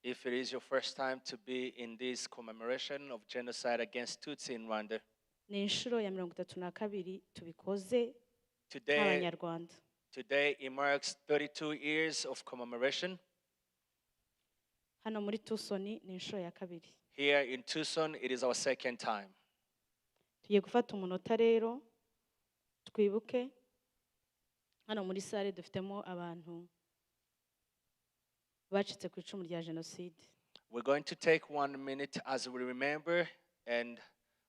If it is your first time to be in this commemoration of genocide against Tutsi in Rwanda, ni inshuro ya 32 tubikoze today, nk'abanyarwanda. today it marks 32 years of commemoration. Hano muri Tucson ni inshuro ya kabiri. Here in Tucson, it is our second time. Tugiye gufata umunota rero twibuke. Hano muri sale dufitemo abantu bacitse ku icumu rya Jenoside. We're going to take 1 minute as we remember, and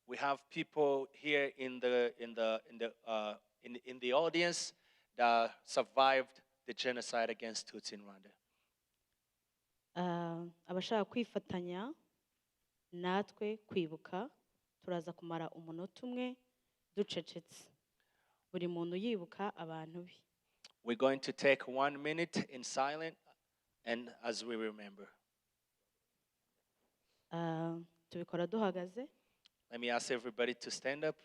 we have people here in the audience that survived the genocide against Tutsi in Rwanda. Abashaka kwifatanya natwe kwibuka turaza kumara umunota umwe ducecetse buri muntu yibuka abantu be. We're going to take 1 minute in silence and as we remember. Tubikora duhagaze. Let me ask everybody to stand up.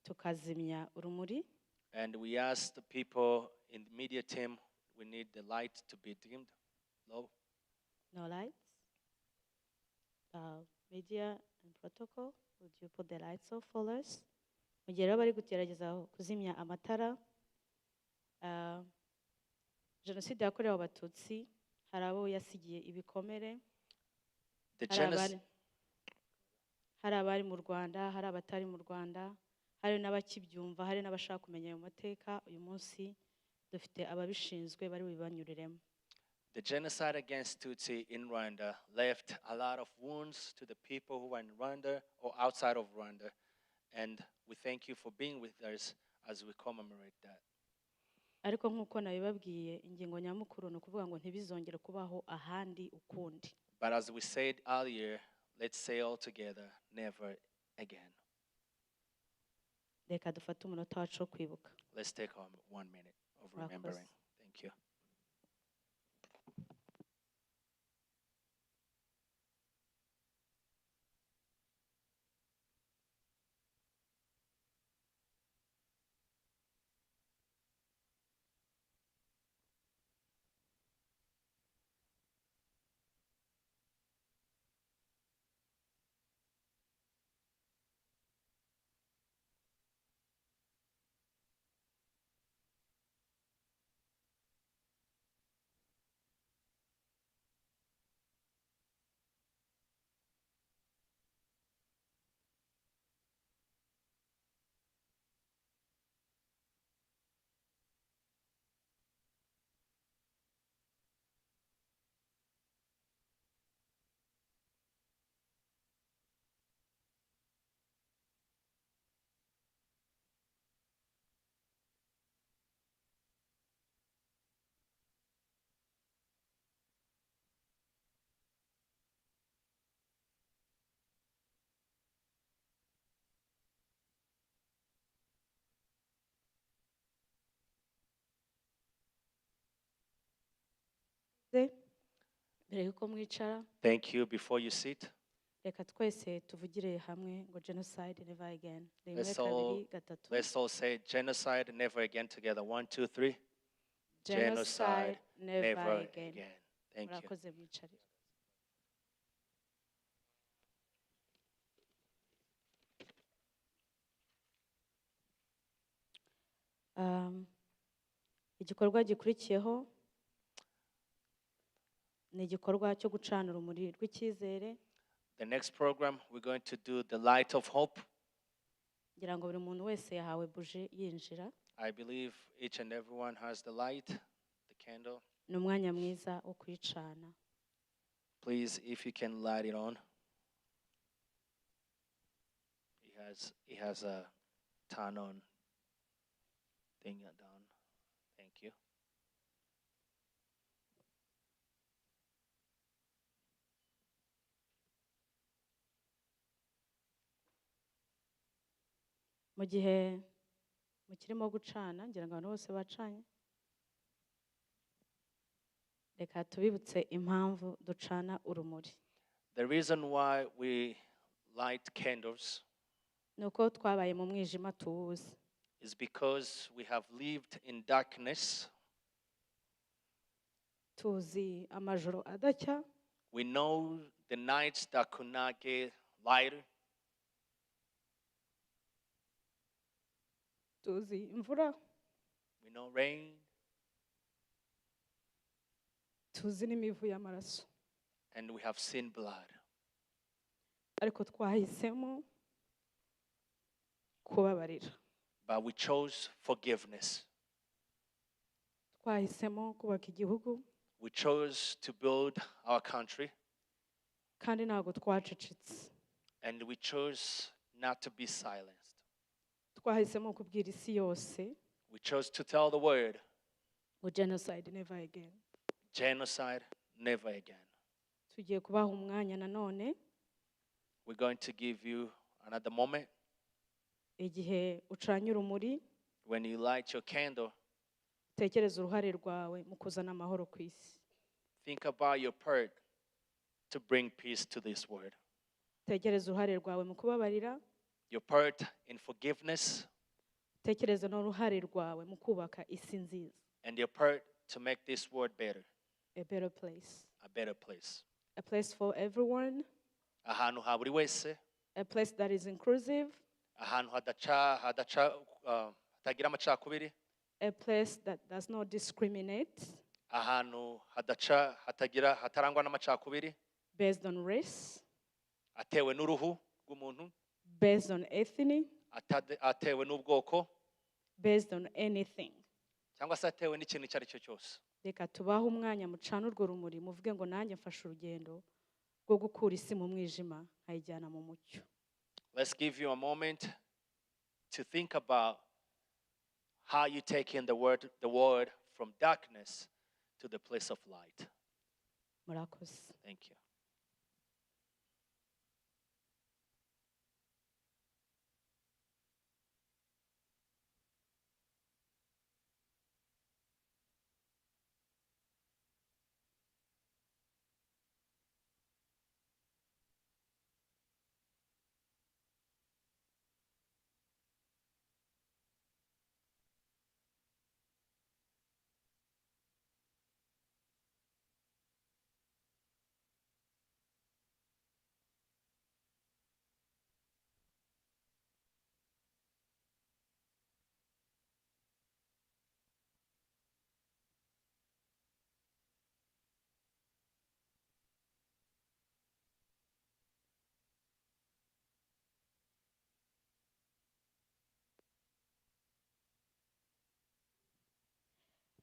Tukazimya urumuri. And we ask the people in the media team, we need the light to be dimmed low. No lights. Media and protocol, would you put the lights off for us? Mu gihe bari kugerageza kuzimya amatara. Jenoside yakorewe Abatutsi hari abo yasigiye ibikomere. Hari abari mu Rwanda, hari abatari mu Rwanda, hari n'abakibyumva, hari n'abashaka kumenya ayo mateka. Uyu munsi dufite ababishinzwe bari bibanyuriremo. The genocide against Tutsi in Rwanda left a lot of wounds to the people who are in Rwanda or outside of Rwanda, and we thank you for being with us as we commemorate that. Ariko nk'uko nabibabwiye ingingo nyamukuru ni ukuvuga ngo ntibizongere kubaho ahandi ukundi. But as we said earlier, let's say all together, never again. Reka dufate umunota wacu wo kwibuka. Let's take 1 minute of remembering. Thank you. Thank you. Before you sit, reka twese tuvugire hamwe ngo genocide never again. Let's all say genocide never again together. 1, 2, 3. Genocide never again. Thank you. Murakoze mwicare. Igikorwa gikurikiyeho ni igikorwa cyo gucana urumuri rw'icyizere. The next program we're going to do the light of hope. Ngira ngo buri muntu wese yahawe buji yinjira. I believe each and everyone has the light, the candle. Ni umwanya mwiza wo kuyicana. Please, if you can light it on. He has a turn on thing down. Thank you. Mu gihe mukirimo gucana ngira ngo abantu bose bacanye. Reka tubibutse impamvu ducana urumuri. The reason why we light candles nuko twabaye mu mwijima tuwuzi. Is because we have lived in darkness. tuzi amajoro adacya, We know the nights that could not get lighter. tuzi imvura, We know rain, tuzi n'imivu y'amaraso, and we have seen blood. ariko twahisemo kubabarira, But we chose forgiveness. twahisemo kubaka igihugu, We chose to build our country, kandi ntabwo twacecetse. and we chose not to be silenced. Twahisemo kubwira isi yose We chose to tell the word, ngo genocide never again. genocide, never again. Tugiye kubaha umwanya nanone We're going to give you another moment. igihe ucanye urumuri, When you light your candle, utekereze uruhare rwawe mu kuzana amahoro ku isi. think about your part to bring peace to this world. Utekereze uruhare rwawe mu kubabarira, Your part in forgiveness, utekereze n'uruhare rwawe mu kubaka isi nziza, and your part to make this world better, a better place. a better place. A place for everyone, Ahantu ha buri wese, a place that is inclusive, ahantu hatagira amacakubiri, a place that does not discriminate ahantu hatarangwa n'amacakubiri, based on race, atewe n'uruhu rw'umuntu, based on ethnic, atewe n'ubwoko, based on anything. cyangwa se atewe n'ikintu icyo ari cyo cyose. Reka tubahe umwanya mucane urwo rumuri, muvuge ngo nanjye mfashe urugendo rwo gukura isi mu mwijima nkayijyana mu mucyo. Let's give you a moment to think about how you take in the word from darkness to the place of light. Murakoze. Thank you.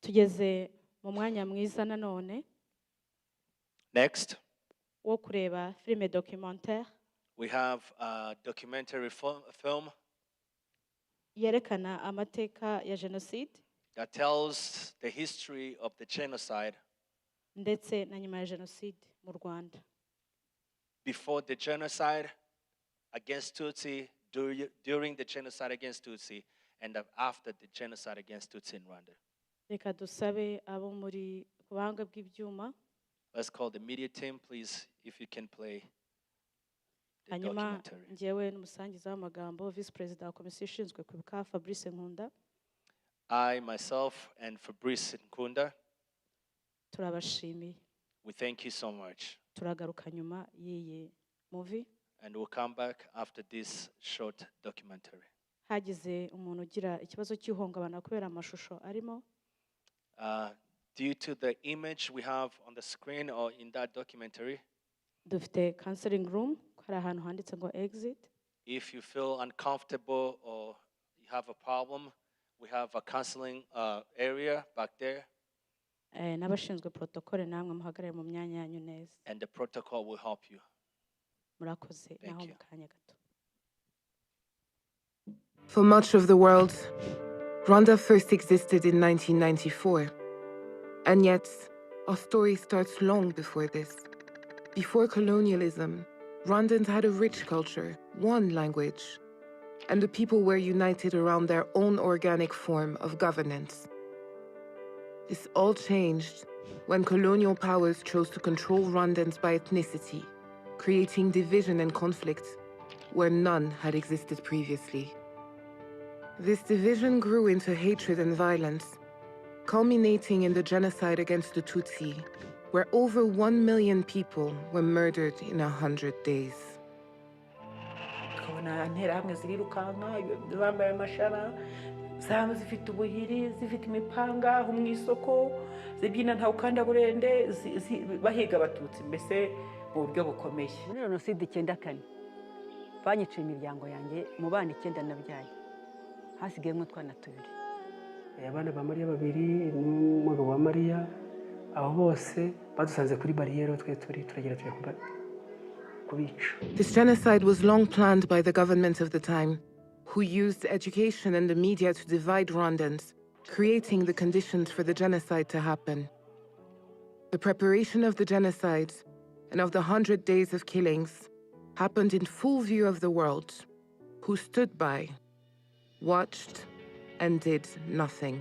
Tugeze mu mwanya mwiza nanone Next, wo kureba filime documentaire we have a documentary film yerekana amateka ya Jenoside that tells the history of the genocide ndetse na nyuma ya Jenoside mu Rwanda. before the genocide against Tutsi, during the genocide against Tutsi, and after the genocide against Tutsi in Rwanda. Reka dusabe abo muri kubanga bw'ibyuma, Let's call the media team, please, if you can play the hanyuma documentary. njyewe n'umusangiza w'amagambo Vice President wa Komisiyo ishinzwe Kwibuka Fabrice Nkunda I, myself, and Fabrice Nkunda, turabashimiye. we thank you so much. Turagaruka nyuma y'iyi movie. And we'll come back after this short documentary. Hagize umuntu ugira ikibazo cy'ihungabana kubera amashusho arimo, Due to the image we have on the screen or in that documentary, dufite counseling room, hari ahantu handitse ngo exit. if you feel uncomfortable or you have a problem, we have a counseling area back there, N'abashinzwe protocole namwe muhagarare mu myanya yanyu neza. and the protocol will help you. Murakoze, Thank naho you. mu kanya gato. For much of the world, Rwanda first existed in 1994. And yet, our story starts long before this. Before colonialism, Rwandans had a rich culture, one language, and the people were united around their own organic form of governance. This all changed when colonial powers chose to control Rwandans by ethnicity, creating division and conflict where none had existed previously. This division grew into hatred and violence, culminating in the genocide against the Tutsi, where over 1 million people were murdered in 100 days. tukabona interahamwe zirirukanka bambaye amashara zaba zifite ubuhiri zifite imipanga aho mu isoko zibyina nta ukanda burende bahiga abatutsi mbese mu buryo bukomeye. Muri Jenoside 94 banyiciye imiryango yanjye mu bana 9 nabyaye hasigayemo utwana 2. Abana ba Mariya 2 n'umugabo wa Mariya aho bose badusanze kuri barriere twe turagera kubica. This genocide was long planned by the government of the time, who used education and the media to divide Rwandans, creating the conditions for the genocide to happen. The preparation of the genocide and of the 100 days of killings happened in full view of the world, who stood by, watched, and did nothing.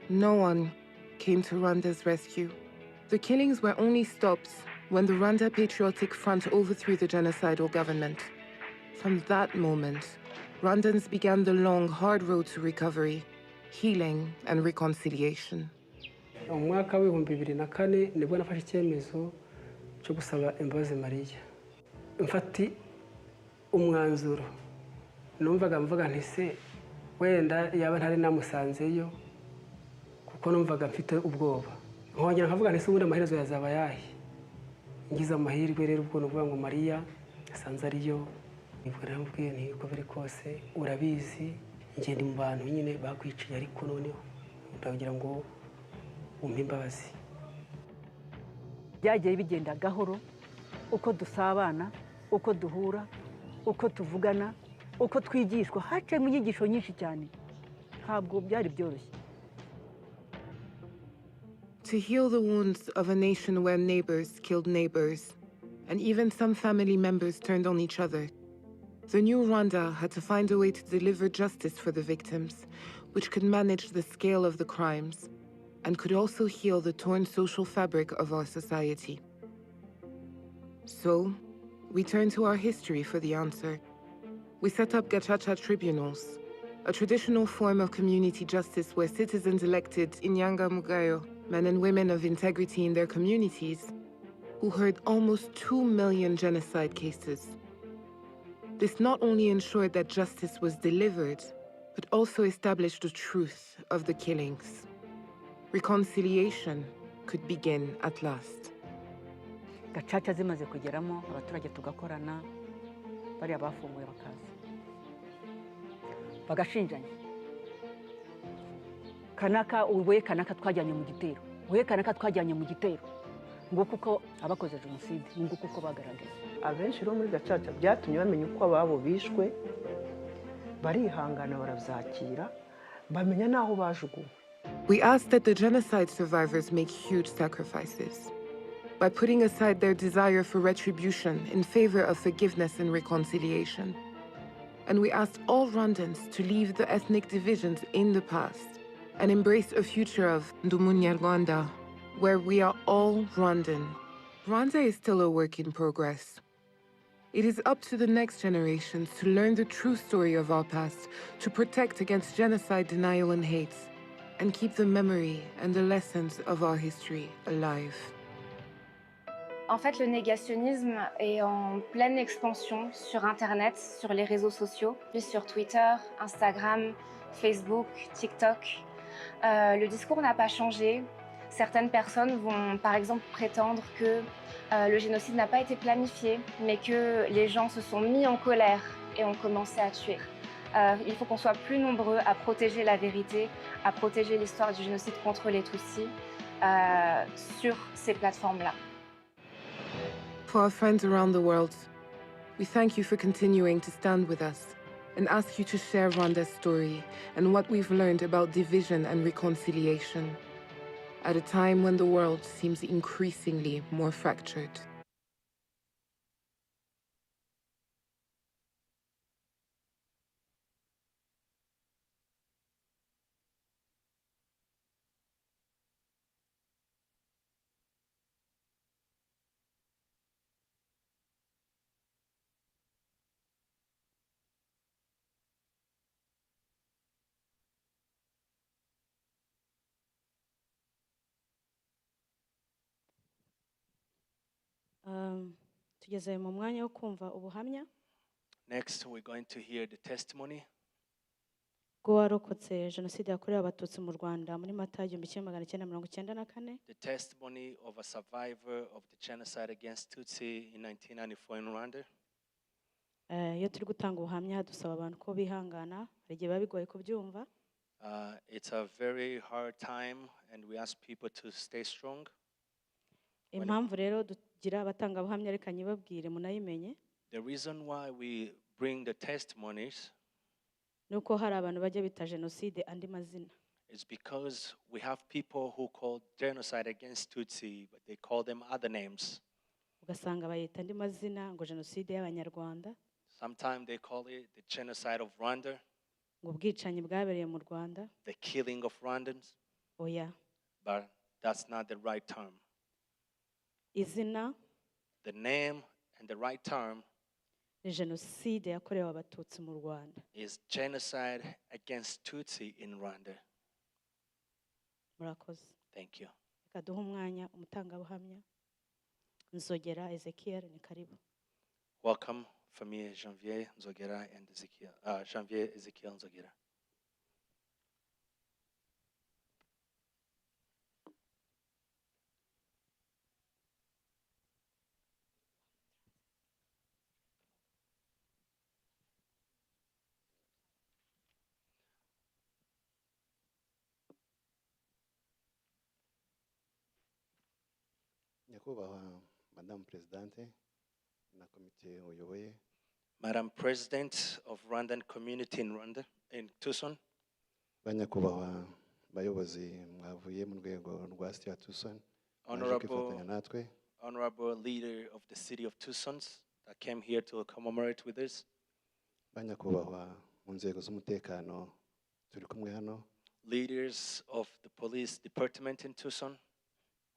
No one came to Rwanda's rescue. The killings were only stopped when the Rwanda Patriotic Front overthrew the genocidal government. From that moment, Rwandans began the long, hard road to recovery, healing, and reconciliation. Mu mwaka wa 2004 nibwo nafashe icyemezo cyo gusaba imbabazi Mariya. Mfati umwanzuro. Numvaga mvuga nti se wenda yaba ntari namusanzeyo kuko numvaga mfite ubwoba. Nkongera nkavuga nti se ubundi amaherezo yazaba yahe. Ngize amahirwe rero ubwo nuvuga ngo Mariya asanze ariyo. Nibwo namubwiye nti uko biri kose urabizi ngiye ndi mu bantu nyine bakwiciye ariko noneho ndagira ngo umpe imbabazi. Byagiye bigenda gahoro uko dusabana, uko duhura, uko tuvugana, uko twigishwa hace mu nyigisho nyinshi cyane. Ntabwo byari byoroshye. To heal the wounds of a nation where neighbors killed neighbors, and even some family members turned on each other, the new Rwanda had to find a way to deliver justice for the victims, which could manage the scale of the crimes, and could also heal the torn social fabric of our society. So, we turned to our history for the answer. We set up gacaca tribunals, a traditional form of community justice where citizens elected inyanga mugayo, men and women of integrity in their communities, who heard almost 2 million genocide cases. This not only ensured that justice was delivered, but also established the truth of the killings. Reconciliation could begin at last. Gacaca zimaze kugeramo abaturage tugakorana bari abafunguye bakaza bagashinjanya kanaka uwe kanaka twajyanye mu gitero uwe kanaka twajyanye mu gitero ngo kuko abakoze jenoside ngo kuko bagaragaye. Abenshi ro muri gacaca byatumye bamenya uko ababo bishwe barihangana baravyakira bamenya naho bajuguwe. We asked that the genocide survivors make huge sacrifices by putting aside their desire for retribution in favor of forgiveness and reconciliation. And we asked all Rwandans to leave the ethnic divisions in the past and embrace a future of Rwanda, where we are all Rwandan. Rwanda is still a work in progress. It is up to the next generations to learn the true story of our past, to protect against genocide, denial, and hate, and keep the memory and the lessons of our history alive. En fait, le négationnisme est en pleine expansion sur Internet, sur les réseaux sociaux, puis sur Twitter, Instagram, Facebook, TikTok. Le discours n'a pas changé. Certaines personnes vont par exemple prétendre que le génocide n'a pas été planifié, mais que les gens se sont mis en colère et ont commencé à tuer. Il faut qu'on soit plus nombreux à protéger la vérité, à protéger l'histoire du génocide contre les Tutsis sur ces plateformes-là. For our friends around the world, we thank you for continuing to stand with us and ask you to share Rwanda's story and what we've learned about division and reconciliation at a time when the world seems increasingly more fractured. Tugeze mu mwanya wo kumva ubuhamya Next, we're going to hear the testimony bw'uwarokotse Jenoside Yakorewe Abatutsi mu Rwanda muri Mata 1994. the testimony of a survivor of the genocide against Tutsi in 1994 in Rwanda. Iyo turi gutanga ubuhamya dusaba abantu ko bihangana, hari igihe biba bigoye kubyumva. It's a very hard time, and we ask people to stay strong. Impamvu rero dugira abatanga ubuhamya reka nyibabwire munayimenye. The reason why we bring the testimonies Nuko hari abantu bajya bita Jenoside andi mazina. is because we have people who call genocide against Tutsi, but they call them other names. Ugasanga bayita andi mazina ngo Jenoside y'Abanyarwanda, Sometimes they call it the genocide of Rwanda, ngo ubwicanyi bwabereye mu Rwanda. the killing of Rwandans, Oya, but that's not the right term. izina The name and the right term ni Jenoside Yakorewe Abatutsi mu Rwanda. is genocide against Tutsi in Rwanda. Murakoze. Thank you. Reka duhe umwanya umutangabuhamya Nzogera Ezekiel, ni karibu. Welcome for me, Janvier Nzogera and Ezekiel. Janvier Ezekiel Nzogera. nyakubahwa madamu perezidante na komite uyoboye, Madam President of Rwandan Community in Rwanda, in Tucson, banyakubahwa bayobozi mwavuye mu rwego rwa site ya Tucson baje kwifatanya natwe, honorable leader of the city of Tucson that came here to commemorate with us, banyakubahwa mu nzego z'umutekano turi kumwe hano, leaders of the police department in Tucson,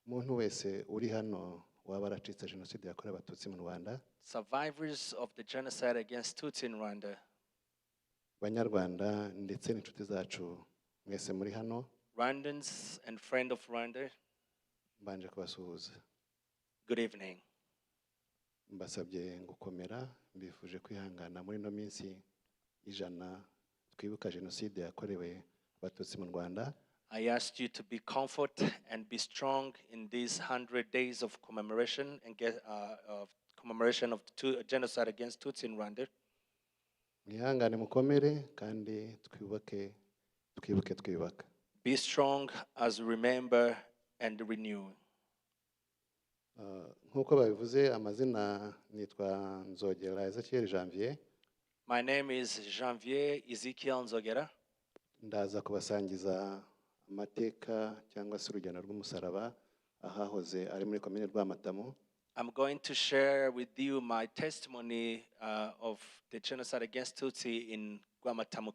umuntu wese uri hano waba aracitse jenoside yakorewe abatutsi mu Rwanda, survivors of the genocide against Tutsi in Rwanda, banyarwanda ndetse n'inshuti zacu mwese muri hano, Rwandans and friend of Rwanda, mbanje kubasuhuza. good evening. Mbasabye gukomera, mbifuje kwihangana muri no minsi ijana twibuka jenoside yakorewe abatutsi mu Rwanda. I asked you to be comfort and be strong in these 100 days of commemoration and of the genocide against Tutsi in Rwanda. Mwihangane mukomere kandi twibaka. Be strong as we remember and renew. Nkuko babivuze amazina nitwa Nzogera Ezekiel Janvier. My name is Janvier Ezekiel Nzogera. Ndaza kubasangiza amateka cyangwa se urugendo rw'umusaraba ahahoze ari muri komine Rwamatamu. I'm going to share with you my testimony of the genocide against Tutsi in Rwamatamu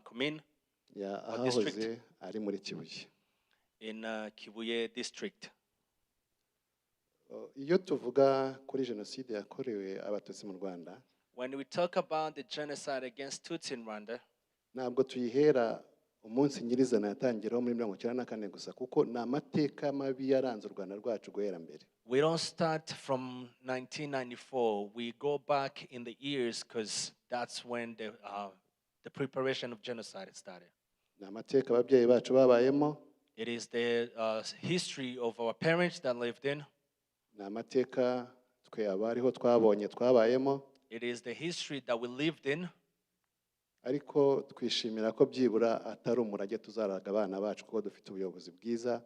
commune. Ahahoze ari muri Kibuye. In Kibuye district. Iyo tuvuga kuri jenoside yakorewe abatutsi mu Rwanda, when we talk about the genocide against Tutsi in Rwanda, ntabwo tuyihera umunsi nyirizina yatangiraho muri 1994 gusa kuko ni amateka mabi yaranze u Rwanda rwacu guhera mbere. We don't start from 1994. We go back in the years because that's when the preparation of genocide started. Ni amateka ababyeyi bacu babayemo. It is the history of our parents that lived in. Ni amateka twe abariho twabonye twabayemo. It is the history that we lived in. Ariko twishimira ko byibura atari umurage tuzaraga abana bacu kuko dufite ubuyobozi bwiza.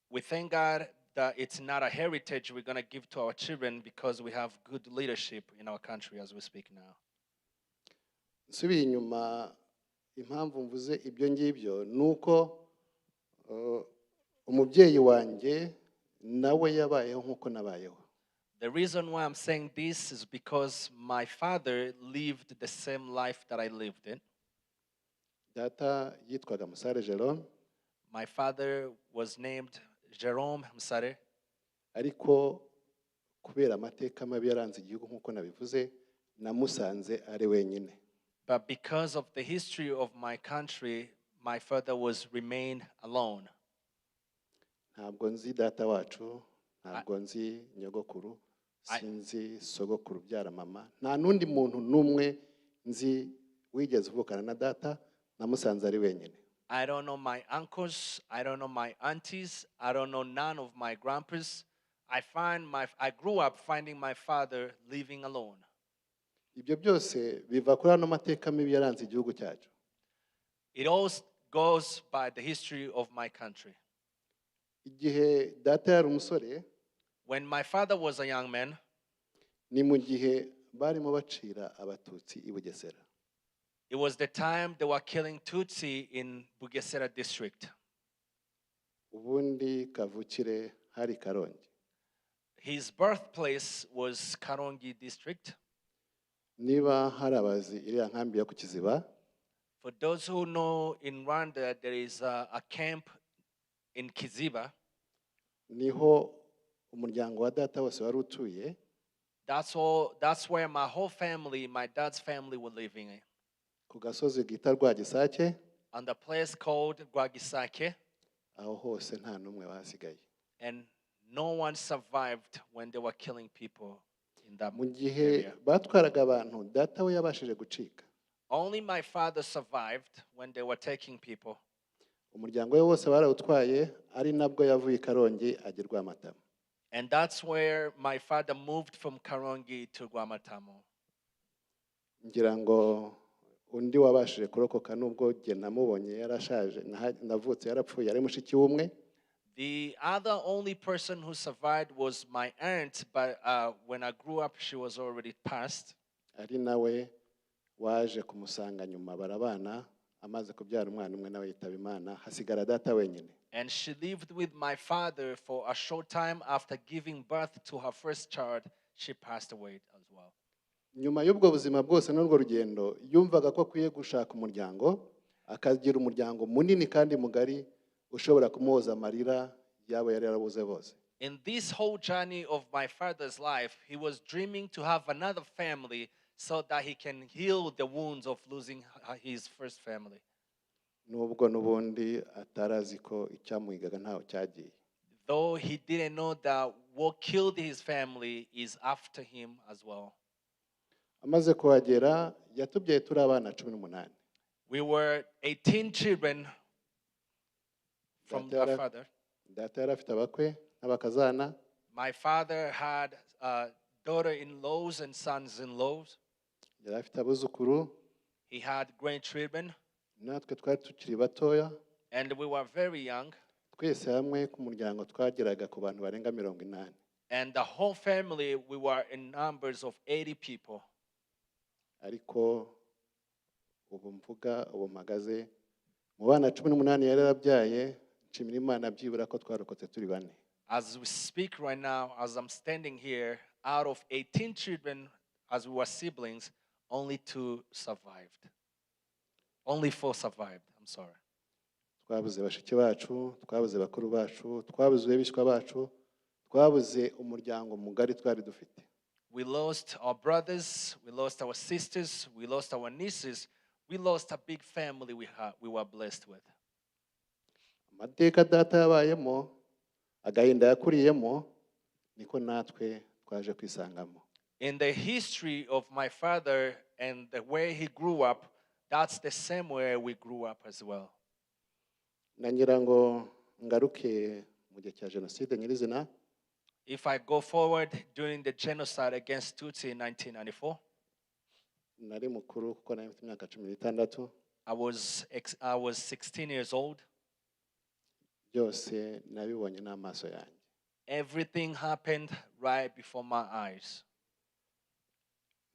We thank God that it's not a heritage we're going to give to our children because we have good leadership in our country as we speak now. Nsubiye inyuma, impamvu mvuze ibyo ngibyo nuko umubyeyi wanjye nawe yabayeho nkuko nabayeho. The reason why I'm saying this is because my father lived the same life that I lived in. Data yitwaga Musare Jerome. My father was named Jerome Musare. Ariko kubera amateka mabi yaranze igihugu nkuko nabivuze, namusanze ari wenyine. But because of the history of my country, my father was remained alone. Ntabwo nzi data wacu. ntabwo nzi nyogokuru, sinzi sogokuru byara mama, nta nundi muntu numwe nzi wigeze uvukana na data, namusanze ari wenyine. I don't know my uncles, I don't know my aunties, I don't know none of my grandpas. I grew up finding my father living alone. Ibyo byose biva kuri ano mateka mibi yaranze igihugu cyacu. It all goes by the history of my country. Igihe data yari umusore, when my father was a young man, ni mu gihe barimo bacira abatutsi i Bugesera. It was the time they were killing Tutsi in Bugesera district. Ubundi kavukire hari Karongi. His birthplace was Karongi district. Niba harabazi iriya nkambi yo ku Kiziba. For those who know, in Rwanda there is a camp in Kiziba. Niho umuryango wa data wose wari utuye. That's where my whole family, my dad's family, were living. Ku gasozi gita Rwagisake. On the place called Rwagisake. Aho hose nta numwe wasigaye. And no one survived when they were killing people in that area. Mu gihe batwaraga abantu, data we yabashije gucika. Only my father survived when they were taking people. Umuryango we wose barawutwaye, ari nabwo yavuye Karongi ajya Rwamatamo. And that's where my father moved from Karongi to Rwamatamo. Ngira ngo undi wabashije kurokoka nubwo jye namubonye yarashaje, navutse yarapfuye, ari mushiki w'umwe. The other only person who survived was my aunt, but when I grew up, she was already passed. Ari nawe waje kumusanga nyuma barabana, amaze kubyara umwana umwe nawe yitaba Imana, hasigara data wenyine. And she lived with my father for a short time. After giving birth to her first child, she passed away as well. Nyuma y'ubwo buzima bwose n'urwo rugendo, yumvaga ko akwiye gushaka umuryango, akagira umuryango munini kandi mugari ushobora kumuhoza amarira yabo yari yarabuze bose. In this whole journey of my father's life, he was dreaming to have another family so that he can heal the wounds of losing his first family. Nubwo nubundi atarazi ko icyamuhigaga ntaho cyagiye. Though he didn't know that what killed his family is after him as well. Amaze kuhagera yatubyaye turi abana 18. We were 18 children from our father. Data yari afite abakwe n'abakazana. My father had daughter-in-laws and sons-in-laws. Yari afite abuzukuru. He had grandchildren. Natwe twari tukiri batoya. And we were very young. Twese hamwe ku muryango twageraga ku bantu barenga 80. And the whole family, we were in numbers of 80 people. Ariko ubu mvuga ubu mpagaze mu bana 18 yari yarabyaye, nshimira Imana byibura ko twarokotse turi bane. As we speak right now, as I'm standing here, out of 18 children, as we were siblings, only 2 survived. Only 4 survived. I'm sorry. Twabuze bashiki bacu, twabuze bakuru bacu, twabuze bishwa bacu, twabuze umuryango mugari twari dufite. We lost our brothers, we lost our sisters, we lost our nieces, we lost a big family we were blessed with. Amateka data yabayemo, agahinda yakuriyemo, niko natwe twaje kwisangamo. In the history of my father and the way he grew up, that's the same way we grew up as well. Nangira ngo ngaruke mu gihe cya Jenoside nyirizina. If I go forward during the genocide against Tutsi in 1994, nari mukuru kuko nari mfite imyaka 16. I was 16 years old. Byose nabibonye n'amaso yanjye. Everything happened right before my eyes.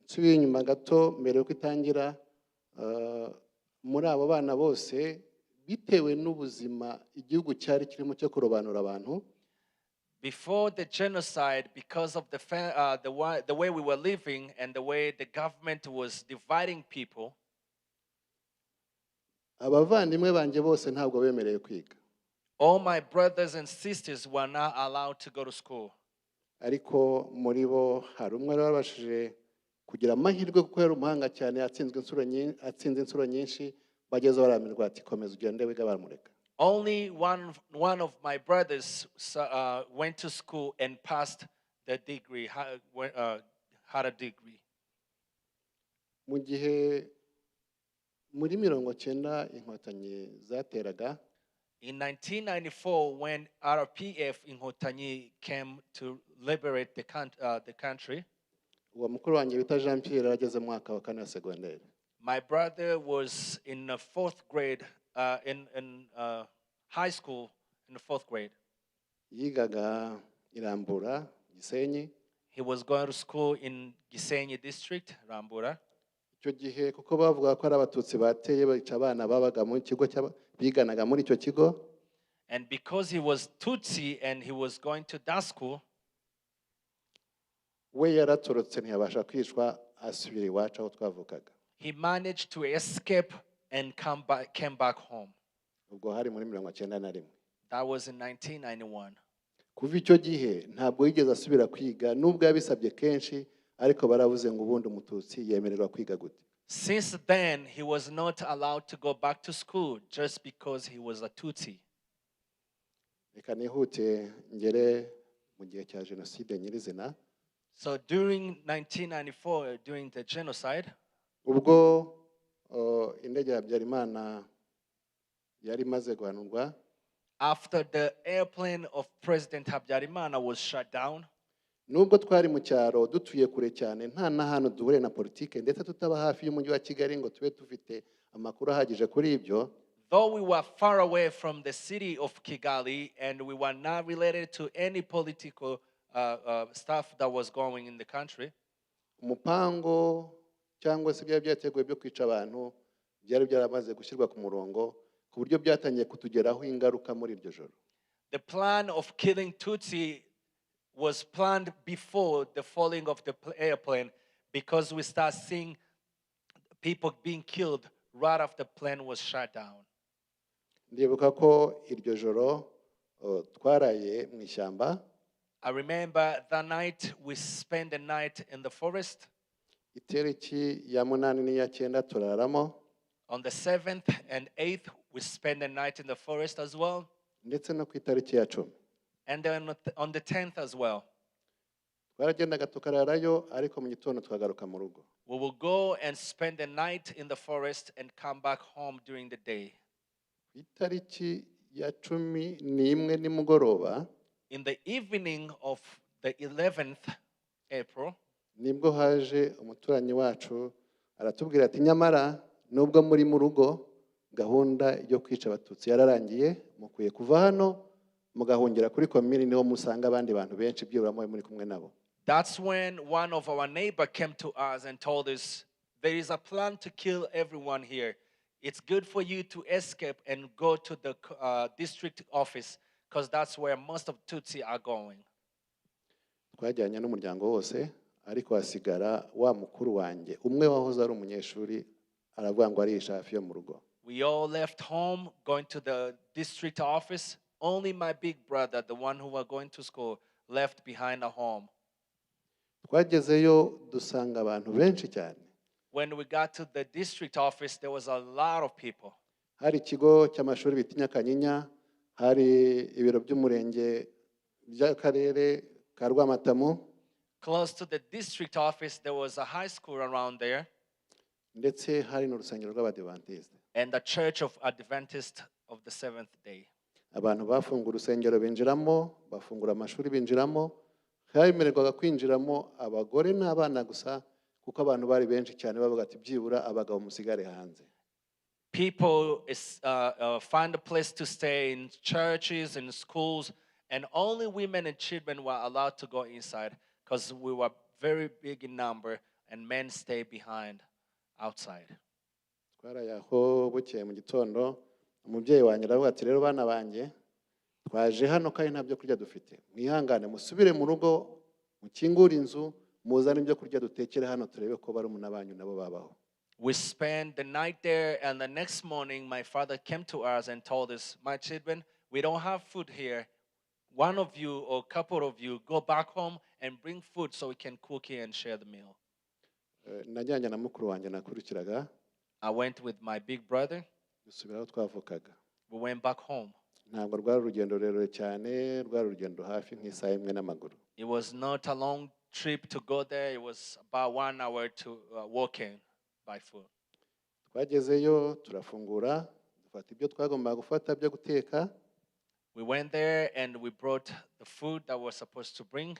Nsubiye inyuma gato mbere yo kwitangira, muri abo bana bose bitewe n'ubuzima igihugu cyari kirimo cyo kurobanura abantu. Before the genocide, because of the way we were living and the way the government was dividing people, abavandimwe banje bose ntabwo bemereye kwiga. All my brothers and sisters were not allowed to go to school. Ariko muri bo hari umwe wabashije kugira amahirwe kuko yari umuhanga cyane, atsinze insuro nyinshi, bageze baramirwa ati komeza ugende wiga baramureka. Only one of my brothers went to school and passed the degree, had a degree. mu gihe muri 90 inkotanyi zateraga In 1994, when RPF in Hotanyi came to liberate the country, uwo mukuru wanjye bita Jean Pierre ageze mu mwaka wa 4 wa segonderi. my brother was in the 4th grade, in high school, in the 4th grade. Yigaga Irambura Gisenyi. He was going to school in Gisenyi district, Rambura. Icyo gihe kuko bavuga ko ari abatutsi bateye bica abana babaga mu kigo biganaga muri icyo kigo. And because he was Tutsi and he was going to that school, we yaratorotse ntiyabasha kwishwa asubira iwacu aho twavukaga. he managed to escape and came back home. Ubwo hari muri 1991. That was in 1991. Kuva icyo gihe ntabwo yigeze asubira kwiga nubwo yabisabye kenshi ariko baravuze ngo ubundi umututsi yemererwa kwiga gute. Since then, he was not allowed to go back to school just because he was a Tutsi. Reka nihute ngere mu gihe cya Jenoside nyirizina. So during 1994, during the genocide, ubwo indege ya Habyarimana yari maze guhanurwa, after the airplane of President Habyarimana was shut down, nubwo twari mu cyaro dutuye kure cyane nta n'ahantu duhure na politike ndetse tutaba hafi y'umujyi wa Kigali ngo tube dufite amakuru ahagije kuri ibyo, though we were far away from the city of Kigali and we were not related to any political stuff that was going in the country, umupango cyangwa se byari byateguwe byo kwica abantu byari byaramaze gushyirwa ku murongo ku buryo byatangiye kutugeraho ingaruka muri iryo joro. The plan of killing Tutsi was planned before the falling of the airplane, because we start seeing people being killed right after the plane was shut down. Ndibuka ko iryo joro twaraye mu ishyamba. I remember that night we spent the night in the forest. Itariki ya 8 n'iya 9 turaramo. On the 7th and 8th we spent the night in the forest as well. Ndetse no ku itariki ya 10. And then on the 10th as well. Twaragendaga tukararayo ariko mu gitondo twagaruka mu rugo. We will go and spend the night in the forest and come back home during the day. Itariki ya 11 nimugoroba, in the evening of the 11th April, nibwo haje umuturanyi wacu aratubwira ati nyamara nubwo muri mu rugo gahunda yo kwica abatutsi yararangiye mukuye kuva hano mugahungira kuri komini niho musanga abandi bantu benshi byibura muri kumwe nabo. That's when one of our neighbor came to us and told us there is a plan to kill everyone here. It's good for you to escape and go to the district office, because that's where most of Tutsi are going. Twajyanye n'umuryango wose ariko hasigara wa mukuru wanjye umwe wahoze ari umunyeshuri aravuga ngo arisha hafi yo mu rugo. We all left home going to the district office. Only my big brother, the one who was going to school, left behind at home. Twagezeyo dusanga abantu benshi cyane. When we got to the district office, there was a lot of people. Hari ikigo cy'amashuri bita Nyakanyinya, hari ibiro by'umurenge by'akarere ka Rwamatamu. Close to the district office, there was a high school around there. Ndetse hari n'urusengero rw'Abadiventiste. And the Church of Adventist of the Seventh Day. Abantu bafungura urusengero binjiramo, bafungura amashuri binjiramo, hemererwaga kwinjiramo abagore n'abana gusa kuko abantu bari benshi cyane bavuga ati byibura abagabo musigare hanze. People find a place to stay in churches and schools, and only women and children were allowed to go inside because we were very big in number, and men stay behind outside. Twarayaho bukeye mu gitondo umubyeyi wanjye aravuga ati rero bana banjye twaje hano kandi nta byo kurya dufite, mwihangane musubire mu rugo mukingure inzu muzane ibyo kurya dutekere hano turebe ko barumuna banyu nabo babaho. We spent the night there, and the next morning my father came to us and told us, my children, we don't have food here. One of you or a couple of you go back home and bring food so we can cook here and share the meal. Najyanye na mukuru wanjye nakurikiraga. I went with my big brother. Dusubira aho twavukaga. we went back home. ntabwo rwari urugendo rurerure cyane, rwari urugendo hafi nk'isaha imwe n'amaguru. It was not a long trip to go there. It was about 1 hour to walking by foot. Twagezeyo turafungura, dufata ibyo twagombaga gufata byo guteka. We went there and we brought the food that we were supposed to bring.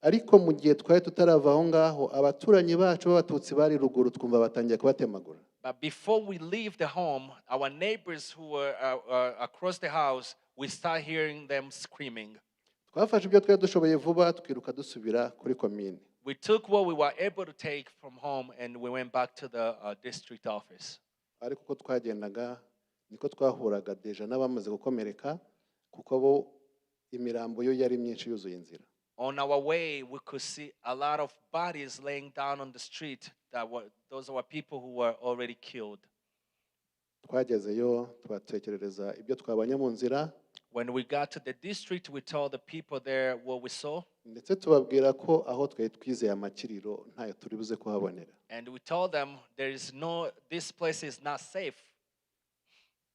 Ariko mu gihe twari tutarava aho ngaho, abaturanyi bacu b'abatutsi bari ruguru twumva batangiye kubatemagura. But before we leave the home, our neighbors who were across the house, we start hearing them screaming. Twafashe ibyo twari dushoboye vuba twiruka dusubira kuri komine. We took what we were able to take from home and we went back to the district office. Ariko uko twagendaga niko twahuraga deja n'abamaze gukomereka kuko bo imirambo yo yari myinshi yuzuye inzira. On our way, we could see a lot of bodies laying down on the street. Those were people who were already killed. Twagezeyo twatekerereza ibyo twabanye mu nzira. When we got to the district, we told the people there what we saw. Ndetse tubabwira ko aho twari twizeye amakiriro ntayo turi buze kuhabonera. And we told them this place is not safe.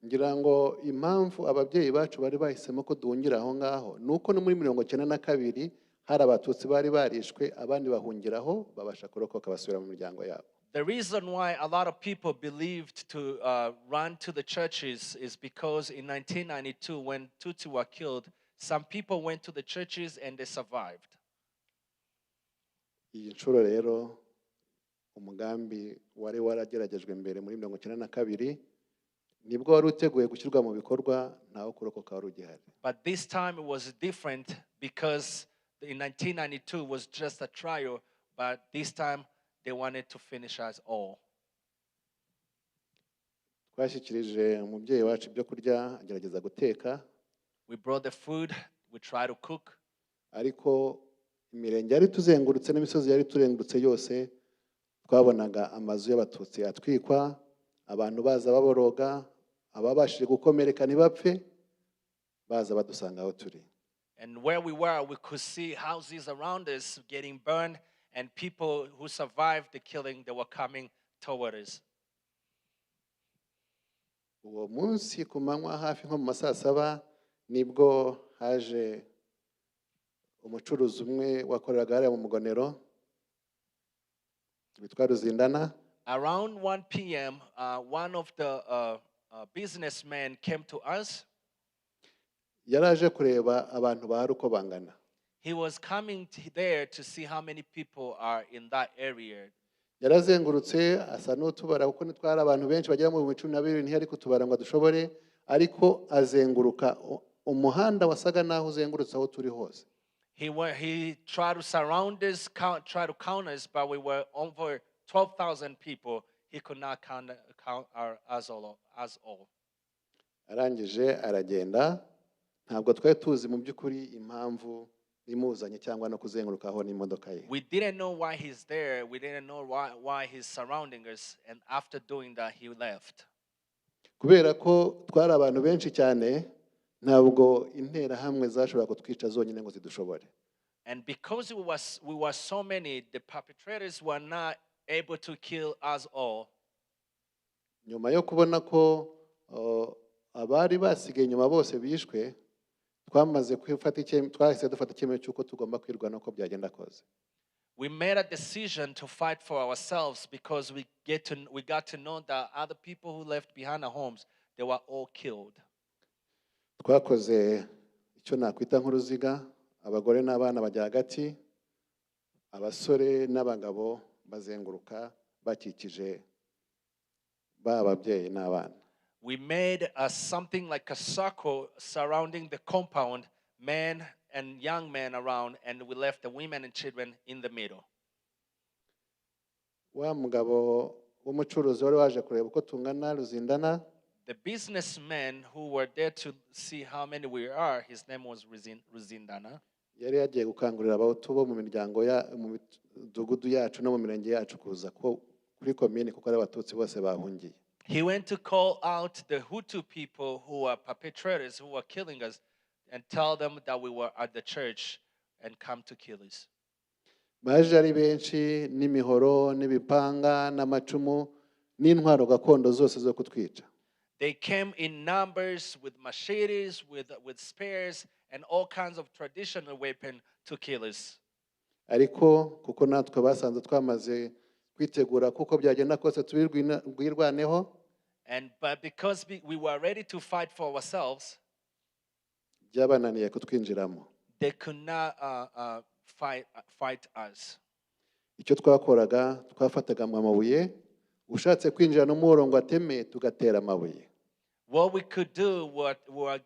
Ngira ngo impamvu ababyeyi bacu bari bahisemo ko duhungira aho ngaho nuko no muri 1992 hari abatutsi bari barishwe abandi bahungiraho babasha kurokoka basubira mu miryango yabo. The reason why a lot of people believed to run to the churches is because in 1992, when Tutsi were killed, some people went to the churches and they survived. Iyi nshuro rero umugambi wari warageragejwe mbere muri 1992 nibwo wari uteguye gushyirwa mu bikorwa ntaho kurokoka wari ugihari. But this time it was different because in 1992 was just a trial, but this time they wanted to finish us all. Twashyikirije umubyeyi wacu ibyo kurya agerageza guteka. We brought the food, we tried to cook. Ariko imirenge yari tuzengurutse n'imisozi yari turengurutse yose twabonaga amazu y'abatutsi atwikwa, abantu baza baboroga, ababashije gukomereka ntibapfe baza badusanga aho turi. And where we were, we could see houses around us getting burned, and people who survived the killing, they were coming toward us. Uwo munsi ku manywa hafi nko mu masaa 7 nibwo haje umucuruzi umwe wakoreraga hariya mu mugonero witwa Ruzindana. Around 1 p.m., one of the businessmen came to us. Yaraje kureba abantu bahari uko bangana. He was coming there to see how many people are in that area. Yarazengurutse asa n'utubara kuko nitwara abantu benshi bagera mu 12 ntihari kutubara ngo dushobore, ariko azenguruka umuhanda wasaga naho uzengurutse aho turi hose. He tried to surround us, try to count us, but we were over 12,000 people. He could not count us all. Arangije aragenda, ntabwo twari tuzi mu by'ukuri impamvu imuzanye cyangwa no kuzengurukaho n'imodoka ye. We didn't know why he's there. We didn't know why he's surrounding us. And after doing that, he left. Kubera ko twari abantu benshi cyane, ntabwo intera hamwe zashobora kutwica zonyine ngo zidushobore. And because we were so many, the perpetrators were not able to kill us all. Nyuma yo kubona ko abari basigaye nyuma bose bishwe, twamaze twahise dufata icyemezo cy'uko tugomba kwirwana uko byagenda kose. We made a decision to fight for ourselves because we got to know that other people who left behind their homes, they were all killed. Twakoze icyo nakwita nk'uruziga, abagore n'abana bajya hagati, abasore n'abagabo bazenguruka bakikije bababyeyi n'abana. We made something like a circle surrounding the compound, men and young men around, and we left the women and children in the middle. Wa mugabo w'umucuruzi wari waje kureba uko tungana Ruzindana. The businessmen who were there to see how many we are, his name was Ruzindana. Yari yagiye gukangurira abahutu bo mu miryango mu midugudu yacu no mu mirenge yacu kuza kuri komine kuko ari abatutsi bose bahungiye. He went to call out the Hutu people who were perpetrators, who were killing us, and tell them that we were at the church and come to kill us. Baje ari benshi n'imihoro n'ibipanga n'amacumu n'intwaro gakondo zose zo kutwica. They came in numbers with machetes, with spears, and all kinds of traditional weapons to kill us. ariko kuko natwe basanze twamaze kwitegura kuko byagenda kose tubirwaneho, But because we were ready to fight for ourselves, byabananiye kutwinjiramo. they could not fight us. Icyo twakoraga twafataga amabuye, ushatse kwinjira no murongo ateme tugatera amabuye. What we could do was we were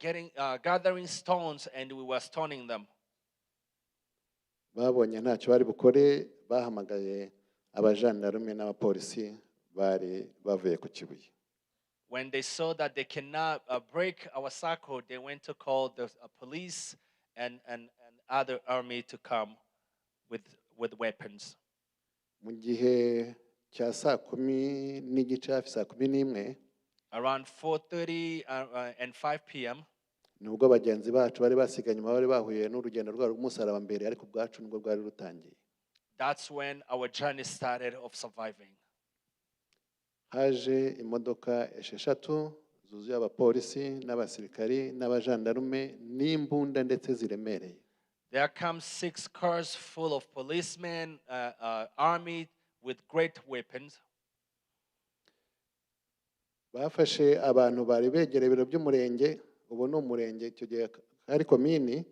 gathering stones and we were stoning them. Babonye ntacyo bari bukore, bahamagaye abajandarume n'abapolisi bari bavuye ku Kibuye. When they saw that they cannot break our circle, they went to call the police and other army to come with weapons. Mu gihe cya saa kumi n'igice hafi saa kumi n'imwe, Around 4:30 and 5 p.m., nubwo bagenzi bacu bari basiganye bari bahuye n'urugendo rwabo rw'umusaraba mbere, ariko ubwacu nibwo bwari rutangiye. that's when our journey started of surviving. Haje imodoka esheshatu zuzuye abapolisi n'abasirikari n'abajandarume n'imbunda ndetse ziremereye. There comes 6 cars full of policemen, army with great weapons. Bafashe abantu bari begereye ibiro by'umurenge, ubu ni umurenge icyo gihe hari komini,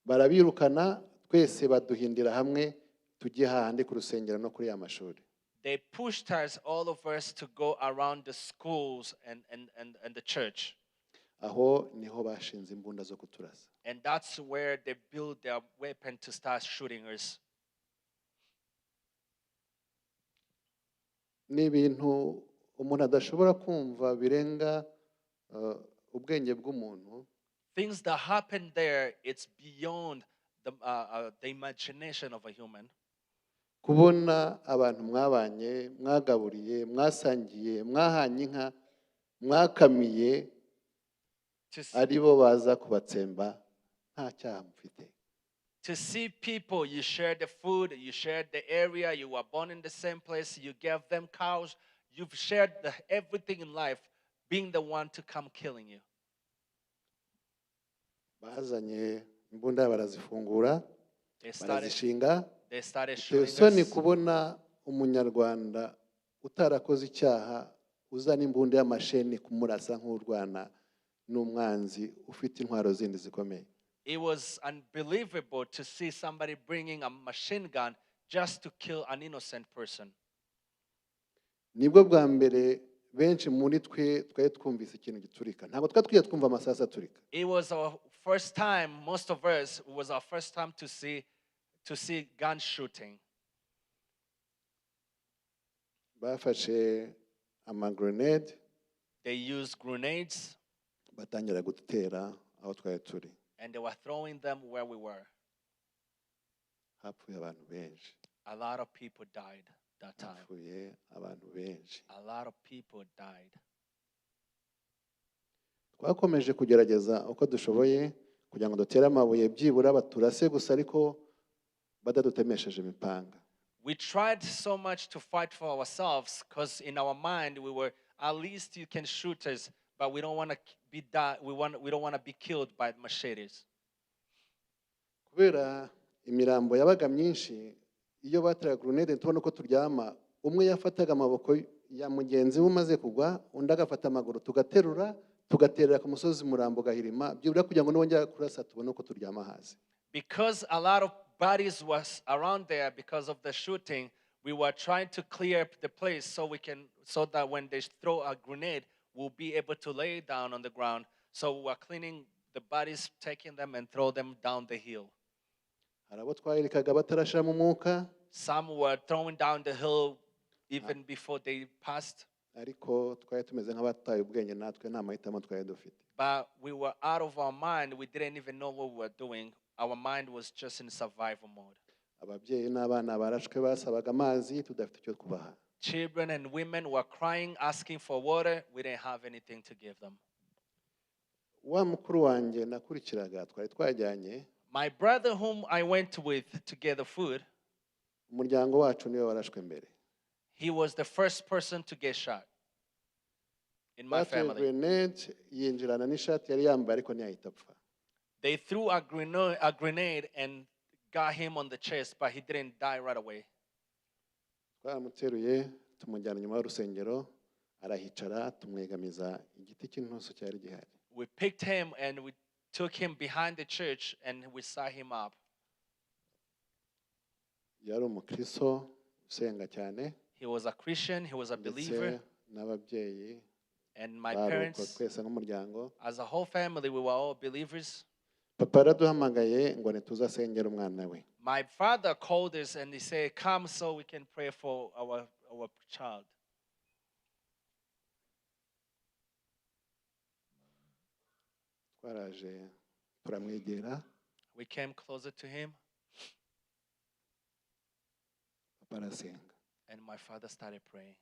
barabirukana twese baduhindira hamwe tujye hahandi ku rusengero no kuri ya mashuri. They pushed us, all of us, to go around the schools and the church. Aho niho bashinze imbunda zo kuturasa. And that's where they built their weapon to start shooting us. Ni ibintu umuntu adashobora kumva birenga ubwenge bw'umuntu. Things that happen there, it's beyond the imagination of a human. Kubona abantu mwabanye, mwagaburiye, mwasangiye, mwahanye inka, mwakamiye, aribo baza kubatsemba, nta cyaha mufite. To see people, you share the food, you share the area, you were born in the same place, you gave them cows, you've shared everything in life, being the one to come killing you. Bazanye imbunda barazifungura, barazishinga. They started shooting Isoni us. kubona umunyarwanda utarakoze icyaha uzana imbunda y'amasheni kumurasa nk'urwana n'umwanzi ufite intwaro zindi zikomeye. It was unbelievable to see somebody bringing a machine gun just to kill an innocent person. Nibwo bwa mbere benshi muri twe twari twumvise ikintu giturika. Ntabwo twatwiye twumva amasasu aturika. It was our first time, most of us, it was our first time to see gun shooting. Bafashe amagrenade, They used grenades batangira gutera aho twari turi. and they were throwing them where we were. Hapfuye abantu benshi. A lot of people died that time. Hapfuye abantu benshi. A lot of people died. Twakomeje kugerageza uko dushoboye kugira ngo dutere amabuye byibura baturase gusa ariko badadutemesheje imipanga. We tried so much to fight for ourselves because in our mind we were, at least you can shoot us, but we don't want to be we don't want to be killed by machetes. Kubera imirambo yabaga myinshi, iyo bateraga grenade tubona uko turyama, umwe yafataga amaboko ya mugenzi we umaze kugwa, undi agafata amaguru tugaterura, tugaterera ku musozi murambo gahirima, byibura kugira ngo nongera kurasa tubone uko turyama hasi. Because a lot of bodies was around there because of the shooting, we were trying to clear up the place so that when they throw a grenade, we'll be able to lay down on the ground. So we were cleaning the bodies, taking them and throw them down the hill. Harabo twahirikaga batarashira mu mwuka, Some were thrown down the hill even before they passed. ariko twari tumeze nk'abataye ubwenge natwe nta mahitamo twari dufite. But we were out of our mind. We didn't even know what we were doing. Our mind was just in survival mode. Ababyeyi n'abana barashwe basabaga amazi tudafite icyo kubaha. Children and women were crying, asking for water. We didn't have anything to give them. Wa mukuru wanjye nakurikiraga twari twajyanye, My brother whom I went with to get the food, umuryango wacu niwe warashwe mbere. he was the first person to get shot in my bateye family. grenade yinjirana n'ishati yari yambaye ariko ntiyahita apfa. grenade yinjirana n'ishati yari yambaye ariko ntiyahita apfa. They threw a grenade and got him on the chest, but he didn't die right away. Twaramuteruye tumujyana inyuma y'urusengero arahicara tumwegamiza igiti cy'inturusu cyari gihari. We picked him and we took him behind the church and we sat him up. Yari umukristo usenga cyane. He was a Christian, he was a believer. N'ababyeyi And my parents, twese nk'umuryango. as a whole family, we were all believers. Papa yaraduhamagaye ngo ntituzasengera umwana we. My father called us and he said, come so we can pray for our child. Twaraje turamwegera. We came closer to him Papa arasenga. and my father started praying.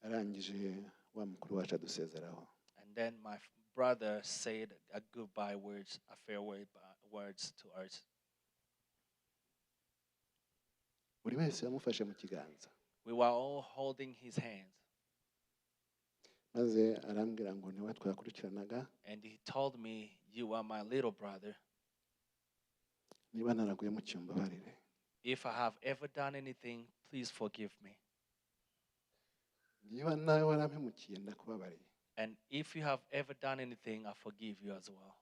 Arangije wa mukuru wacu adusezeraho. And then my brother said a goodbye words, a farewell words to us. Buri wese yamufashe mu kiganza. We were all holding his hands. Maze arambwira ngo niwe twakurikiranaga. And he told me, you are my little brother. Niba naraguye mu cyumba barire. If I have ever done anything, please forgive me. Niba nawe warampemukiye ndakubabariye. And if you have ever done anything, I forgive you as well.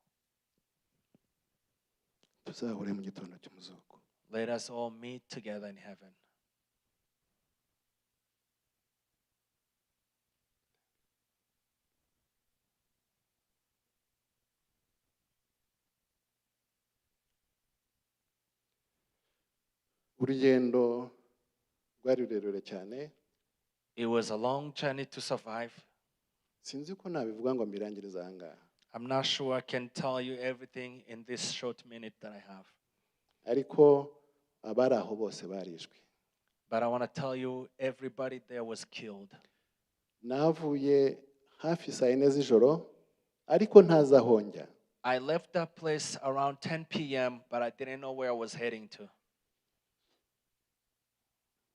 Tuzahure mu gitondo cy'umuzuko. Let us all meet together in heaven. Urugendo rwari rurerure cyane. It was a long journey to survive. Sinzi ko nabivuga ngo mbirangirize aha ngaha. I'm not sure I can tell you everything in this short minute that I have. Ariko abari aho bose barishwe. But I want to tell you, everybody there was killed. Navuye hafi saa 4 z'ijoro ariko ntazahonja. I left that place around 10 p.m., but I didn't know where I was heading to.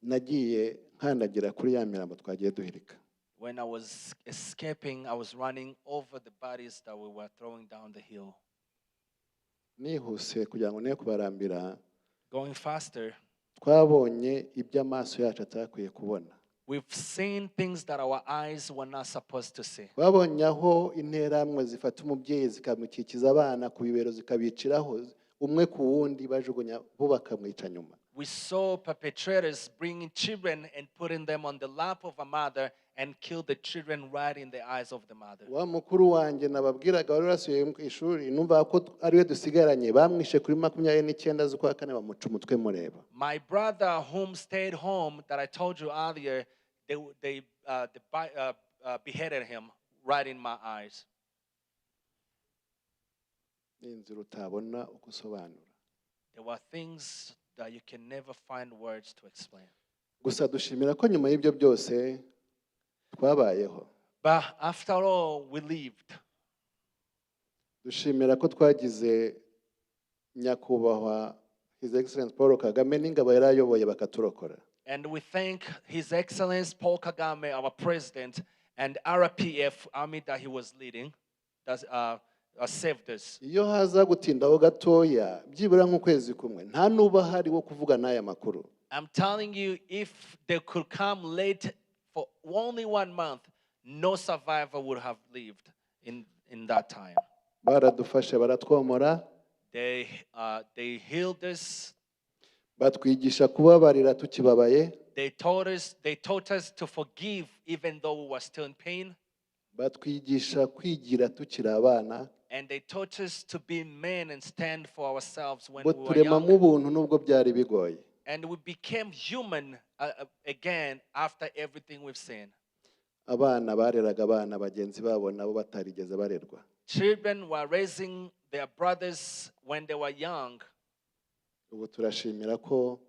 Nagiye nkandagira kuri ya mirambo twagiye duhirika. When I was escaping, I was running over the bodies that we were throwing down the hill. Nihuse kugira ngo ne kubarambira. Going faster, Twabonye ibyo amaso yacu atakwiye kubona. we've seen things that our eyes were not supposed to see. Twabonye aho interamwe zifata umubyeyi zikamukikiza abana ku bibero zikabiciraho umwe ku wundi bajugunya bo bakamwica nyuma. We saw perpetrators bringing children and putting them on the lap of a mother and kill the children right in the eyes of the mother. Wa mukuru wanjye nababwiraga wari rasuye mu ishuri numva ko ari we dusigaranye bamwishe kuri 29 z'ukwa kane bamuca umutwe mureba. My brother, whom stayed home, that I told you earlier, they beheaded him right in my eyes. N'inzira utabona uko usobanura. There were things that you can never find words to explain. Gusa dushimira ko nyuma y'ibyo byose twabayeho. But after all, we lived. Dushimira ko twagize nyakubahwa His Excellency Paul Kagame n'ingabo yari ayoboye bakaturokora. And we thank His Excellency Paul Kagame, our president, and RPF army that he was leading, that saved us. Iyo haza gutindaho gatoya byibura nk'ukwezi kumwe nta nuba hari wo kuvuga n'aya makuru. I'm telling you, if they could come late for only 1 month, no survivor would have lived in that time. Baradufashe baratwomora. They healed us. Batwigisha kubabarira tukibabaye. They taught us to forgive even though we were still in pain. Batwigisha kwigira tukiri abana. And they taught us to be men and stand for ourselves when we were Turema mu young. buntu nubwo byari bigoye. And we became human again after everything we've seen. Abana bareraga abana bagenzi babo nabo batarigeze barerwa. Children were raising their brothers when they were young. Ubu turashimira ko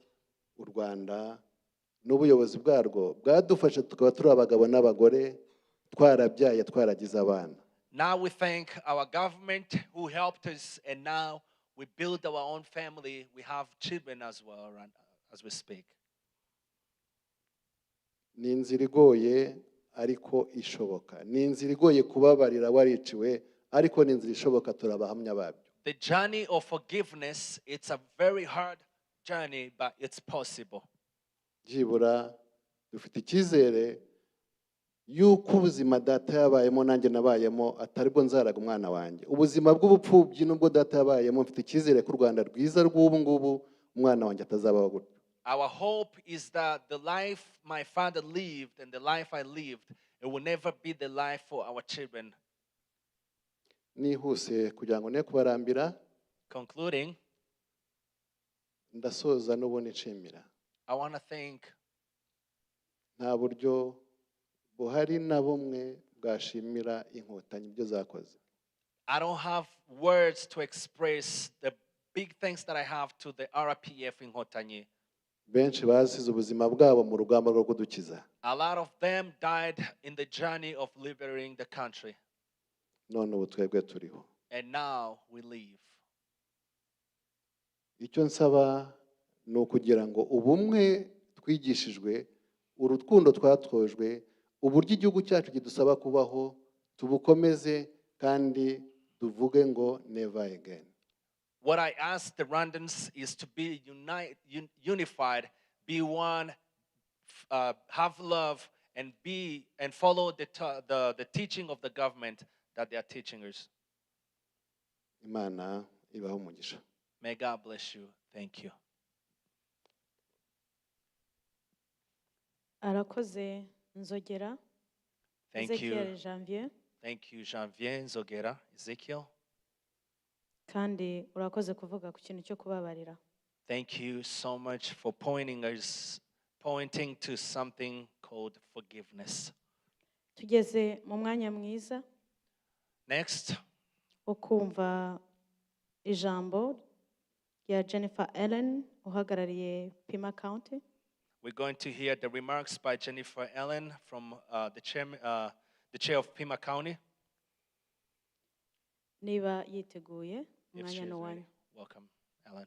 u Rwanda n'ubuyobozi bwarwo bwadufashe tukaba turi abagabo n'abagore twarabyaye twaragize abana. Now we thank our government who helped us, and now we build our own family. We have children as well as we speak. ni inzira igoye ariko ishoboka, ni inzira igoye kubabarira wariciwe ariko ni inzira ishoboka, turabahamya babyo. The journey of forgiveness, it's a very hard journey, but it's possible. Byibura dufite icyizere yuko ubuzima data yabayemo nanjye nabayemo atari bwo nzaraga umwana wanjye. Ubuzima bw'ubupfubyi nubwo data yabayemo, mfite icyizere ko u Rwanda rwiza rw'ubu ngubu umwana wanjye atazabaho gutyo. Our hope is that the life my father lived and the life I lived, it will never be the life for our children. Nihuse kugira ngo ne kubarambira, Concluding, ndasoza n'ubundi nshimira. I want to thank Nta buryo buhari na bumwe bwashimira inkotanyi ibyo zakoze. I don't have words to express the big thanks that I have to the RPF in Hatanzwe. Benshi basize ubuzima bwabo mu rugamba rwo kudukiza. A lot of them died in the journey of liberating the country. None ubu twebwe turiho. And now we live. Icyo nsaba ni ukugira ngo ubumwe twigishijwe, urukundo twatojwe, uburyo igihugu cyacu kidusaba kubaho, tubukomeze kandi tuvuge ngo never again. What I ask the Rwandans is to be unified, be one, have love, and follow the teaching of the government that they are teaching us. Imana ibaho umugisha. May God bless you. Thank you. arakoze nzogera Thank you. Ezekiel Janvier, Thank you, Janvier Nzogera, Ezekiel. kandi urakoze kuvuga ku kintu cyo kubabarira. Thank you so much for pointing to something called forgiveness. Tugeze mu mwanya mwiza Next, wo kumva ijambo rya Jennifer Ellen uhagarariye Pima County. we're going to hear the remarks by Jennifer Ellen from the chair of Pima County. Niba yiteguye If she umwanya is n'uwanyu. ready. Welcome, Ellen.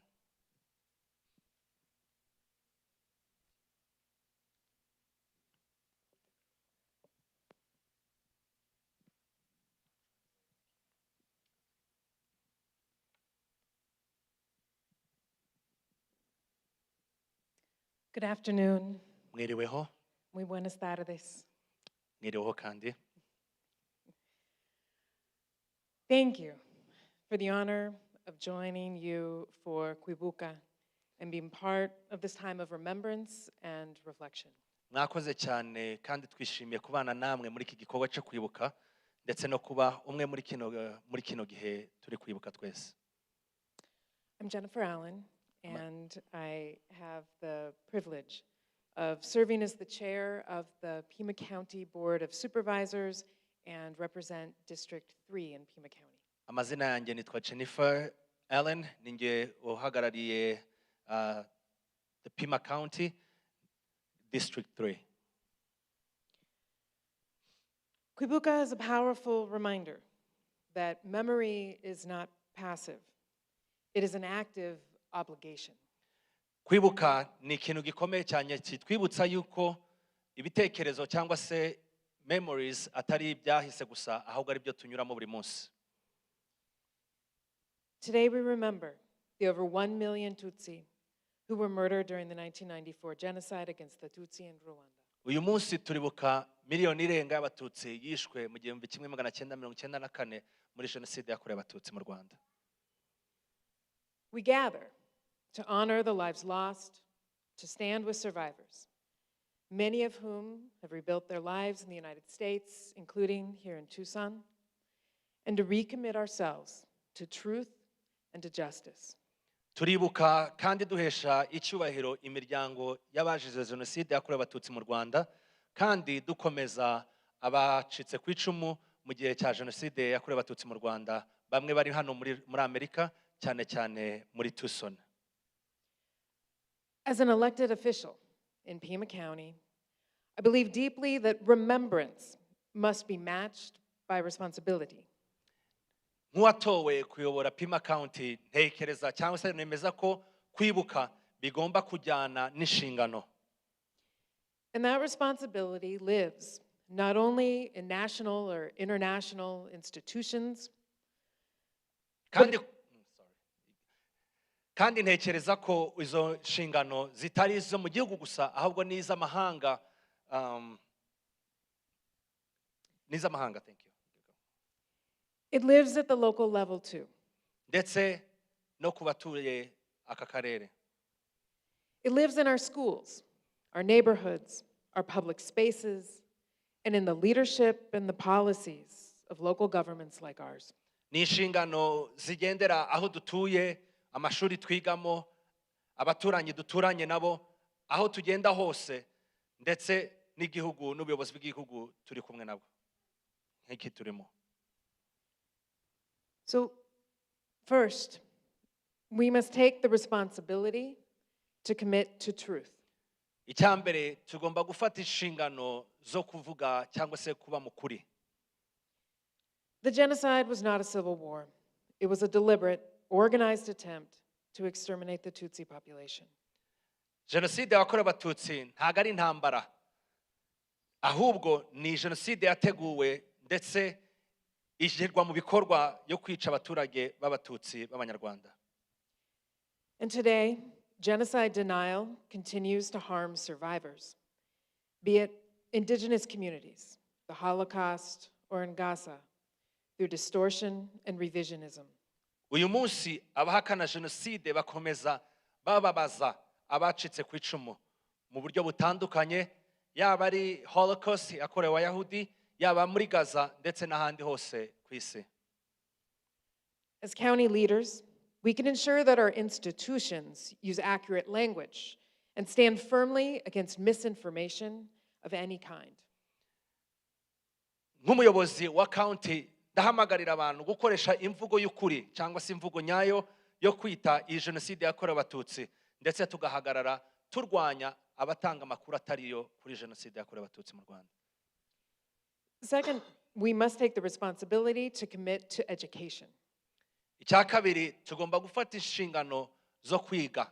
Good afternoon. Mwiriweho, Muy buenas tardes. mwiriweho kandi. Thank you for the honor of joining you for Kwibuka and being part of this time of remembrance and reflection. Mwakoze cyane kandi twishimiye kubana namwe muri iki gikorwa cyo kwibuka ndetse no kuba umwe muri kino gihe turi kwibuka twese. I'm Jennifer Allen, and I have the privilege of serving as the chair of the Pima County Board of Supervisors and represent District 3 in Pima County. Amazina yanjye nitwa Jennifer Allen, ninjye uhagarariye the Pima County District 3. Kwibuka is a powerful reminder that memory is not passive. It is an active obligation. Kwibuka ni ikintu gikomeye cyane kitwibutsa yuko ibitekerezo cyangwa se memories atari ibyahise gusa ahubwo ari byo tunyuramo buri munsi. Today we remember the over 1 million Tutsi who were murdered during the 1994 genocide against the Tutsi in Rwanda. Uyu munsi turibuka miliyoni irenga y'abatutsi yishwe mu 1994 muri Jenoside Yakorewe Abatutsi mu Rwanda. We gather to honor the lives lost, to stand with survivors, many of whom have rebuilt their lives in the United States, including here in Tucson, and to recommit ourselves to truth and to justice. Turibuka kandi duhesha icyubahiro imiryango y'abazize Jenoside Yakorewe Abatutsi mu Rwanda kandi dukomeza abacitse ku icumu mu gihe cya Jenoside Yakorewe Abatutsi mu Rwanda, bamwe bari hano muri Amerika cyane cyane muri Tucson. As an elected official in Pima County, I believe deeply that remembrance must be matched by responsibility. Nk'uwatowe kuyobora Pima County, ntekereza cyangwa se nemeza ko kwibuka bigomba kujyana n'inshingano. And that responsibility lives not only in national or international institutions, kandi ntekereza ko izo nshingano zitari izo mu gihugu gusa ahubwo n'iz'amahanga thank you. It lives at the local level too. Ndetse no ku batuye aka karere. It lives in our schools, our neighborhoods, our public spaces, and in the leadership and the policies of local governments like ours. Ni inshingano zigendera aho dutuye, amashuri twigamo, abaturanyi duturanye nabo, aho tugenda hose, ndetse n'igihugu n'ubuyobozi bw'igihugu turi kumwe nabo. Nk'iki turimo. So, first, we must take the responsibility to commit to truth. Icyambere tugomba gufata inshingano zo kuvuga cyangwa se kuba mukuri. The genocide was not a civil war. It was a deliberate, organized attempt to exterminate the Tutsi population. Jenoside yakorewe Abatutsi ntago ari intambara. Ahubwo ni jenoside yateguwe ndetse ishyirwa mu bikorwa yo kwica abaturage b'Abatutsi b'Abanyarwanda. And today, genocide denial continues to harm survivors, be it indigenous communities, the Holocaust, or in Gaza, through distortion and revisionism. Uyu munsi abahakana jenoside bakomeza bababaza abacitse ku icumu mu buryo butandukanye, yaba ari Holocaust yakorewe Abayahudi, yaba muri Gaza ndetse n'ahandi hose ku isi. As county leaders, we can ensure that our institutions use accurate language and stand firmly against misinformation of any kind. Nk'umuyobozi wa county ndahamagarira abantu gukoresha imvugo y'ukuri cyangwa se imvugo nyayo yo kwita iyi jenoside yakorewe Abatutsi, ndetse tugahagarara turwanya abatanga amakuru atariyo kuri jenoside yakorewe Abatutsi mu Rwanda. Second, we must take the responsibility to commit to education. Icya kabiri tugomba gufata inshingano zo kwiga.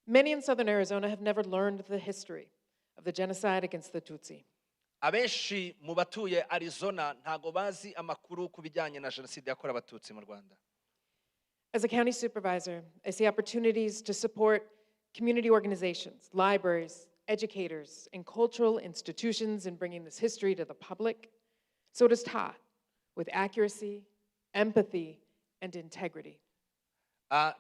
Many in southern Arizona have never learned the history of the genocide against the Tutsi. Abenshi mu batuye Arizona ntago bazi amakuru ku bijyanye na jenoside yakorewe Abatutsi mu Rwanda. As a county supervisor, I see opportunities to support community organizations, libraries, educators, and cultural institutions in bringing this history to the public so it is taught with accuracy, empathy, and integrity.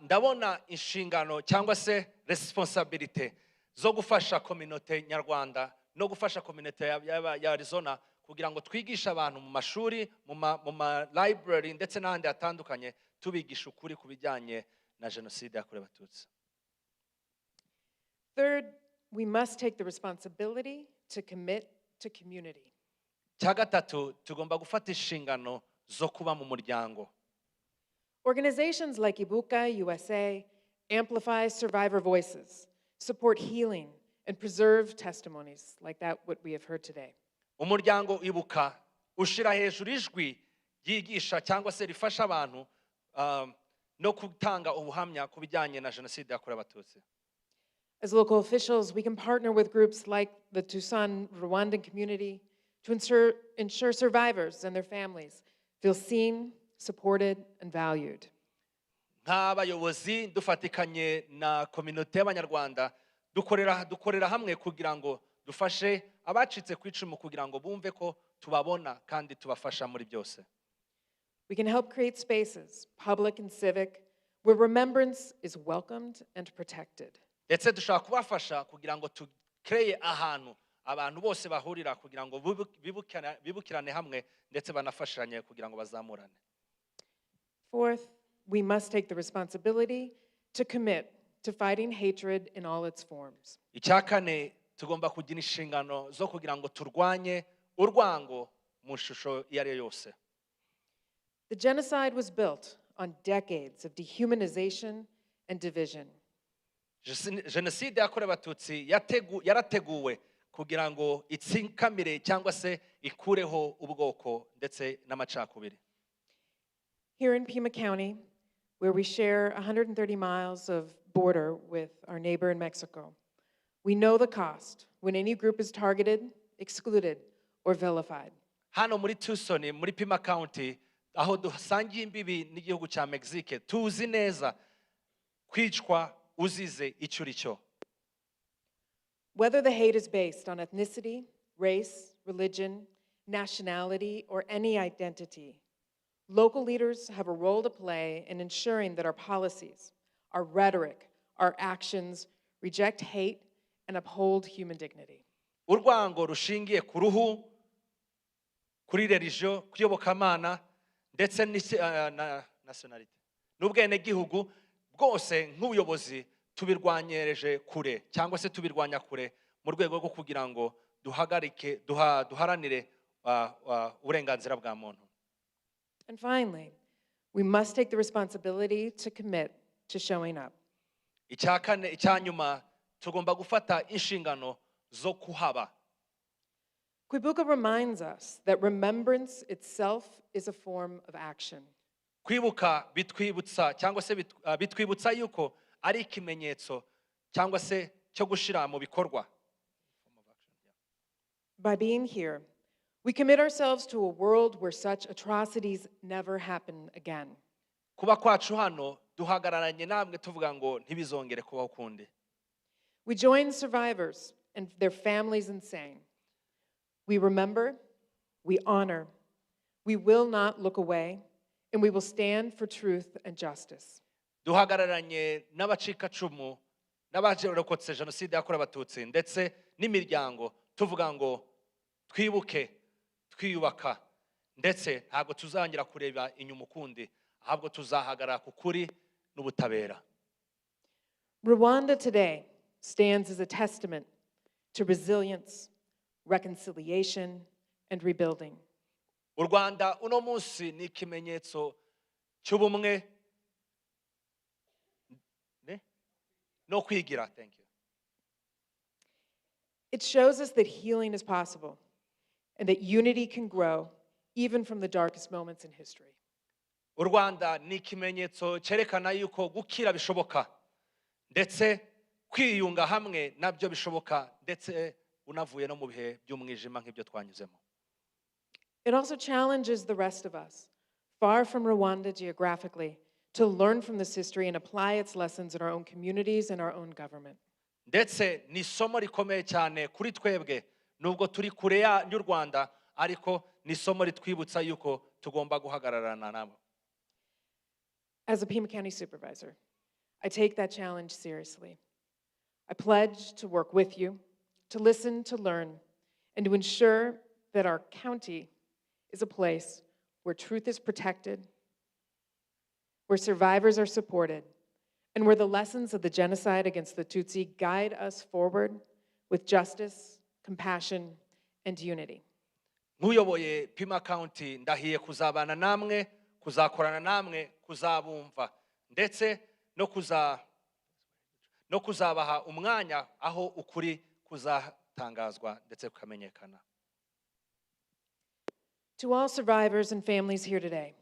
Ndabona inshingano cyangwa se responsibility zo gufasha community nyarwanda no gufasha community ya Arizona kugira ngo twigishe abantu mu mashuri, mu ma library ndetse n'ahandi hatandukanye tubigisha ukuri ku bijyanye na jenoside yakorewe Abatutsi. Third, we must take the responsibility to commit to community. Cya gatatu tugomba gufata inshingano zo kuba mu muryango. Organizations like Kwibuka USA amplify survivor voices, support healing, and preserve testimonies like that what we have heard today. Umuryango Ibuka ushira hejuru ijwi yigisha cyangwa se rifasha abantu no gutanga ubuhamya ku bijyanye na jenoside yakorewe Abatutsi. As local officials, we can partner with groups like the Tucson Rwandan Community to ensure survivors and their families feel seen, supported, and valued. Nk'abayobozi dufatikanye na community y'Abanyarwanda dukorera hamwe kugira ngo dufashe abacitse ku icumu kugira ngo bumve ko tubabona kandi tubafasha muri byose. We can help create spaces, public and civic, where remembrance is welcomed and protected. Ndetse dushaka kubafasha kugira ngo tukreye ahantu abantu bose bahurira kugira ngo bibukirane hamwe ndetse banafashanye kugira ngo bazamurane. Fourth, we must take the responsibility to commit to fighting hatred in all its forms. Icya kane tugomba kugira inshingano zo kugira ngo turwanye urwango mu shusho iyo ari yo yose. The genocide was built on decades of dehumanization and division. Jenoside yakorewe Abatutsi yarateguwe kugira ngo itsinkamire cyangwa se ikureho ubwoko ndetse n'amacakubiri. Here in Pima County, where we share 130 miles of border with our neighbor in Mexico, We know the cost when any group is targeted, excluded, or vilified. hano muri Tucson muri Pima County aho dusangiye imbibi n'igihugu cya Mexique tuzi neza kwicwa uzize icyo uri cyo. Whether the hate is based on ethnicity, race, religion, nationality, or any identity, local leaders have a role to play in ensuring that our policies, our rhetoric, our actions reject hate and uphold human dignity. Urwango rushingiye ku ruhu, kuri religion, kuyobokamana ndetse na nationality. N'ubwenegihugu bwose nk'ubuyobozi tubirwanyereje kure cyangwa se tubirwanya kure mu rwego rwo kugira ngo duharanire uburenganzira bwa muntu. And finally, we must take the responsibility to commit to showing up. Icyanyuma tugomba gufata inshingano zo kuhaba. Kwibuka reminds us that remembrance itself is a form of action. Kwibuka bitwibutsa cyangwa se bitwibutsa yuko ari ikimenyetso cyangwa se cyo gushira mu bikorwa. By being here, we commit ourselves to a world where such atrocities never happen again. Kuba kwacu hano duhagararanye namwe tuvuga ngo ntibizongere kubaho kundi. We join survivors and their families in saying, we remember, we honor, we will not look away, and we will stand for truth and justice. Duhagararanye n'abacikacumu n'abarokotse Jenoside Yakorewe Abatutsi ndetse n'imiryango tuvuga ngo twibuke twiyubaka ndetse ntabwo tuzangira kureba inyuma ukundi ahubwo tuzahagarara ku kuri n'ubutabera. Rwanda today stands as a testament to resilience, reconciliation, and rebuilding. U Rwanda uno munsi ni ikimenyetso cy'ubumwe no kwigira. Thank you. It shows us that healing is possible and that unity can grow even from the darkest moments in history. U Rwanda ni ikimenyetso cyerekana yuko gukira bishoboka ndetse kwiyunga hamwe nabyo bishoboka ndetse unavuye no mu bihe by'umwijima nk'ibyo twanyuzemo. It also challenges the rest of us, far from Rwanda geographically, to learn from this history and apply its lessons in our own communities and our own government. Ndetse ni isomo rikomeye cyane kuri twebwe nubwo turi kure y'u Rwanda ariko ni isomo ritwibutsa yuko tugomba guhagararana nabo. As a Pima County Supervisor, I take that challenge seriously. I pledge to work with you, to listen, to learn, and to ensure that our county is a place where truth is protected, where survivors are supported, and where the lessons of the genocide against the Tutsi guide us forward with justice, compassion, and unity. Nk'uyoboye Pima County ndahiye kuzabana namwe, kuzakorana namwe, kuzabumva ndetse no kuzabaha umwanya aho ukuri kuzatangazwa ndetse kukamenyekana. To all survivors and families here today,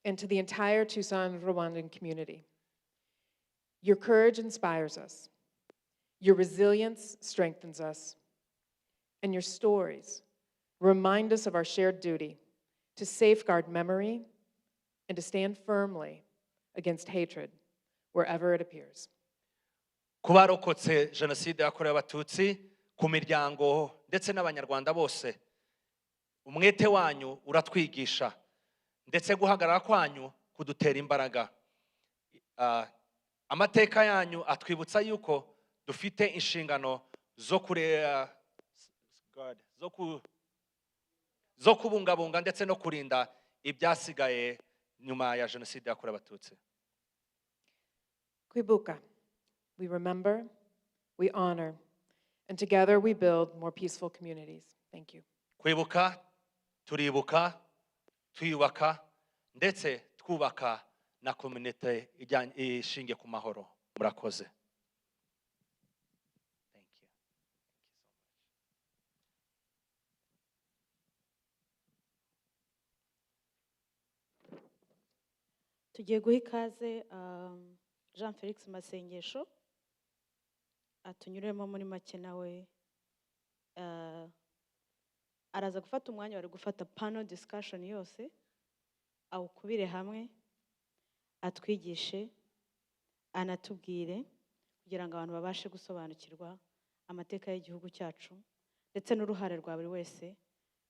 and to the entire Tucson Rwandan community, your courage inspires us, your resilience strengthens us, and your stories remind us of our shared duty to safeguard memory and to stand firmly against hatred wherever it appears. Ku barokotse Jenoside Yakorewe Abatutsi, ku miryango ndetse n'abanyarwanda bose, umwete wanyu uratwigisha ndetse guhagarara kwanyu kudutera imbaraga. Amateka yanyu atwibutsa yuko dufite inshingano zo kubungabunga ndetse no kurinda ibyasigaye nyuma ya Jenoside Yakorewe Abatutsi. Kwibuka, we remember, we honor, and together we build more peaceful communities. Thank you. Kwibuka, turibuka, twiyubaka, ndetse twubaka na community ishingiye ku mahoro. Murakoze. Thank you. Tugiye guha ikaze Jean Felix Masengesho atunyuremo muri make nawe araza gufata umwanya wari gufata panel discussion yose awukubire hamwe atwigishe anatubwire kugira ngo abantu babashe gusobanukirwa amateka y'igihugu cyacu ndetse n'uruhare rwa buri wese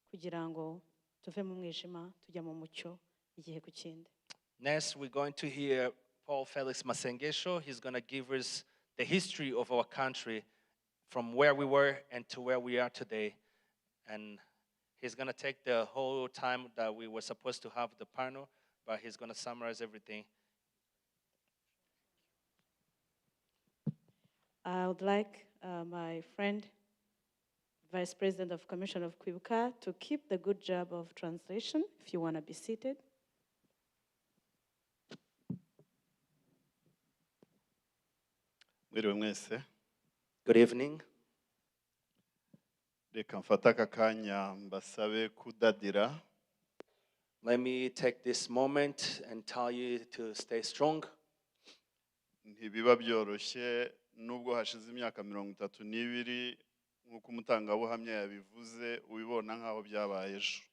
kugira ngo tuve mu mwijima tujya mu mucyo igihe ku kindi. Next, we're going to hear Paul Felix Masengesho. He's going to give us the history of our country from where we were and to where we are today. And he's going to take the whole time that we were supposed to have the panel, but he's going to summarize everything. I would like my friend, Vice President of Commission of Kwibuka, to keep the good job of translation, if you want to be seated. Mwiriwe mwese. Good evening. Reka mfata aka kanya mbasabe kudadira. Let me take this moment and tell you to stay strong. Ntibiba byoroshye nubwo hashize imyaka 32 nk'uko umutangabuhamya yabivuze ubibona nkaho byabaye ejo.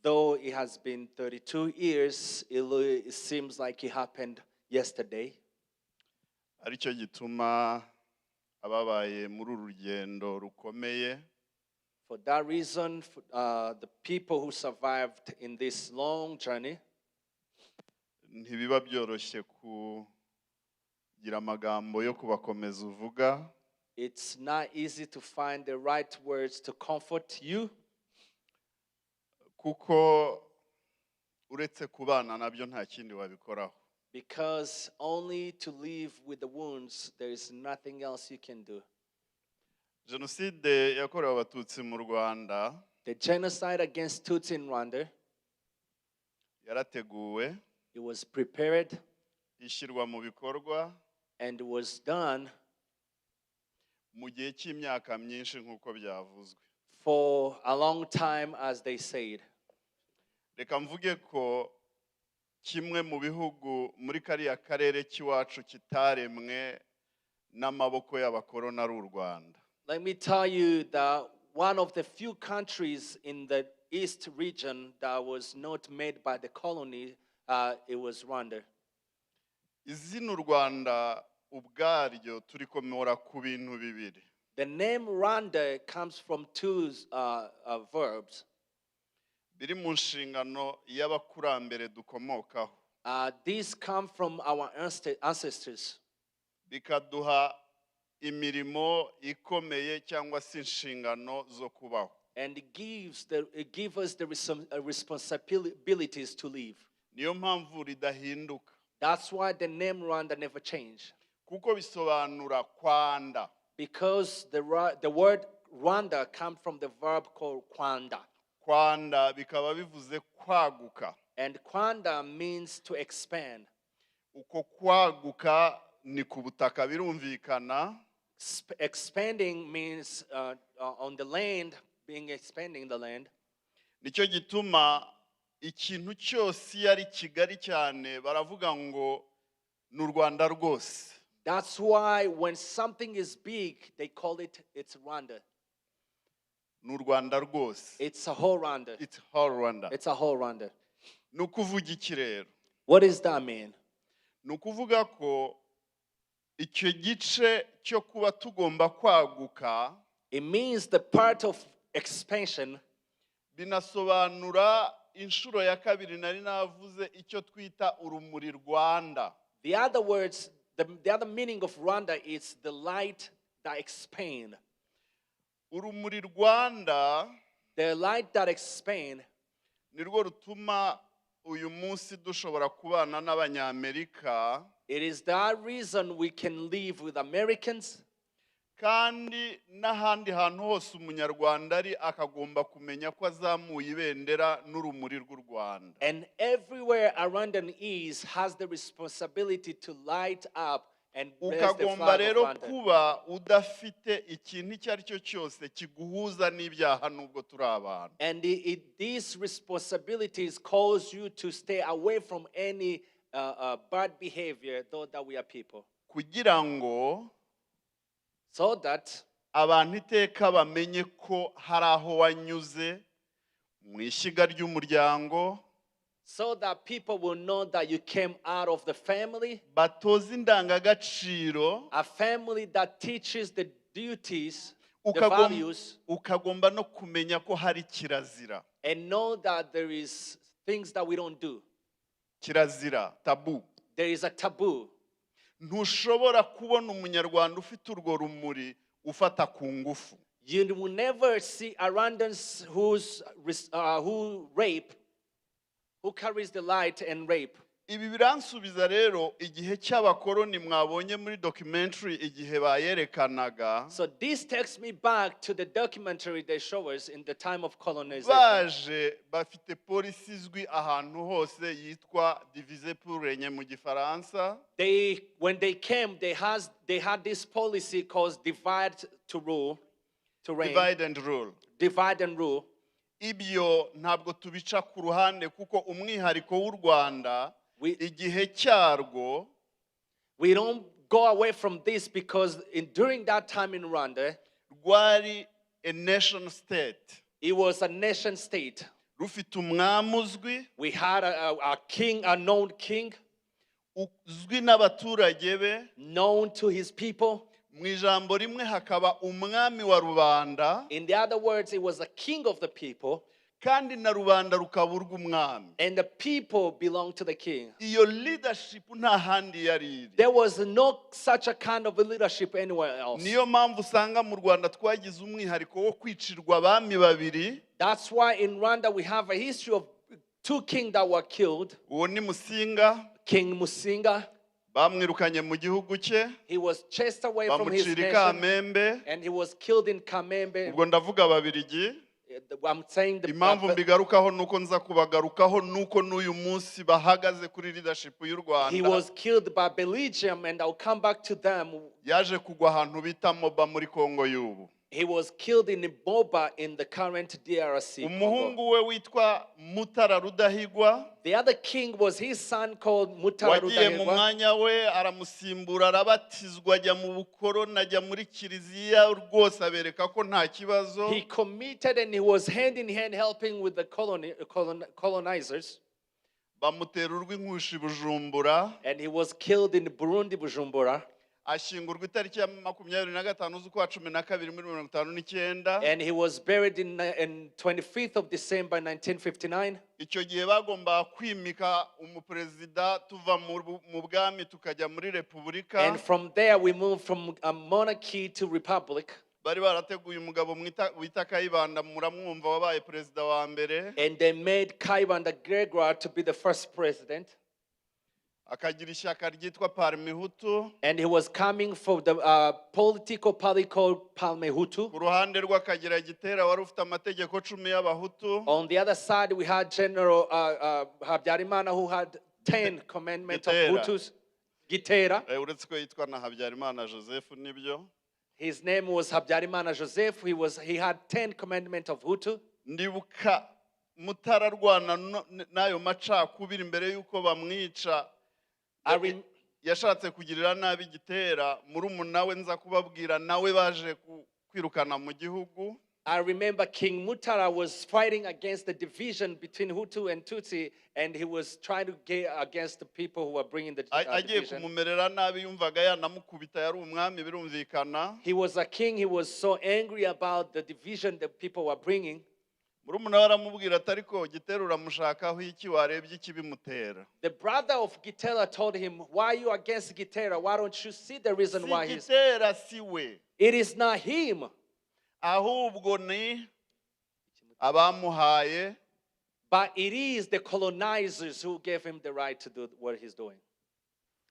Though it has been 32 years, it seems like it happened yesterday. Aricyo gituma ababaye muri uru rugendo rukomeye. For that reason, the people who survived in this long journey, ntibiba byoroshye kugira amagambo yo kubakomeza uvuga. It's not easy to find the right words to comfort you. Kuko uretse kubana nabyo nta kindi wabikoraho. Because only to live with the wounds, there is nothing else you can do. Jenoside Yakorewe Abatutsi mu Rwanda. The genocide against Tutsi in Rwanda. Yarateguwe. It was prepared. Ishyirwa mu bikorwa. And it was done. Mu gihe cy'imyaka myinshi nk'uko byavuzwe. For a long time, as they said. Reka mvuge ko kimwe mu bihugu muri kariya karere cy'iwacu kitaremwe n'amaboko y'abakorona ari u Rwanda. Let me tell you that one of the few countries in the East region that was not made by the colony, it was Rwanda. Izina u Rwanda ubwaryo turikomora ku bintu bibiri. The name Rwanda comes from two verbs. Biri mu nshingano y'abakurambere dukomokaho. These come from our ancestors. Bikaduha imirimo ikomeye cyangwa se inshingano zo kubaho. And it gives us the responsibilities to live. Niyo mpamvu ridahinduka. That's why the name Rwanda never changed. Kuko bisobanura kwanda. Because the word Rwanda comes from the verb called kwanda. Kwanda bikaba bivuze kwaguka. And kwanda means to expand. Uko kwaguka ni ku butaka birumvikana. Expanding means on the land, expanding the land. Nicyo gituma ikintu cyose yari kigari cyane baravuga ngo n'u Rwanda rwose. That's why when something is big, they call it's Rwanda. N'u Rwanda rwose. It's a whole Rwanda. It's whole Rwanda. It's a whole Rwanda. Nukuvuga iki rero? What does that mean? Nukuvuga ko icyo gice cyo kuba tugomba kwaguka. It means the part of expansion. Binasobanura inshuro ya kabiri nari navuze icyo twita urumuri Rwanda. The other words, the other meaning of Rwanda is the light that expand. Urumuri Rwanda, the light that expand, nirwo rutuma uyu munsi dushobora kubana n'abanyamerika. It is that reason we can live with Americans. Kandi n'ahandi hantu hose umunyarwanda ari akagomba kumenya ko azamuye ibendera n'urumuri rw'u Rwanda. And everywhere a Rwandan has the responsibility to light up and bless the flag of Ukagomba rero Rwanda. kuba udafite ikintu icyo ari cyo cyose kiguhuza n'ibyaha nubwo turi abantu. And these responsibilities cause you to stay away from any bad behavior, though that we are people. Kugira ngo so that abantu iteka bamenye ko hari aho wanyuze mu ishyiga ry'umuryango, so that people will know that you came out of the family, batoza indangagaciro, a family that teaches the duties, the ukagomba values, ukagomba no kumenya ko hari kirazira. and know that there is things that we don't do. Kirazira, tabu. There is a taboo. Ntushobora kubona umunyarwanda ufite urwo rumuri ufata ku ngufu. You will never see Rwandans who rape, who carries the light and rape. Ibi biransubiza rero igihe cy'abakoloni mwabonye muri documentary igihe bayerekanaga. So this takes me back to the documentary they show us in the time of colonization. Baje bafite polisi izwi ahantu hose yitwa diviser pour régner mu Gifaransa. When they came, they had this policy called divide to rule, to reign. Divide and rule. Divide and rule. Ibyo ntabwo tubica ku ruhande kuko umwihariko w'u Rwanda igihe cyarwo, we don't go away from this because during that time in Rwanda, rwari a nation state. It was a nation state. Rufite umwami uzwi. We had a king, a known king, uzwi n'abaturage be, known to his people. Mu ijambo rimwe hakaba umwami wa rubanda. In the other words, it was a king of the people. Kandi na rubanda rukaba urw'umwami. And the people belonged to the king. Iyo leadership nta handi yari iri. There was no such a kind of a leadership anywhere else. Niyo mpamvu usanga mu Rwanda twagize umwihariko wo kwicirwa abami babiri. That's why in Rwanda we have a history of two kings that were killed. Uwo ni Musinga. King Musinga. Bamwirukanye mu gihugu cye. He was chased away from his nation. And he was killed in Kamembe. Ubwo ndavuga Ababiligi. I'm saying impamvu mbigarukaho nuko nza kubagarukaho nuko n'uyu munsi bahagaze kuri leadership y'u Rwanda. He was killed by Belgium, and I'll come back to them. Yaje kugwa ahantu bita Moba muri Kongo y'ubu. He was killed in Moba in the current DRC. Umuhungu we witwa Mutara Rudahigwa. The other king was his son called Mutara Rudahigwa. Wagiye mu mwanya we aramusimbura arabatizwa ajya mu bukoroni ajya muri kiliziya rwose abereka ko nta kibazo. He committed and he was hand in hand helping with the colonizers. Bamutera urw'inkushi Bujumbura. And he was killed in Burundi, Bujumbura. Ashingurwa itariki ya 25 z'ukwa 12 muri 1959. And he was buried in 25th of December 1959. Icyo gihe bagomba kwimika umuperezida tuva mu bwami tukajya muri repubulika. And from there we moved from a monarchy to republic. Bari barateguye umugabo wita Kayibanda muramwumva wabaye perezida wa mbere. And they made Kayibanda Gregoire to be the first president. Akagira ishyaka ryitwa Parmehutu. And he was coming from the political party called Parmehutu. Ku ruhande rw'akagira Gitera wari ufite amategeko 10 y'abahutu. On the other side we had General Habyarimana who had 10 commandments of Hutus. Gitera. Uretse ko yitwa na Habyarimana Joseph nibyo. His name was Habyarimana Joseph. He had 10 commandments of Hutu. Ndibuka mutararwana nayo macakubiri imbere yuko bamwica. Yashatse kugirira nabi Gitera murumuna we nza kubabwira nawe baje kwirukana mu gihugu. I remember King Mutara was fighting against the division between Hutu and Tutsi, and he was trying to get against the people who were bringing the division. Kumumerera nabi yumvaga yanamukubita yari umwami birumvikana. He was a king. He was so angry about the division that people were bringing. Murumuna aramubwira atariko Gitera uramushakaho iki warebye ikibimutera. The brother of Gitera told him, why are you against Gitera? Why don't you see the reason why he's... Gitera siwe. It is not him. Ahubwo ni abamuhaye. But it is the colonizers who gave him the right to do what he's doing.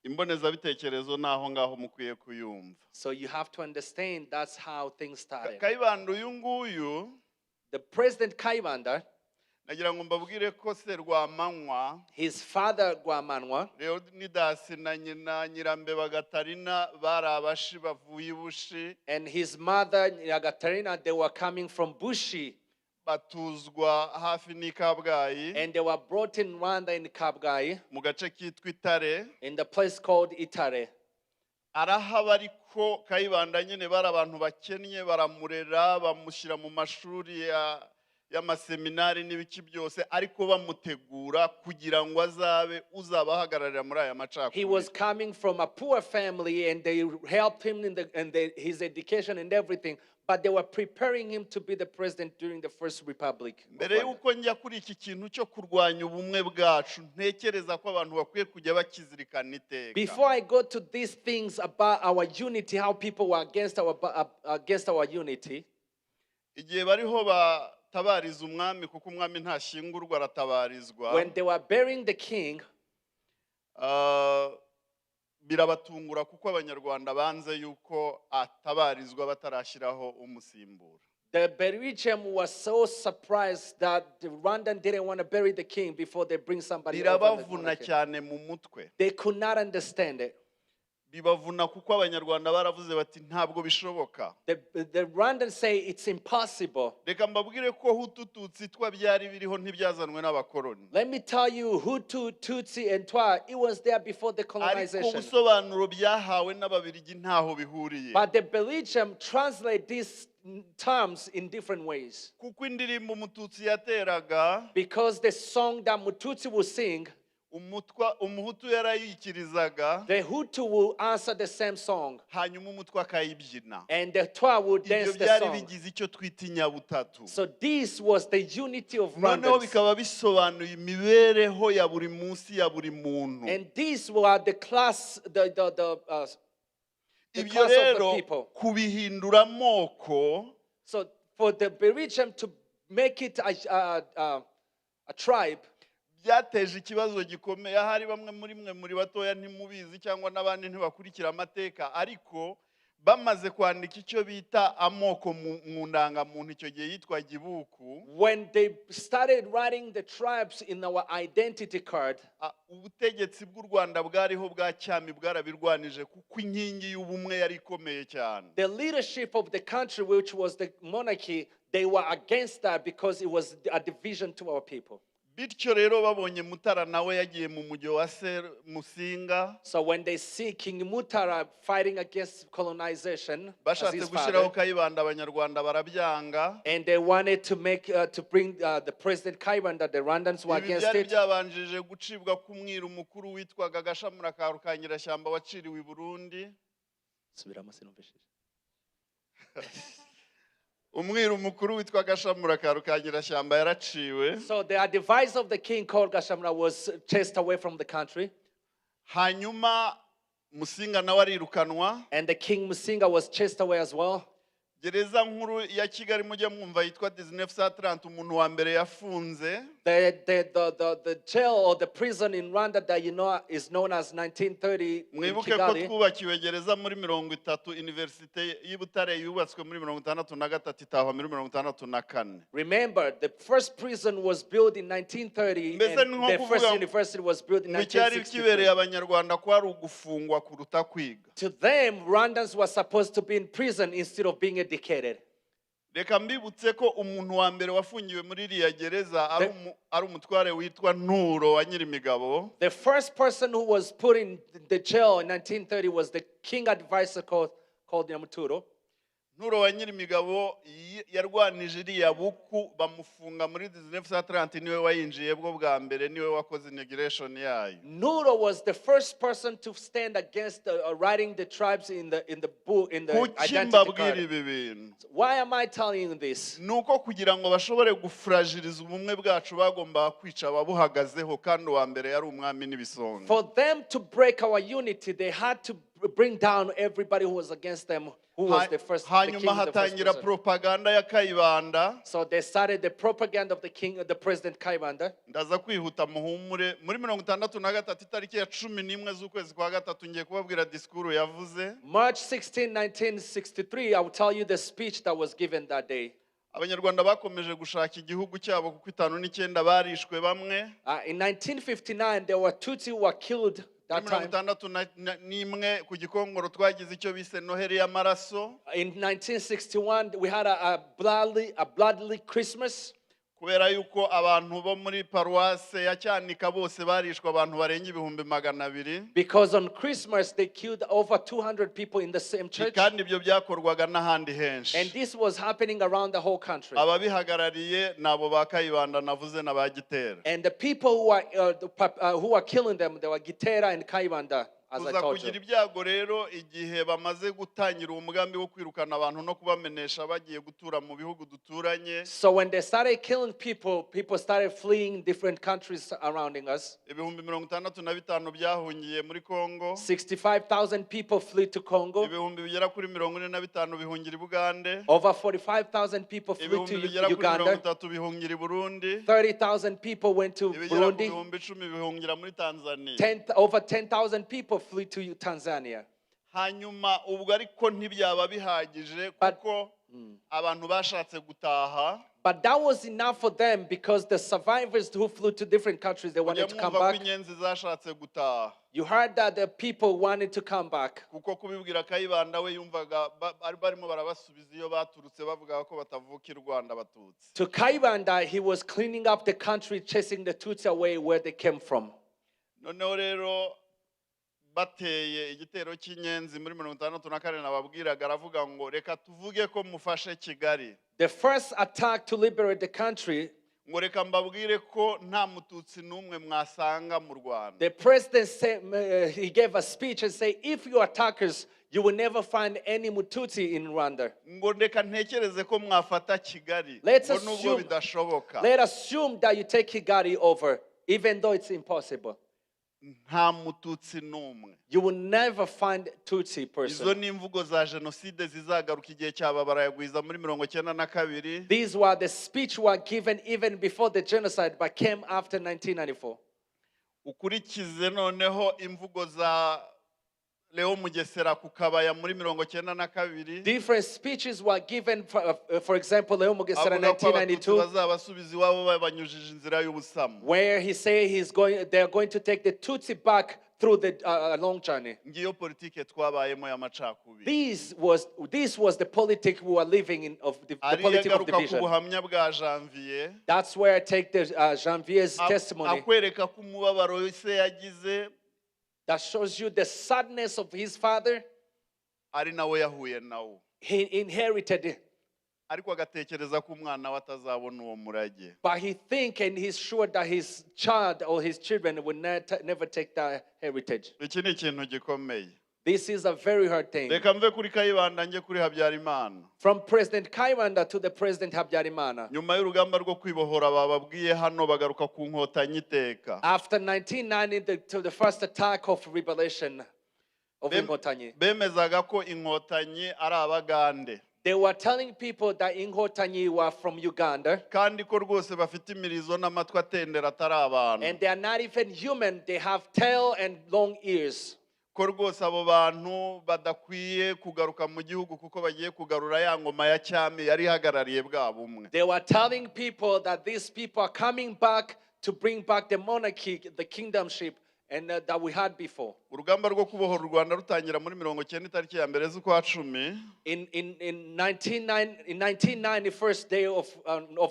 Imbonezabitekerezo naho ngaho mukwiye kuyumva. So you have to understand that's how things started. Kayibanda uyu nguyu the President Kayibanda, nagira ngo mbabwire ko se Rwamanywa, his father Rwamanywa, Leonidas na nyina Nyirambeba Gatarina bari abashi bavuye Bushi, and his mother Gatarina, they were coming from Bushi, batuzwa hafi ni Kabgayi, and they were brought in Rwanda in Kabgayi, mu gace kitwa Itare, in the place called Itare. arahaba ariko Kayibanda nyene bari abantu bakennye baramurera bamushyira mu mashuri y'amaseminari n'ibiki byose ariko bamutegura kugira ngo azabe uzabahagararira muri aya macakubiri. He was coming from a poor family and they helped him in his education and everything, but they were preparing him to be the president during the First Republic. Mbere yuko njya kuri iki kintu cyo kurwanya ubumwe bwacu ntekereza ko abantu bakwiye kujya bakizirikana iteka. Before I go to these things about our unity, how people were against our unity, igihe bariho batabariza umwami kuko umwami ntashingurwa aratabarizwa, when they were burying the king, birabatungura kuko abanyarwanda banze yuko atabarizwa batarashyiraho umusimbura. the Belgium was so surprised that the Rwandan didn't want to bury the king before they bring somebody over. Birabavuna cyane mu mutwe. They could not understand it. Bibavuna kuko abanyarwanda baravuze bati ntabwo bishoboka. The Rwandans say it's impossible. Reka mbabwire ko Hutu Tutsi twa byari biriho ntibyazanwe n'abakoloni. Let me tell you, Hutu, Tutsi, and Twa, it was there before the colonization. Ariko ubusobanuro byahawe n'ababirigi ntaho bihuriye. But the Belgium translate these terms in different ways. Kuko indirimbo Umututsi yateraga, because the song that Mututsi will sing, Umuhutu yarayikirizaga, the Hutu will answer the same song, hanyuma Umutwa akayibyina. and the Twa will dance the byari song. bigize icyo twita inyabutatu. So this was the unity of Noneho Rwandans. bikaba bisobanuye imibereho ya buri munsi ya buri muntu. And these were the class, the Ibyo class of the rero people. kubihindura amoko, So for the Belgium to make it a tribe, byateje ikibazo gikomeye. Ahari bamwe muri batoya ntimubizi cyangwa n'abandi ntibakurikira amateka, ariko bamaze kwandika icyo bita amoko mu ndangamuntu icyo gihe yitwa Gibuku. when they started writing the tribes in our identity card, ubutegetsi bw'u Rwanda bwariho bwa cyami bwarabirwanije kuko inkingi y'ubumwe yari ikomeye cyane. the leadership of the country, which was the monarchy, they were against that because it was a division to our people. Bityo rero babonye Mutara nawe yagiye mu mujyi wa Musinga, So when they see King Mutara fighting against colonization, as bashatse his gushyiraho father, Kayibanda abanyarwanda barabyanga. and they wanted to bring the president Kayibanda, the Rwandans were Ibi against byari it. byabanjije gucibwa k'umwiru mukuru witwaga Gashamura ka Rukangirashyamba waciriwe I Burundi. Umwiru mukuru witwa Gashamura ka Rukangirashyamba yaraciwe. So the advice of the king called Gashamura was chased away from the country. Hanyuma Musinga nawe arirukanwa. And the king Musinga was chased away as well. Gereza nkuru ya Kigali mujya mwumva yitwa 1930 umuntu wa mbere yafunze. The jail or the prison in Rwanda that you know is known as 1930 in Mwibuke ko Kigali. twubakiwe gereza muri 30, Universite y'Ibutare yubatswe muri 63 itahwa muri 64. Remember, the first prison was built in 1930 Mbese and ni nko the first kuvuga university was built in ngo icyari 1963. kibereye abanyarwanda kwari ugufungwa kuruta kwiga. To them, Rwandans were supposed to be in prison instead of being educated. Reka mbibutse ko umuntu wa mbere wafungiwe muri iriya gereza ari umutware witwa Nshuro wa Nyirimigabo. The first person who was put in the jail in 1930 was the king advisor called Nyamuturo. Nshuro wa Nyirimigabo yarwanije iriya buku bamufunga muri 1930 niwe wayinjiye bwo bwa mbere niwe wakoze integration yayo. Nshuro was the first person to stand against writing the tribes in the book in the identity card. Why am I telling you this? Nuko kugira ngo bashobore gufragiliza ubumwe bwacu bagomba kwica ababuhagazeho kandi wa mbere yari umwami n'ibisonga. For them to break our unity, they had to bring down everybody who was against them. Who was the first? Hanyuma hatangira propaganda ya Kayibanda. So they started the propaganda of the king, the president Kayibanda. Ndaza kwihuta muhumure muri 63 itariki ya 11 z'ukwezi kwa gatatu ngiye kubabwira diskuru yavuze. March 16, 1963, I will tell you the speech that was given that day. Abanyarwanda bakomeje gushaka igihugu cyabo kuko 59 barishwe bamwe. In 1959, there were Tutsi who were killed. That time. Ku Gikongoro twagize icyo bise Noheri y'amaraso. In 1961, we had a bloodly Christmas. Ku kubera yuko abantu bo muri paruwase ya Cyanika bose barishwe abantu barenga 200,000. Because on Christmas they killed over 200 people in the same church. Kandi ibyo byakorwaga n'ahandi henshi. And this was happening around the whole country. Ababihagarariye nabo ba Kayibanda navuze na ba Gitera. And the people who are killing them, they were Gitera and Kayibanda. Uza kugira ibyago rero igihe bamaze gutangira umugambi wo kwirukana abantu no kubamenesha bagiye gutura mu bihugu duturanye. So when they started killing people, people started fleeing different countries surrounding us. 65 byahungiye muri Kongo. 65,000 people fled to Congo. Bigera kuri 45 bihungira Bugande. Over 45,000 people fled to Uganda. 30 bihungira Burundi. 30,000 people went to Burundi. bihungira muri Tanzania. Over 10,000 people flew to Tanzania. Hanyuma ubwo ariko ntibyaba bihagije kuko abantu bashatse gutaha. But that was enough for them because the survivors who flew to different countries, they wanted to come back. You heard that the people wanted to come back. Kuko kubibwira Kayibanda we yumvaga barimo barabasubiza iyo baturutse bavuga ko batavuka Rwanda Abatutsi. To Kayibanda, he was cleaning up the country, chasing the Tutsi away where they came from. Noneho rero bateye igitero cy'inyenzi muri 54 nababwiraga aravuga ngo reka tuvuge ko mufashe Kigali. The first attack to liberate the country, ngo reka mbabwire ko nta mututsi numwe mwasanga mu Rwanda. The president said, he gave a speech and said, if you attackers, you will never find any Mututsi in Rwanda. Ngo reka ntekereze ko mwafata Kigali. Let us assume that you take Kigali over, even though it's impossible. Nta mututsi numwe. You will never find Tutsi person. Izo ni imvugo za Jenoside zizagaruka igihe cyababara yagwiza muri 1992. These were the speech were given even before the genocide but came after 1994. Ukurikize noneho imvugo za Leo Mugesera ku Kabaya muri 1992. Different speeches were given for example Leo Mugesera in 1992. Bazabasubiza iwabo babanyujije inzira y'ubusamo. Where he say they are going to take the Tutsi back through the long journey. Ngiyo politike twabayemo ya macakubiri. This was the politics we were living in of the politics of division. Ubuhamya bwa Janvier. That's where I take the Janvier's testimony. Akwereka ko umubabaro se yagize. That shows you the sadness of his father. Ari nawe yahuye nawo. He inherited it. Ariko agatekereza ko umwana we atazabona uwo murage. But he think and he's sure that his child or his children will never take that heritage. Iki ni ikintu gikomeye. This is a very hard thing. Reka mve kuri Kayibanda nge kuri Habyarimana. From President Kayibanda to the President Habyarimana. Nyuma y'urugamba rwo kwibohora bababwiye hano bagaruka ku Nkotanyi iteka. After 1990 to the first attack of rebellion of Inkotanyi. Bemezaga ko Inkotanyi ari Abagande. They were telling people that Inkotanyi were from Uganda. Kandi ko rwose bafite imirizo n'amatwi atendera atari abantu. And they are not even human. They have tail and long ears. Ko rwose abo bantu badakwiye kugaruka mu gihugu kuko bagiye kugarura ya ngoma ya cyami yari hagarariye bwa bumwe. They were telling people that these people are coming back to bring back the monarchy, the kingdomship, and that we had before. Urugamba rwo kubohora u Rwanda rutangira muri 90 tariki ya mbere z'ukwa 10. In 1990 first day of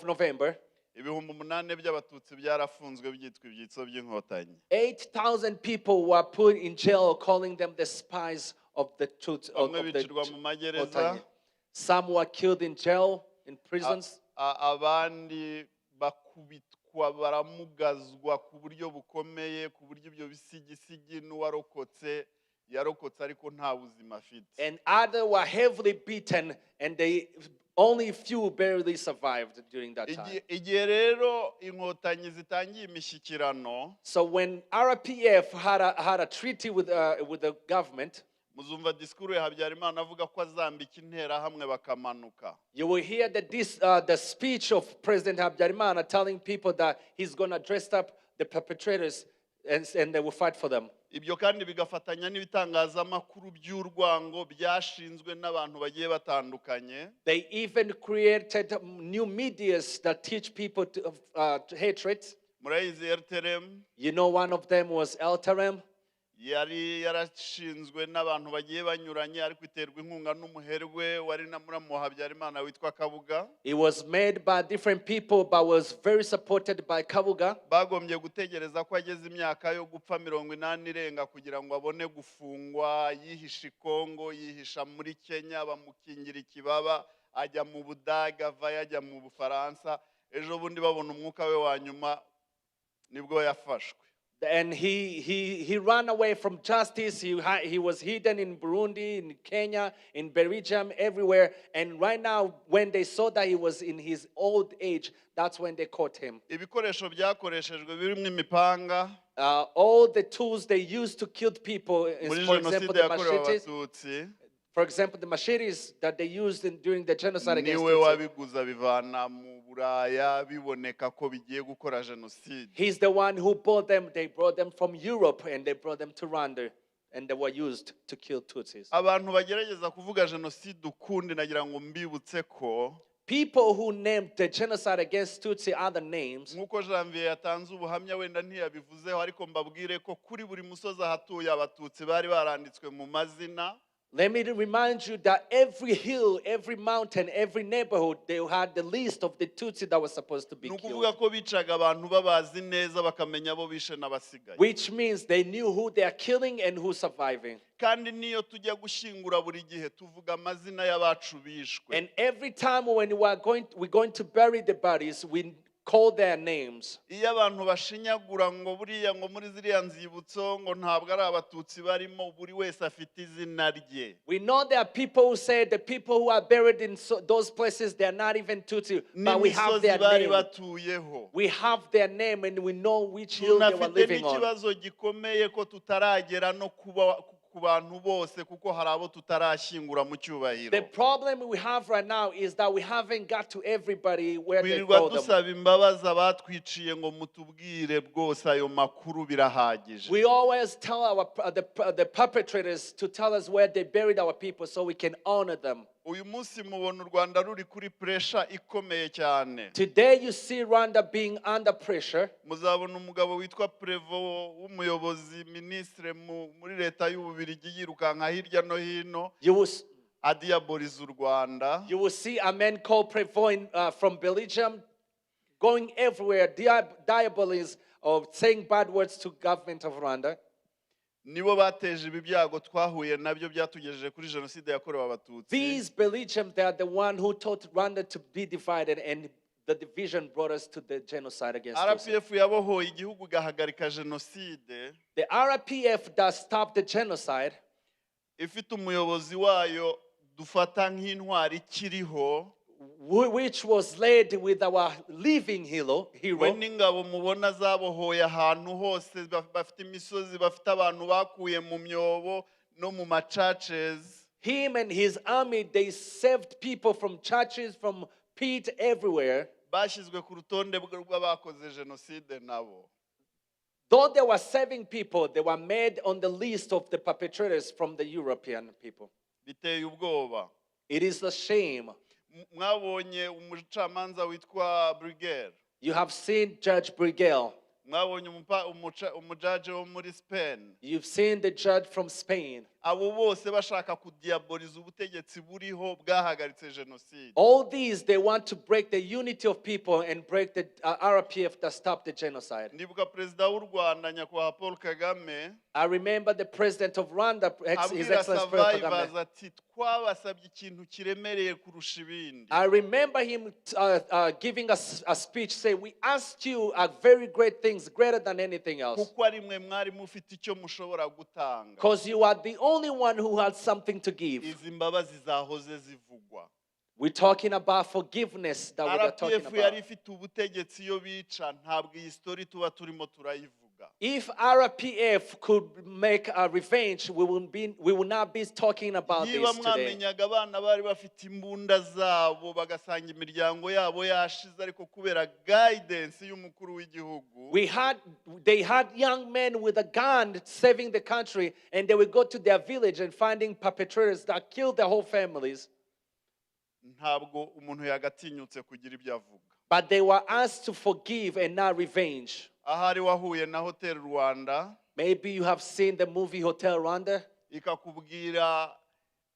November. 8,000 by'abatutsi byarafunzwe byitwa ibyitso by'Inkotanyi. 8,000 people were put in jail, calling them the spies of the truth of the Inkotanyi. Some were killed in jail, in prisons. Abandi bakubitwa baramugazwa ku buryo bukomeye ku buryo ibyo bisigisigi n'uwarokotse yarokotse ariko nta buzima afite. And others were heavily beaten and only few barely survived during that time. Igihe rero Inkotanyi zitangiye imishyikirano. So when RPF had a treaty with the government, muzumva disikuru ya Habyarimana avuga ko azambika intera hamwe bakamanuka. You will hear the speech of President Habyarimana telling people that he's going to dress up the perpetrators and they will fight for them. Ibyo kandi bigafatanya n'ibitangazamakuru by'urwango byashinzwe n'abantu bagiye batandukanye. They even created new medias that teach people to hatred. Murayizi RTRM. You know one of them was LTRM. yari yarashinzwe n'abantu bagiye banyuranye ariko iterwa inkunga n'umuherwe wari na muramu wa Habyarimana witwa Kabuga. It was made by different people but was very supported by Kabuga. Bagombye gutegereza ko ageze imyaka yo gupfa 80 irenga kugira ngo abone gufungwa, yihisha Kongo, yihisha muri Kenya, bamukingira ikibaba, ajya mu Budaga, ajya mu Bufaransa. Ejo bundi babona umwuka we wa nyuma nibwo yafashwe. And he ran away from justice. He was hidden in Burundi, in Kenya, in Belgium, everywhere. And right now, when they saw that he was in his old age, that's when they caught him. Ibikoresho byakoreshejwe birimo imipanga. All the tools they used to kill people, for example, the machetes. For example, the machetes that they used during the genocide against Tutsi. He's the one who bought them. They brought them from Europe and they brought them to Rwanda and they were used to kill Tutsis. People who named the genocide against Tutsi other names. Let me remind you that every hill, every mountain, every neighborhood, they had the list of the Tutsi that was supposed to be killed. Which means they knew who they are killing and who's surviving. And every time when we're going to bury the bodies, we call their names. We know there are people who say the people who are buried in those places, they are not even Tutsi, but we have their name. We have their name and we know which hill they were living on. The problem we have right now is that we haven't got to everybody where they go them. We always tell the perpetrators to tell us where they buried our people so we can honor them. Today you see Rwanda being under pressure. You will see a man called Prevo from Belgium going everywhere, diabolize or saying bad words to government of Rwanda. These Belgians, they are the one who taught Rwanda to be divided, and the division brought us to the genocide against us. The RPF that stopped the genocide, which was led with our living hero. Him and his army, they saved people from churches, from pit, everywhere. Though they were saving people, they were made on the list of the perpetrators from the European people. It is a shame. You have seen Judge Brigel. You've seen the judge from Spain. All these, they want to break the unity of people and break the RPF that stopped the genocide. I remember the president of Rwanda, His Excellency Kagame. I remember him giving us a speech saying, we asked you very great things, greater than anything else. Because you are the only one who had something to give. We're talking about forgiveness that we are talking about. If RPF could make a revenge, we will not be talking about this today. They had young men with a gun saving the country, and they would go to their village and finding perpetrators that killed their whole families. But they were asked to forgive and not revenge. Maybe you have seen the movie Hotel Rwanda. ikakubwira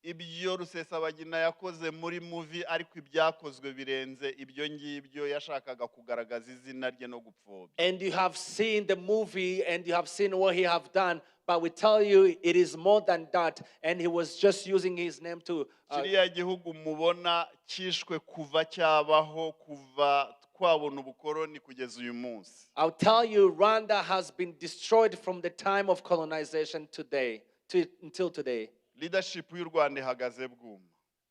ibyo Rusesabagina yakoze muri movie ariko ibyakozwe birenze ibyo ngibyo yashakaga kugaragaza izina rye no gupfobya. And you have seen the movie and you have seen what he have done, but we tell you it is more than that, and he was just using his name to kiriya gihugu mubona kishwe kuva cyabaho kuva twabona ubukoroni kugeza uyu munsi. I'll tell you, Rwanda has been destroyed from the time of colonization until today. Leadership y'u Rwanda ihagaze bwuma.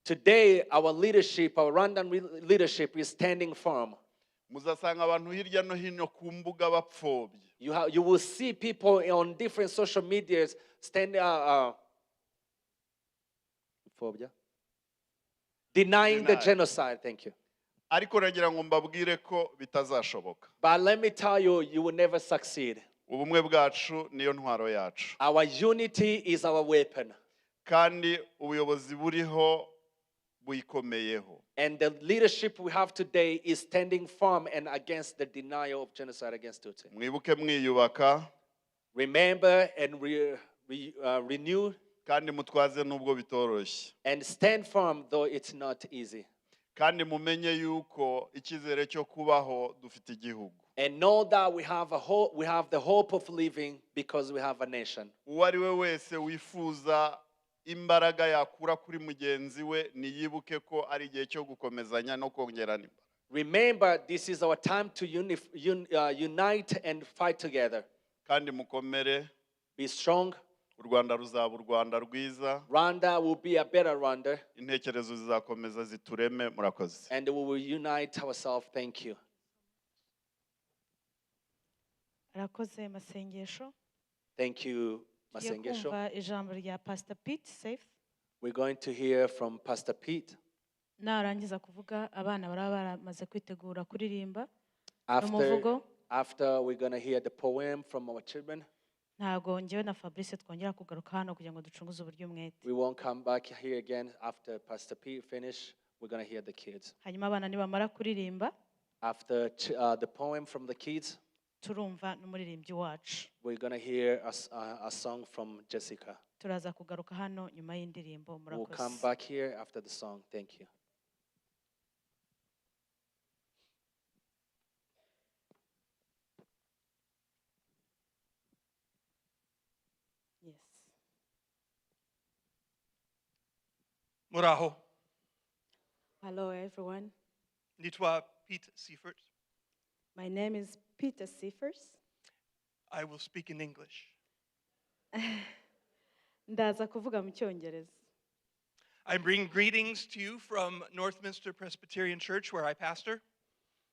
Today, our leadership, our Rwandan leadership is standing firm. Muzasanga abantu hirya no hino ku mbuga bapfobye. You will see people on different social medias standing, denying the genocide. Thank you. Ariko nagira ngo mbabwire ko bitazashoboka. But let me tell you, you will never succeed. Ubumwe bwacu niyo ntwaro yacu. Our unity is our weapon. Kandi ubuyobozi buriho buyikomeyeho. And the leadership we have today is standing firm and against the denial of genocide against Tutsi. Mwibuke mwiyubaka. Remember and renew. Kandi mutwaze nubwo bitoroshye. And stand firm though it's not easy. Kandi mumenye yuko icyizere cyo kubaho dufite igihugu. And know that we have the hope of living because we have a nation. Uwari we wese wifuza imbaraga yakura kuri mugenzi we niyibuke ko ari igihe cyo gukomezanya no kongerana imbaraga. Remember, this is our time to unite and fight together. Kandi mukomere. Be strong. U Rwanda ruzaba u Rwanda rwiza. Rwanda will be a better Rwanda. Intekerezo zizakomeza zitureme. Murakoze. And we will unite ourselves. Thank you. Arakoze masengesho. Thank you, masengesho. Kumva ijambo rya Pastor Pete Safe. We're going to hear from Pastor Pete. Narangiza kuvuga abana baraba baramaze kwitegura kuririmba. After we're going to hear the poem from our children. Ntago njyewe na Fabrice twongera kugaruka hano kugira ngo ducunguze uburyo umwete. We won't come back here again after Pastor Pete finish. We're going to hear the kids. Hanyuma abana nibamara kuririmba. After the poem from the kids. Turumva n'umuririmbyi wacu. We're going to hear a song from Jessica. Turaza kugaruka hano nyuma y'indirimbo. Murakoze. We'll come back here after the song. Thank you. Yes. Muraho. Hello everyone. Nitwa Pete Seifert. My name is Peter Seifert. I will speak in English. Ndaza kuvuga mu Cyongereza. I bring greetings to you from Northminster Presbyterian Church, where I pastor.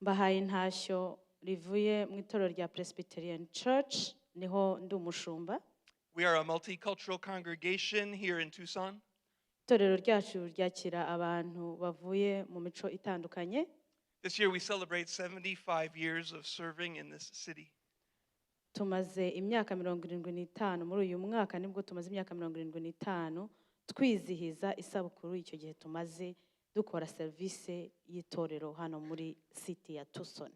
Mbahaye intashyo rivuye mu itorero rya Presbyterian Church, niho ndi umushumba. We are a multicultural congregation here in Tucson. Itorero ryacu ryakira abantu bavuye mu mico itandukanye. This year we celebrate 75 years of serving in this city. Tumaze imyaka 75 muri uyu mwaka nibwo tumaze imyaka 75 twizihiza isabukuru icyo gihe tumaze dukora service y'itorero hano muri city ya Tucson.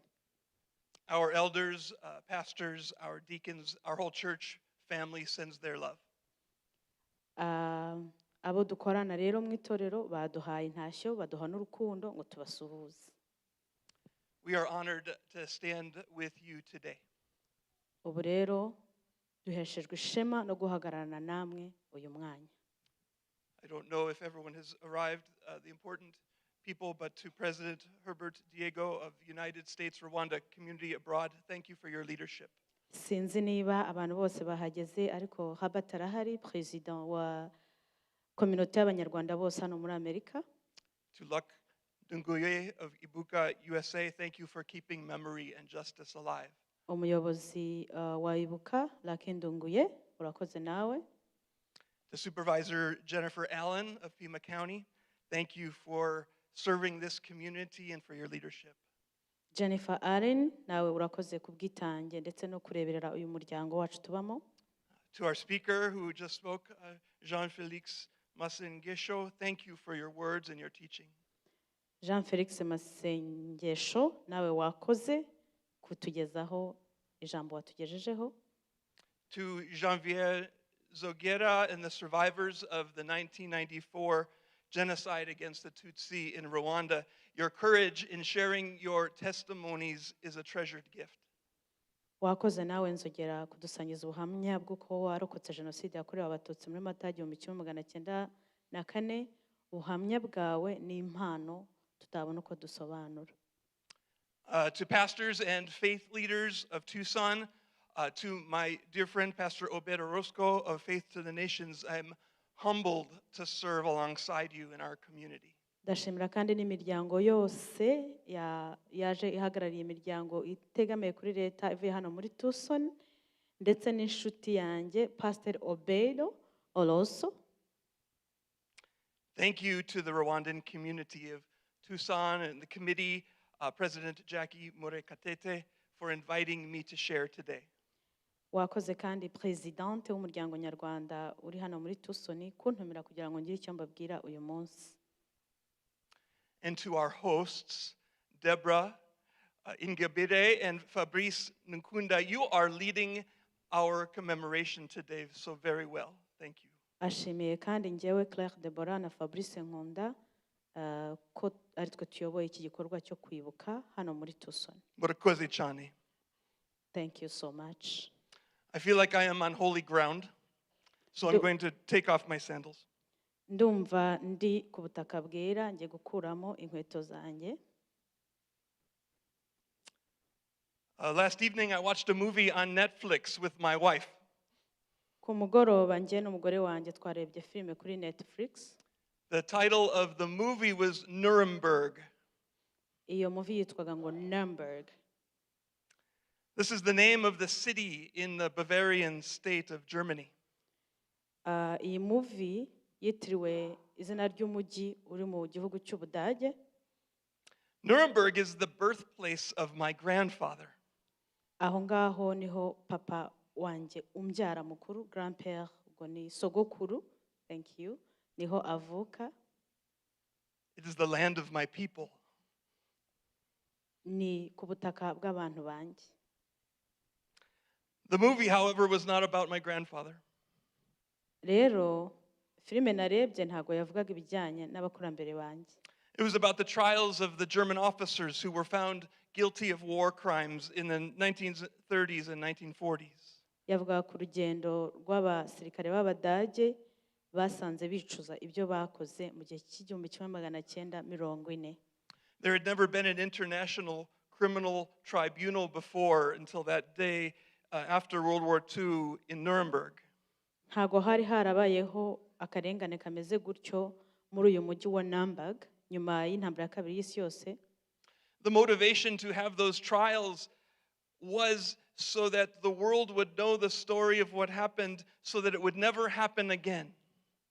Our elders, pastors, our deacons, our whole church family sends their love. Abo dukorana rero mu itorero baduhaye intashyo baduha n'urukundo ngo tubasuhuze. We are honored to stand with you today. Ubu rero duheshejwe ishema no guhagararana namwe uyu mwanya. I don't know if everyone has arrived, the important people, but to President Herbert Diego of the United States Rwanda Community Abroad, thank you for your leadership. Sinzi niba abantu bose bahageze ariko Herbert arahari, president wa community y'abanyarwanda bose hano muri Amerika. To Luck Dunguye of Kwibuka, USA, thank you for keeping memory and justice alive. Umuyobozi wa Kwibuka, Luck Dunguye, urakoze nawe. To Supervisor Jennifer Allen of Pima County, thank you for serving this community and for your leadership. Jennifer Allen, nawe urakoze kubwitange ndetse no kureberera uyu muryango wacu tubamo. To our speaker who just spoke, Jean-Félix Masengesho, thank you for your words and your teaching. Jean-Félix Masengesho, nawe wakoze kutugezaho ijambo watugejejeho. to Janvier Zogera and the survivors of the 1994 genocide against the Tutsi in Rwanda. Your courage in sharing your testimonies is a treasured gift. wakoze nawe nzogera kudusangiza ubuhamya bw'uko warokotse jenoside yakorewe abatutsi muri Mata 1994. ubuhamya bwawe ni impano tutabona uko dusobanura. To pastors and faith leaders of Tucson, to my dear friend Pastor Obed Orozco of Faith to the Nations, I'm humbled to serve alongside you in our community. Ndashimira kandi n'imiryango yose yaje ihagarariye imiryango itegamiye kuri leta ivuye hano muri Tucson, ndetse n'inshuti yanjye Pastor Obed Orozco. Thank you to the Rwandan Community of Tucson and the committee, President Jackie Murekatete, for inviting me to share today. Wakoze kandi presidente w'umuryango nyarwanda uri hano muri Tucson kuntumira kugira ngo ngire icyo mbabwira uyu munsi. And to our hosts, Deborah Ingabire and Fabrice Nkunda, you are leading our commemoration today so very well. Thank you. Ashimiye kandi njyewe Claire Deborah na Fabrice Nkunda ko ari twe tuyoboye iki gikorwa cyo kwibuka hano muri Tucson. Murakoze cyane. Thank you so much. I feel like I am on holy ground, so I'm going to take off my sandals. Ndumva ndi ku butaka bwera ngiye gukuramo inkweto zanjye. Last evening I watched a movie on Netflix with my wife. Ku mugoroba njye n'umugore wanjye twarebye filime kuri Netflix. The title of the movie was Nuremberg. Iyo movie yitwaga ngo Nuremberg. This is the name of the city in the Bavarian state of Germany. Iyi movie yitiriwe izina ry'umujyi uri mu gihugu cy'Ubudage. Nuremberg is the birthplace of my grandfather. Aho ngaho niho papa wanjye umbyara mukuru, grandpère, ubwo ni sogokuru, thank you, niho avuka. It is the land of my people. Ni ku butaka bw'abantu banjye. The movie, however, was not about my grandfather. Rero filime narebye ntago yavugaga ibijyanye n'abakurambere banjye. It was about the trials of the German officers who were found guilty of war crimes in the 1930s and 1940s. Yavugaga ku rugendo rw'abasirikare b'Abadage basanze bicuza ibyo bakoze mu gihe cy'1940. There had never been an international criminal tribunal before until that day after World War II in Nuremberg. Ntago hari harabayeho akarengane kameze gutyo muri uyu mujyi wa Nuremberg nyuma y'intambara ya kabiri y'isi yose. The motivation to have those trials was so that the world would know the story of what happened so that it would never happen again.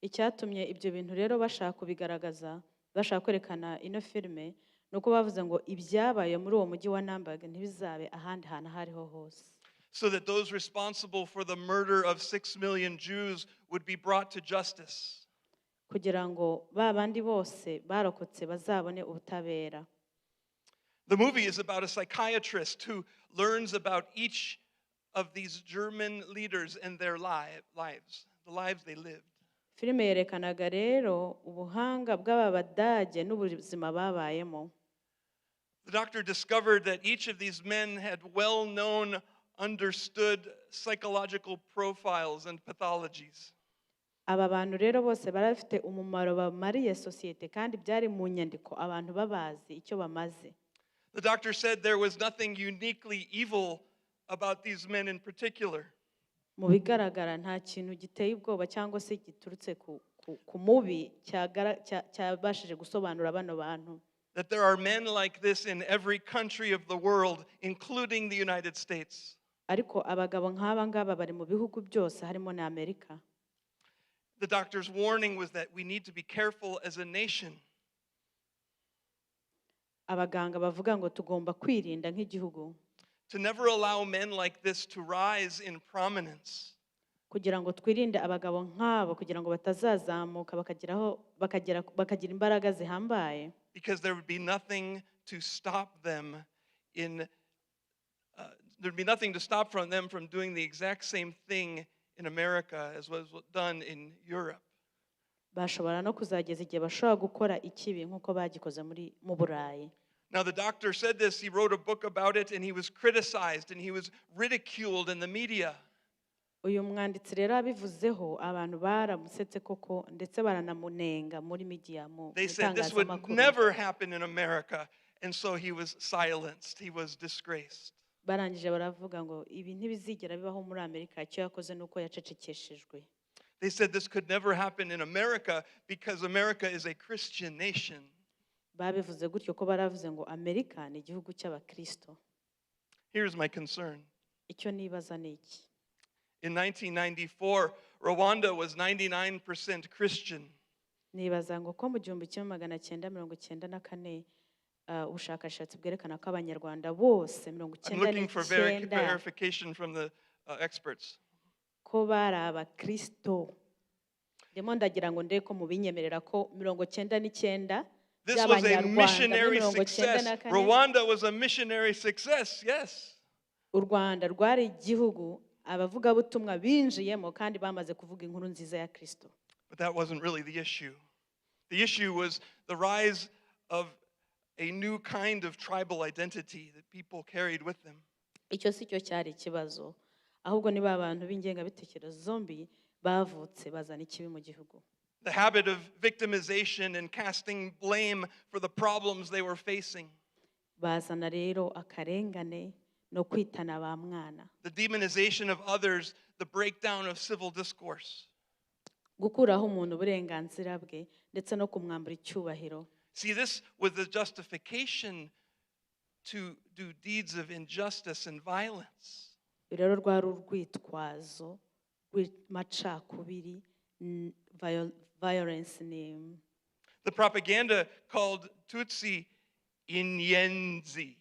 Icyatumye ibyo bintu rero bashaka kubigaragaza, bashaka kwerekana ino filime, nuko bavuze ngo ibyabaye muri uwo mujyi wa Nuremberg ntibizabe ahandi hantu hariho hose. So that those responsible for the murder of 6 million Jews would be brought to justice. Kugira ngo babandi bose barokotse bazabone ubutabera. The movie is about a psychiatrist who learns about each of these German leaders and their lives, the lives they lived. Filime yerekanaga rero ubuhanga bw'Abadage n'ubuzima babayemo. The doctor discovered that each of these men had well-known, understood psychological profiles and pathologies. Aba bantu rero bose barafite umumaro bamariye societe kandi byari mu nyandiko abantu babazi icyo bamaze. The doctor said there was nothing uniquely evil about these men in particular. Mu bigaragara nta kintu giteye ubwoba cyangwa se giturutse ku mubi cyabashije gusobanura bano bantu. That there are men like this in every country of the world, including the United States. Ariko abagabo nk'aba ngaba bari mu bihugu byose harimo na Amerika. The doctor's warning was that we need to be careful as a nation. Abaganga bavuga ngo tugomba kwirinda nk'igihugu. To never allow men like this to rise in prominence. Kugira ngo twirinde abagabo nk'abo kugira ngo batazazamuka bakagira imbaraga zihambaye. Because there would be nothing to stop them in there'd be nothing to stop from them from doing the exact same thing in America as was done in Europe. bashobora no kuzageza igihe bashobora gukora ikibi nk'uko bagikoze mu Burayi. Now, the doctor said this, he wrote a book about it, and he was criticized and he was ridiculed in the media. Uyu mwanditsi rero abivuzeho abantu baramusetse koko ndetse baranamunenga muri media mu They said this would never happen in America, and so he was silenced, he was disgraced. barangije baravuga ngo ibi ntibizigera bibaho muri Amerika, icyo yakoze nuko yacecekeshejwe. They said this could never happen in America because America is a Christian nation. Babivuze gutyo ko baravuze ngo Amerika ni igihugu cy'abakristo. Here's my concern. Icyo nibaza ni iki? In 1994, Rwanda was 99% Christian. Nibaza ngo ko mu 1994 ubushakashatsi bwerekana ko abanyarwanda bose I'm looking for 99% verification from the experts. ko bari abakristo. Ndimo ndagira ngo ndeko mu binyemerera ko 99% This was a missionary success. Rwanda was a missionary success, yes. U Rwanda rwari igihugu abavugabutumwa binjiyemo kandi bamaze kuvuga inkuru nziza ya Kristo. But that wasn't really the issue. The issue was the rise of a new kind of tribal identity that people carried with them. Icyo si cyo cyari ikibazo, ahubwo niba abantu b'ingengabitekerezo zombi bavutse bazana ikibi mu gihugu. The habit of victimization and casting blame for the problems they were facing. Bazana rero akarengane no kwitana ba mwana. The demonization of others, the breakdown of civil discourse. Gukuraho umuntu uburenganzira bwe ndetse no kumwambura icyubahiro. See, this was the justification to do deeds of injustice and violence. Rero rwari urwitwazo rw'amacakubiri, violence ni. The propaganda called Tutsi inyenzi.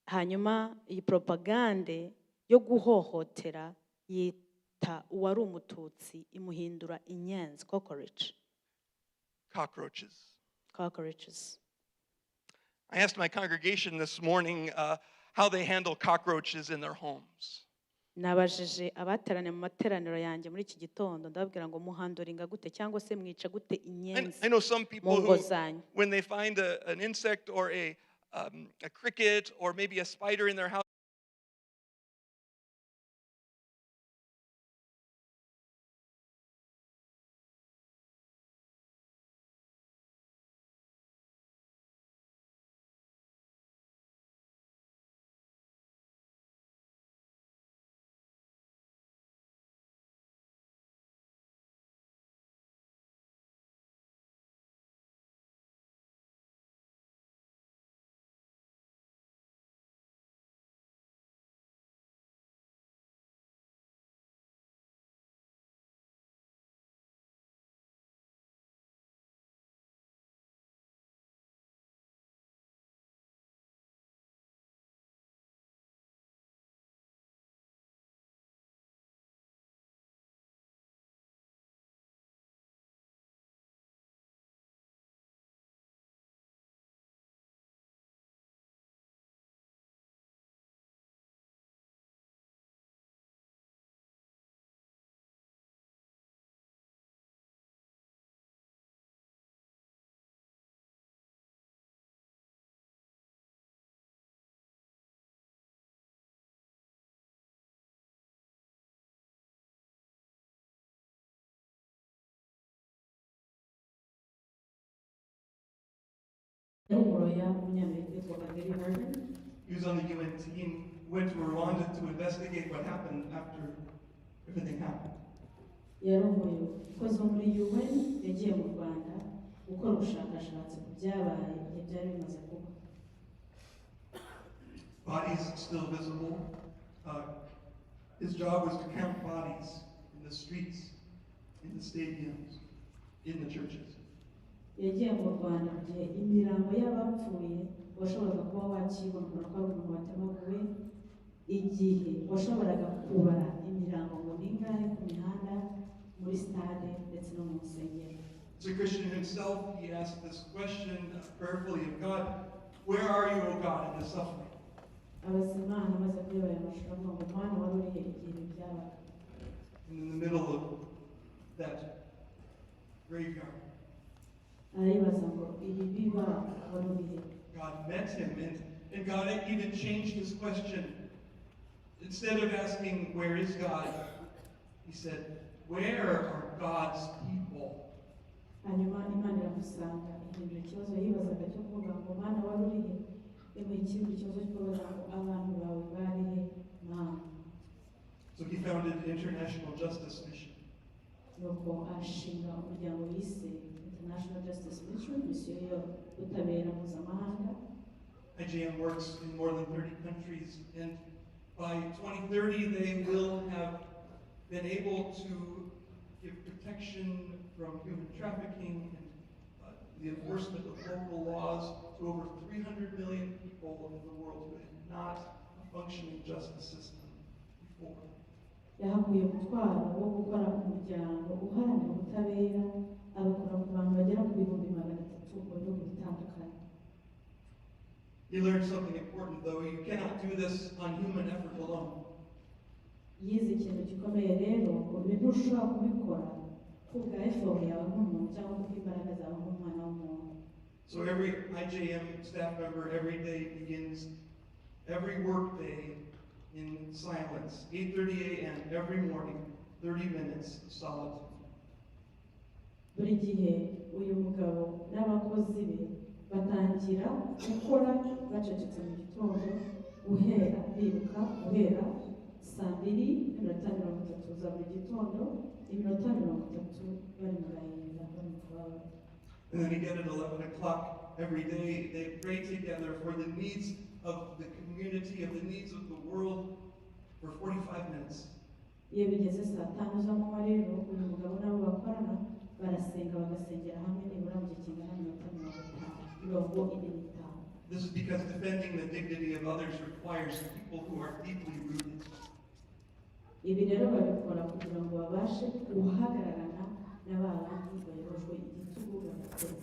Hanyuma iyi propagande yo guhohotera yita uwari umututsi imuhindura inyenzi, cockroaches. I asked my congregation this morning how they handle cockroaches in their homes. Nabajije abaterane mu materaniro yanjye muri iki gitondo ndababwira ngo muhanduringa gute cyangwa se mwica gute inyenzi. I know some people who, when they find an insect or a cricket or maybe a spider in their house, He was on the UN team, went to Rwanda to investigate what happened after everything happened. Bodies still visible. His job was to count bodies in the streets, in the stadiums, in the churches. Yagiye mu Rwanda gihe imirambo y'abapfuye washoboraga kuba wakibona ko ari umuntu watemaguwe, igihe washoboraga kubara imirambo ngo ningahe ku mihanda, muri stade ndetse no mu nsengero. As a Christian himself, he asked this question prayerfully of God, where are you, O God, in this suffering? abaza Imana amaze kuyobora aya mashuri avuga ngo Mana wari urihe igihe ibi byabaga. In the middle of that graveyard, arayibaza ngo ibi biba wari urihe. God met him, and God even changed his question. Instead of asking, where is God? He said, where are God's people? hanyuma Imana iramusanga ihindura ikibazo yibazaga cyo kuvuga ngo Mana wari urihe, imuha ikindi kibazo cyo kubaza ngo abantu bawe barihe Mana. So he founded an international justice mission. nuko ashinga umuryango wise International Justice Mission, misiyo y'ubutabera mpuzamahanga. IJM works in more than 30 countries, and by 2030 they will have been able to give protection from human trafficking and the enforcement of local laws to over 300 million people in the world who had not a functioning justice system before. yahakuye umutwaro wo gukora umuryango uharanira ubutabera abakora ku bantu bagera ku bihumbi 300 mu bihugu bitandukanye. He learned something important, though. You cannot do this on human effort alone. yize ikintu gikomeye rero ngo ntushobora kubikora kubwa effort yawe nk'umuntu cyangwa kubw'imbaraga zawe nk'umwana w'umuntu. So every IJM staff member every day begins every work day in silence, 8:30 a.m. every morning, 30 minutes of solitude. buri gihe uyu mugabo n'abakozi be batangira gukora bacecetse mu gitondo guhera bibuka guhera 2:30 za buri gitondo 30 bari mu gahinda bari mu kababaro. And then again at 11 o'clock every day, they pray together for the needs of the community, of the needs of the world for 45 minutes. iyo bigeze 5 z'amanywa rero uyu mugabo nabo bakorana barasenga bagasengera hamwe nibura mu gihe kingana n'iminota 45. This is because defending the dignity of others requires people who are deeply rooted. ibi rero babikora kugira ngo babashe guhagararana n'abandi bayobojwe igitugu bagakora.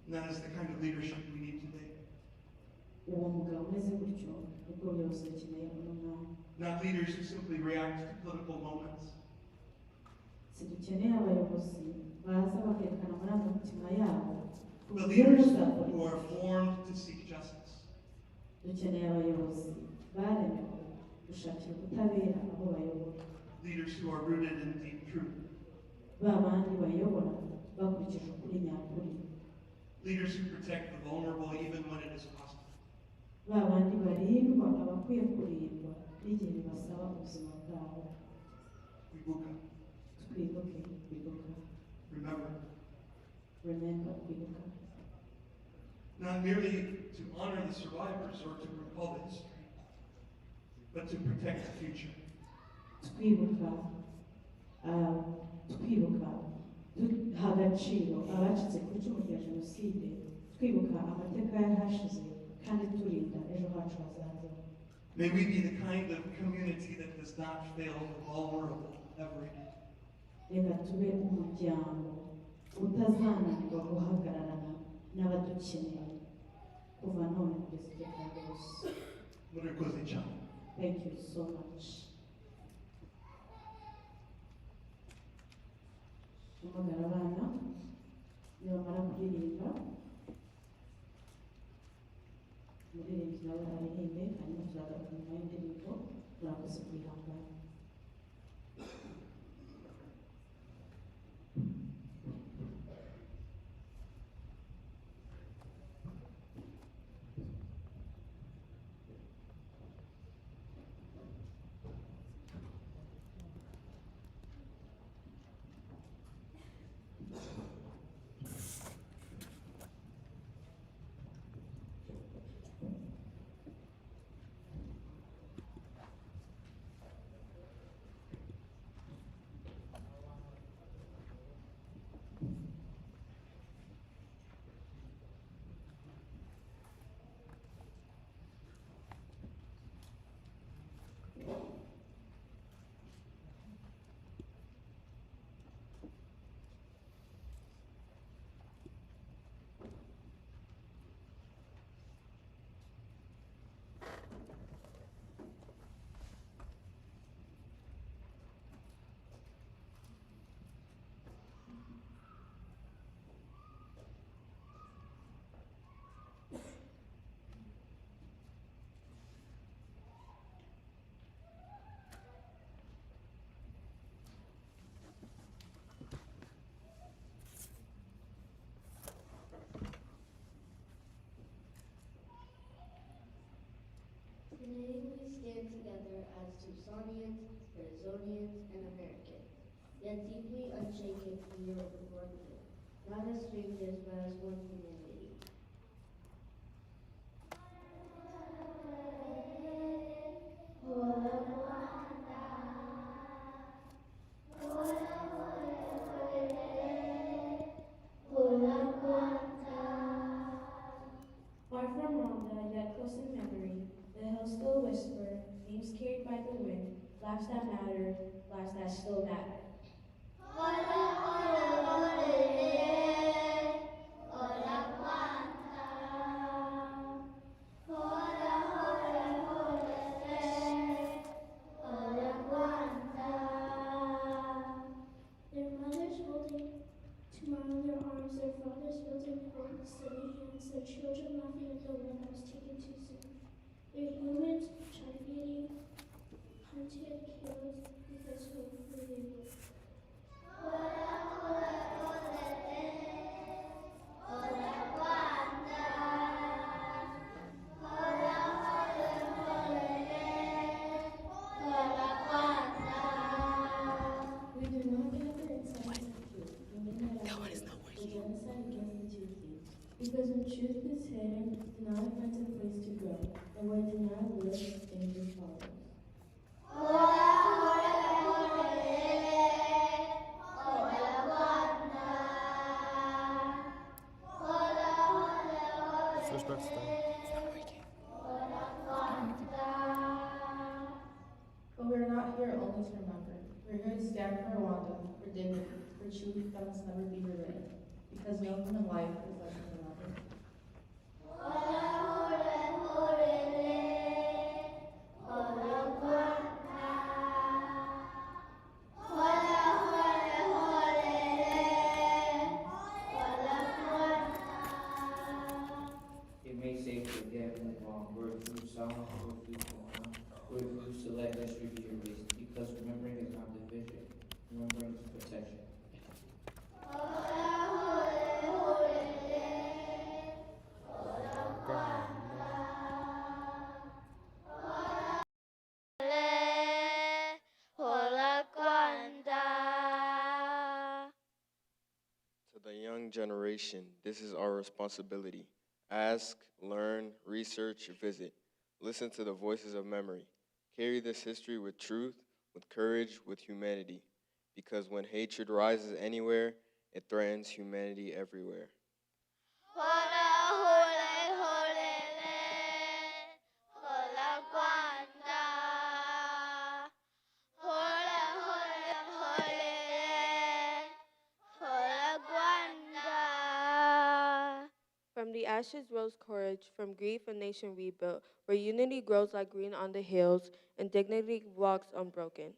And that is the kind of leadership we need today. uwo mugabo umeze gutyo nibwo buyobozi bukeneye uno mwanya. Not leaders who simply react to political moments. sidukeneye abayobozi baza bakerekana amarangamutima yabo But leaders who are formed to seek justice. dukeneye abayobozi baremewe gushakira ubutabera abo bayobora. Leaders who are rooted in deep truth. ba bandi bayobora bakurikije ukuri nyakuri. Leaders who protect the vulnerable even when it is hostile. ba bandi barindwa abakwiye kurindwa n'igihe bibasaba ubuzima bwabo. Kwibuka. twibuke kwibuka. Remember. kwibuka. Not merely to honor the survivors or to recall the history, but to protect the future. twibuka duha agaciro abacitse ku icumu rya Jenoside, twibuka amateka y'ahashize kandi turinda ejo hacu hazaza. May we be the kind of community that does not fail the vulnerable ever again. reka tube umuryango utazananirwa guhagararana n'abadukeneye kuva none kugeza iteka ryose. Murakoze cyane. Thank you so much. umugara abana nibamara kuririmba umuririmbyi nawe aririmbe hanyuma tuzagaruka nyuma y'indirimbo. murakoze kwihangana. Tucsonians, Arizonians, and Americans, yet deeply unshaken we are one thing, not as strangers but as one humanity. Far from Rwanda, yet close in memory, the hills still whisper, names carried by the wind, lives that matter, lives that still matter. Their mothers holding tomorrow in their arms, their fathers building homes, steady hands, their children laughing at the one that was taken too soon. They're humans tragedy, hunted, killed, because of who they were. We do not gather in silence and truth, that one is not working. The genocide against the Tutsi. Because when truth is hidden, denial finds a place to grow, and where denial lives, danger follows. But we're not here only to remember. We're here to stand for Rwanda, for dignity, for truth that must never be rewritten. Because no human life is less than another. It may say forget, move on, word through song, word through poem, word through select history be erased, because remembering is not division, remembering is protection. To the young generation, this is our responsibility. Ask, learn, research, visit. Listen to the voices of memory. Carry this history with truth, with courage, with humanity. Because when hatred rises anywhere, it threatens humanity everywhere. From the ashes rose courage, from grief a nation rebuilt, where unity grows like green on the hills, and dignity walks unbroken.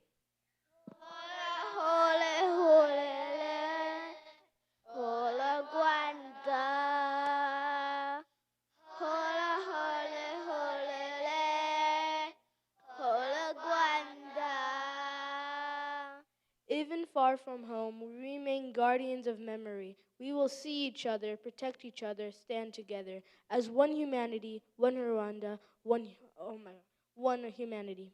Even far from home, we remain guardians of memory. We will see each other, protect each other, stand together as one humanity, one Rwanda, one humanity.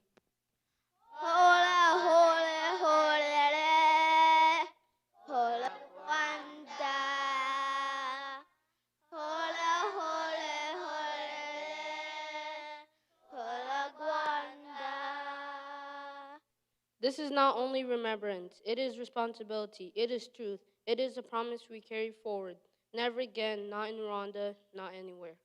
This is not only remembrance, it is responsibility, it is truth, it is a promise we carry forward. Never again, not in Rwanda, not anywhere.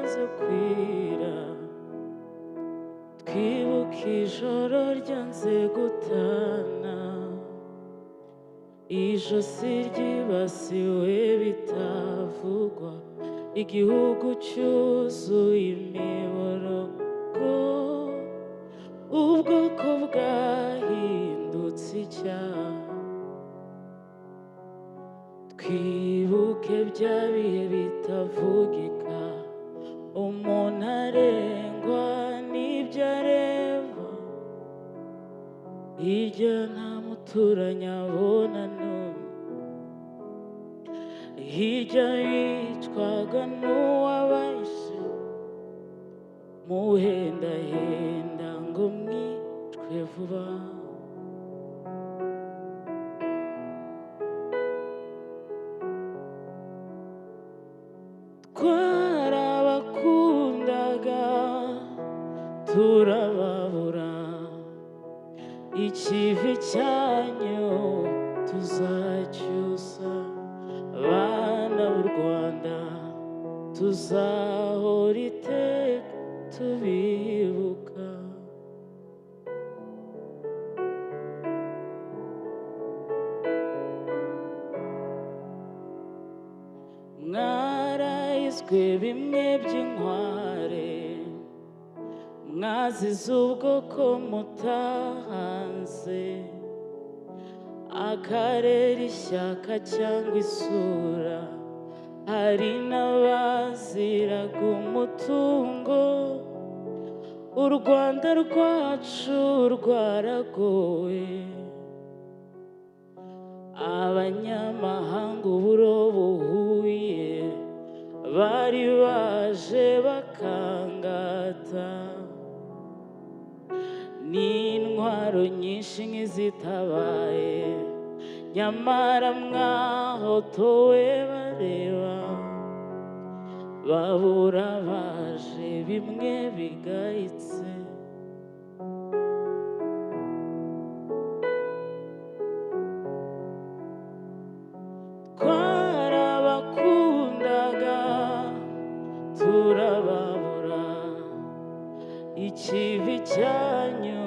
rwanze kwira twibuka ijoro ryanze gutana ijosi ryibasiwe bitavugwa igihugu cyuzuye imiborogo ubwoko bwahindutse icyaha twibuke bya bihe bitavugika umuntu arengwa n'ibyo areba hirya nta muturanyi abona n'umwe hirya yicwaga n'uwabahishe muhendahenda ngo mwicwe vuba twarabakundaga turababura ikivi cyanyu tuzacyusa abana b'u Rwanda tuzahora iteka tubibuka mwarayizwe bimwe by'inkware mwazize ubwoko mutahanze akarere ishyaka cyangwa isura hari n'abaziraga umutungo u Rwanda rwacu rwaragowe abanyamahanga uburo buhuye bari baje bakangata n'intwaro nyinshi nk'izitabaye nyamara mwahotowe bareba babura baje bimwe bigayitse twarabakundaga turababura ikivi cyanyu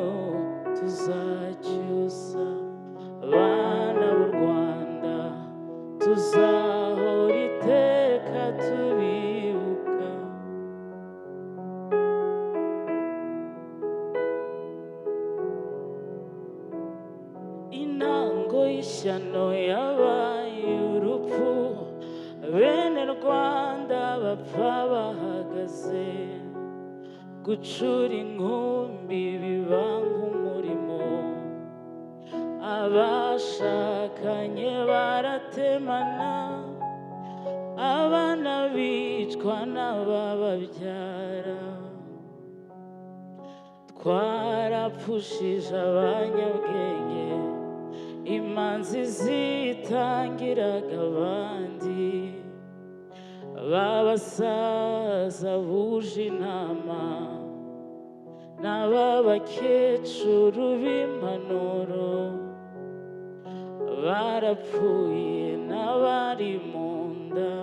tuzacyusa abana b'u Rwanda tuzahora iteka tubibuka intango y'ishyano yabaye urupfu bene Rwanda bapfa bahagaze gucura inkumbi biba nk'umurimo abashakanye baratemana abana bicwa n'abababyara twarapfushije abanyabwenge imanzi zitangiraga abandi b'abasaza buje inama n'ab'abakecuru b'impanuro barapfuye n'abari mu nda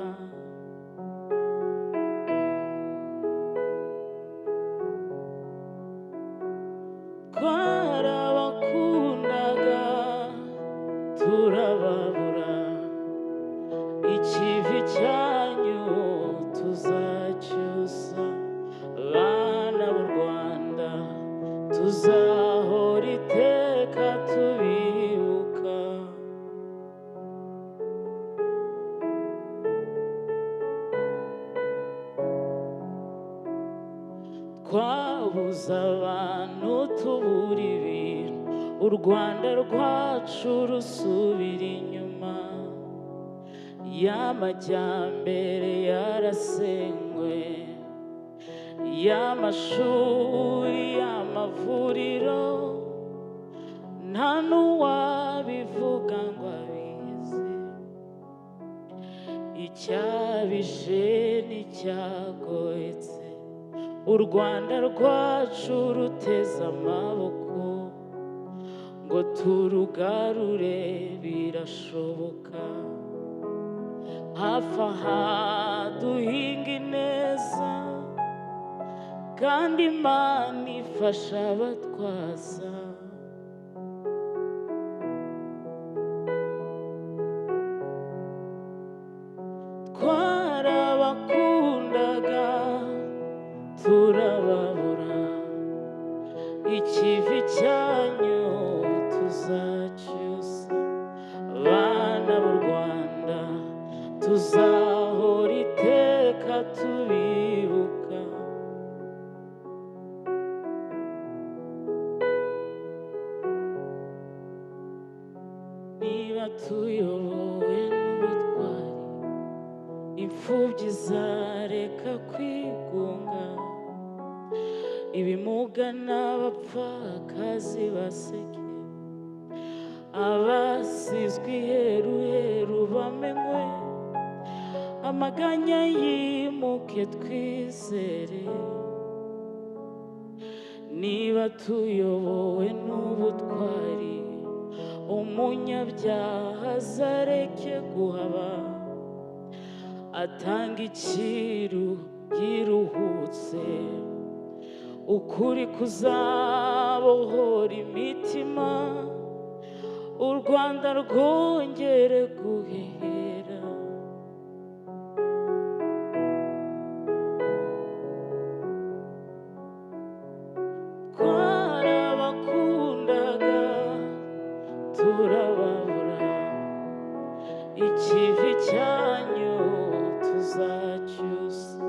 twarabakundaga turababura ikivi cyanyu tuzacyusa abana b'u Rwanda tuzahora iteka tubibuka twabuze abantu tubura ibintu u Rwanda rwacu rusubira inyuma y'amajyambere yarasenywe y'amashuri y'amavuriro nta n'uwabivuga ngo abizi icyabije n'icyagohetse u Rwanda rwacu ruteze amaboko ngo turugarure birashoboka hafi aha duhinga ineza kandi Imana ifasha abatwaza. Twarabakundaga turababura, ikivi cyanyu tuzacyusa. Abana b'u Rwanda tuzahora iteka tubibuka. Niba tuyobowe n'ubutwari, imfubyi zareka kwigunga, ibimuga n'abapfakazi baseke, abasizwe iheruheru bamenywe, amaganya yimuke twizere. Niba tuyobowe n'ubutwari, umunyabyaha azareke guhaba, atanga icyiru yiruhutse, ukuri kuzabohora imitima, u Rwanda rwongere guhehera. Twarabakundaga turababura, ikivi cyanyu tuzacyusa.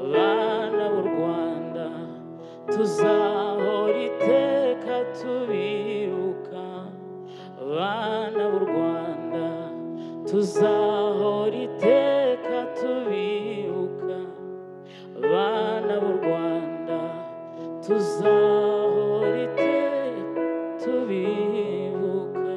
Abana b'u Rwanda tuzahora iteka tubibuka. Abana b'u Rwanda tuzahora iteka tubibuka. Abana b'u Rwanda tuzahora iteka tubibuka.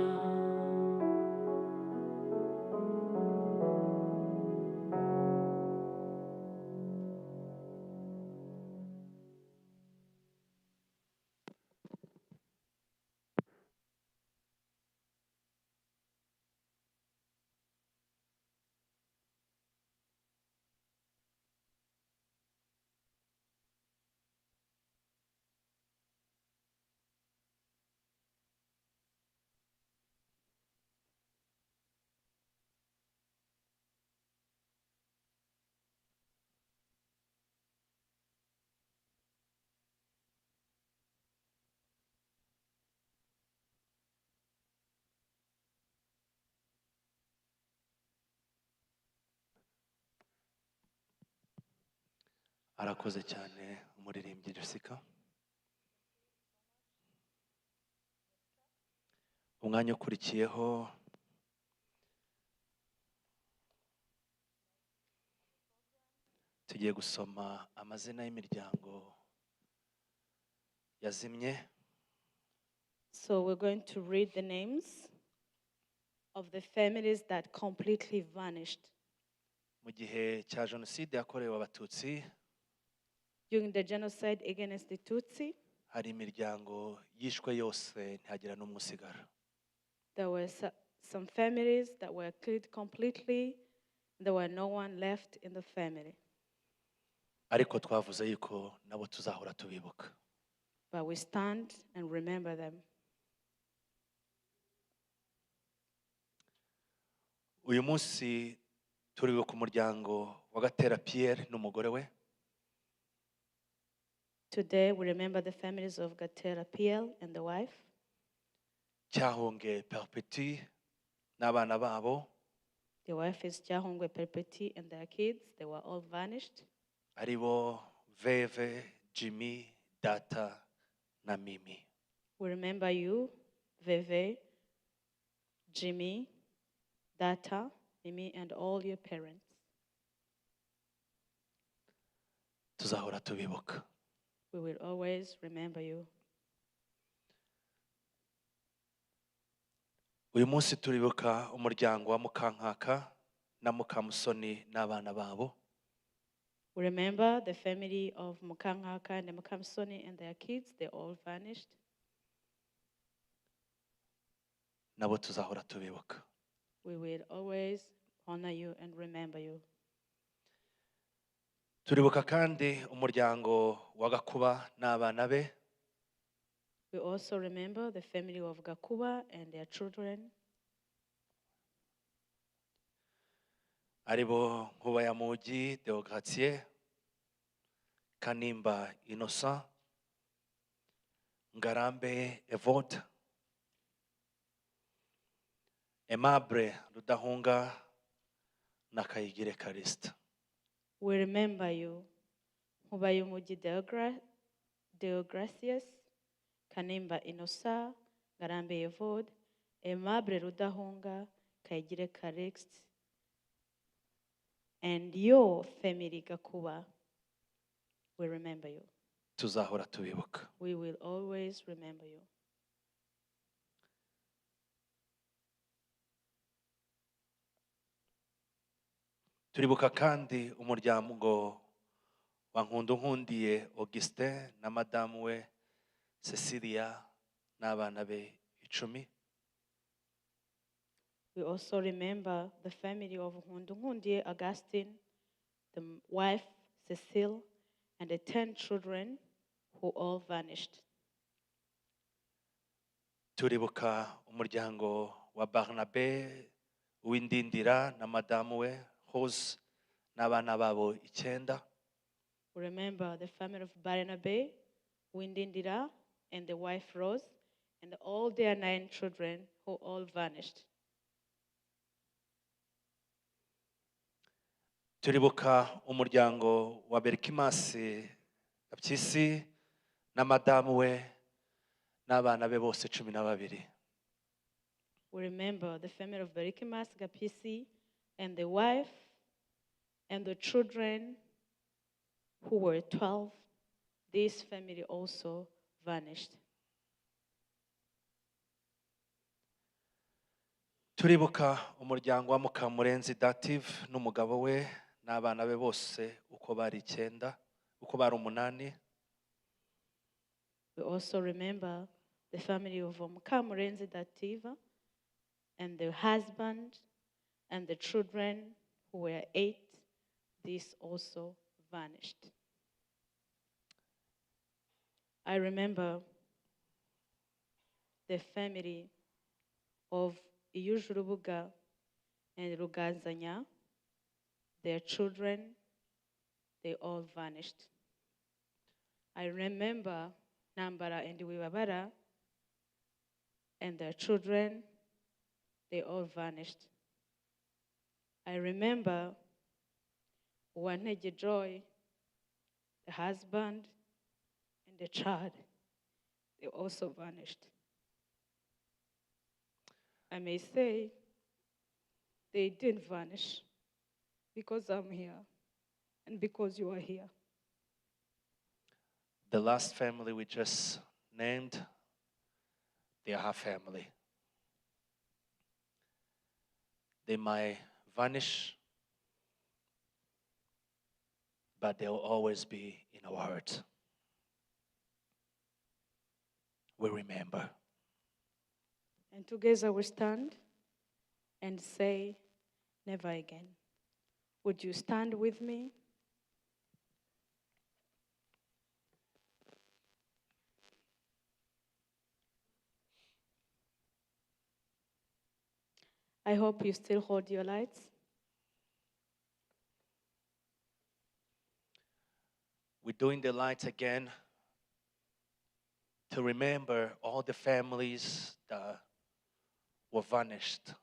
Arakoze cyane umuririmbyi Jessica. Umwanya ukurikiyeho tugiye gusoma amazina y'imiryango yazimye. So we're going to read the names of the families that completely vanished Mu gihe cya Jenoside Yakorewe Abatutsi during the genocide against the Tutsi. hari imiryango yishwe yose ntihagira n'umwe usigara. There were some families that were killed completely. There were no one left in the family. Ariko twavuze yuko nabo tuzahora tubibuka. But we stand and remember them. Uyu munsi turibuka umuryango wa Gatera Pierre n'umugore we. Today we remember the families of Gatera Piel and the wife. Cyahonge Perpetuity n'abana babo. The wife is Cyahonge Perpetuity and their kids. They were all vanished. Aribo Veve, Jimmy, Data na Mimi. We remember you, Veve, Jimmy, Data, Mimi, and all your parents. Tuzahora tubibuka. We will always remember you. Uyu munsi turibuka umuryango wa Mukankaka na Mukamusoni n'abana babo. We remember the family of Mukankaka and Mukamusoni and their kids. They all vanished. Nabo tuzahora tubibuka. We will always honor you and remember you. turibuka kandi umuryango wa Gakuba n'abana be. We also remember the family of Gakuba and their children. Aribo Nkubayamugi Deogratier, Kanimba Innocent, Ngarambe Evode, Aimable Rudahunga na Kayigire Karista. We remember you, Nkubayumugi Deogracius, Kanimba Innocent, Ngarambe Evode, Aimable Rudahunga, Kayigire Karista, and your family Gakuba. We remember you. Tuzahora tubibuka. We will always remember you. Turibuka kandi umuryango wa Nkundunkundiye Augustin na madamu we Cecilia n'abana be 10. We also remember the family of Nkundunkundiye Augustine, the wife Cecile, and the 10 children who all vanished. Turibuka umuryango wa Barnabe Uwindindira na madamu we Rose n'abana babo 9. We remember the family of Barnabe, Windindira, and the wife Rose, and all their 9 children who all vanished. Turibuka umuryango wa Berkimasi Apyisi na madamu we n'abana be bose 12. We remember the family of Berikimas Gapisi and the wife and the children who were 12. This family also vanished. Turibuka umuryango wa Mukamurenzi Dative n'umugabo we n'abana be bose uko bari 9, uko bari 8. We also remember the family of Mukamurenzi Dative and the husband and the children who were 8. This also vanished. I remember the family of Iyujurubuga and Rugazanya, their children, they all vanished. I remember Nambara and Wiwabara and their children, they all vanished. I remember Wanege Joy, the husband and the child, they also vanished. I may say they didn't vanish because I'm here and because you are here. The last family we just named, they are our family. They might vanish, but they'll always be in our hearts. We remember. And together we stand and say, never again. Would you stand with me? I hope you still hold your lights. We're doing the lights again to remember all the families that were vanished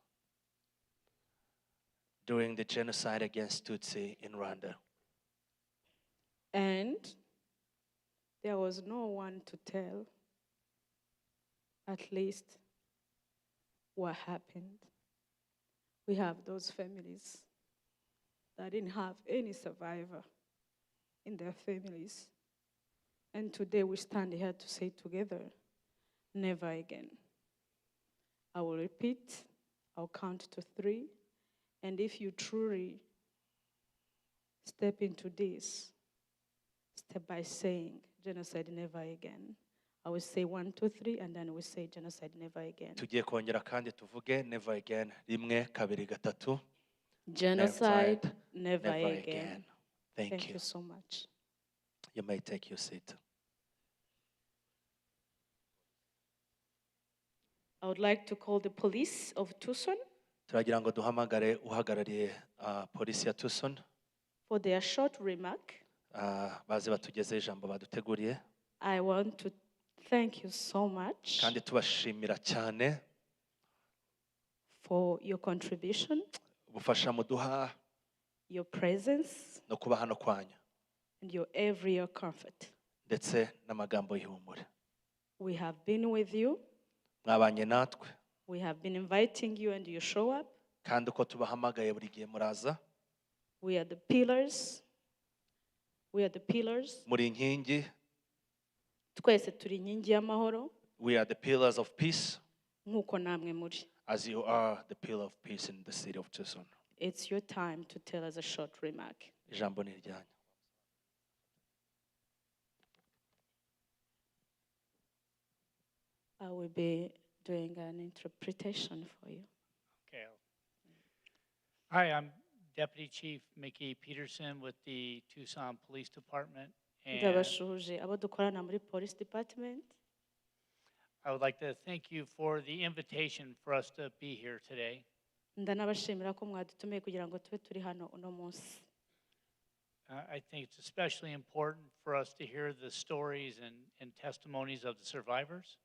during the genocide against Tutsi in Rwanda. And there was no one to tell, at least, what happened. We have those families that didn't have any survivor in their families. And today we stand here to say together, never again. I will repeat, I'll count to 3. And if you truly step into this, step by saying, genocide never again. I will say 1, 2, 3, and then we say genocide never again. Tugiye kongera kandi tuvuge never again. 1, 2, 3. Genocide never again. Thank you so much. You may take your seat. I would like to call the police of Tucson Turagira ngo duhamagare uhagarariye polisi ya Tucson for their short remark. baze batugeze ijambo baduteguriye. I want to thank you so much Kandi tubashimira cyane for your contribution, ubufasha muduha your presence, no kuba hano kwanyu and your every year comfort. ndetse n'amagambo y'ihumure. We have been with you. Mwabanye natwe We have been inviting you and you show up. kandi uko tubahamagaye buri gihe muraza. We are the pillars. We are the pillars. Muri inkingi. Twese turi inkingi y'amahoro. We are the pillars of peace. Nk'uko namwe muri. As you are the pillar of peace in the city of Tucson. It's your time to tell us a short remark. Ijambo ni ryanyu. I will be doing an interpretation for you. Okay. Hi, I'm Deputy Chief Mickey Peterson with the Tucson Police Department. And Ndabashuje abo dukorana muri Police Department. I would like to thank you for the invitation for us to be here today. Ndanabashimira ko mwadutumiye kugira ngo tube turi hano uno munsi. I think it's especially important for us to hear the stories and testimonies of the survivors.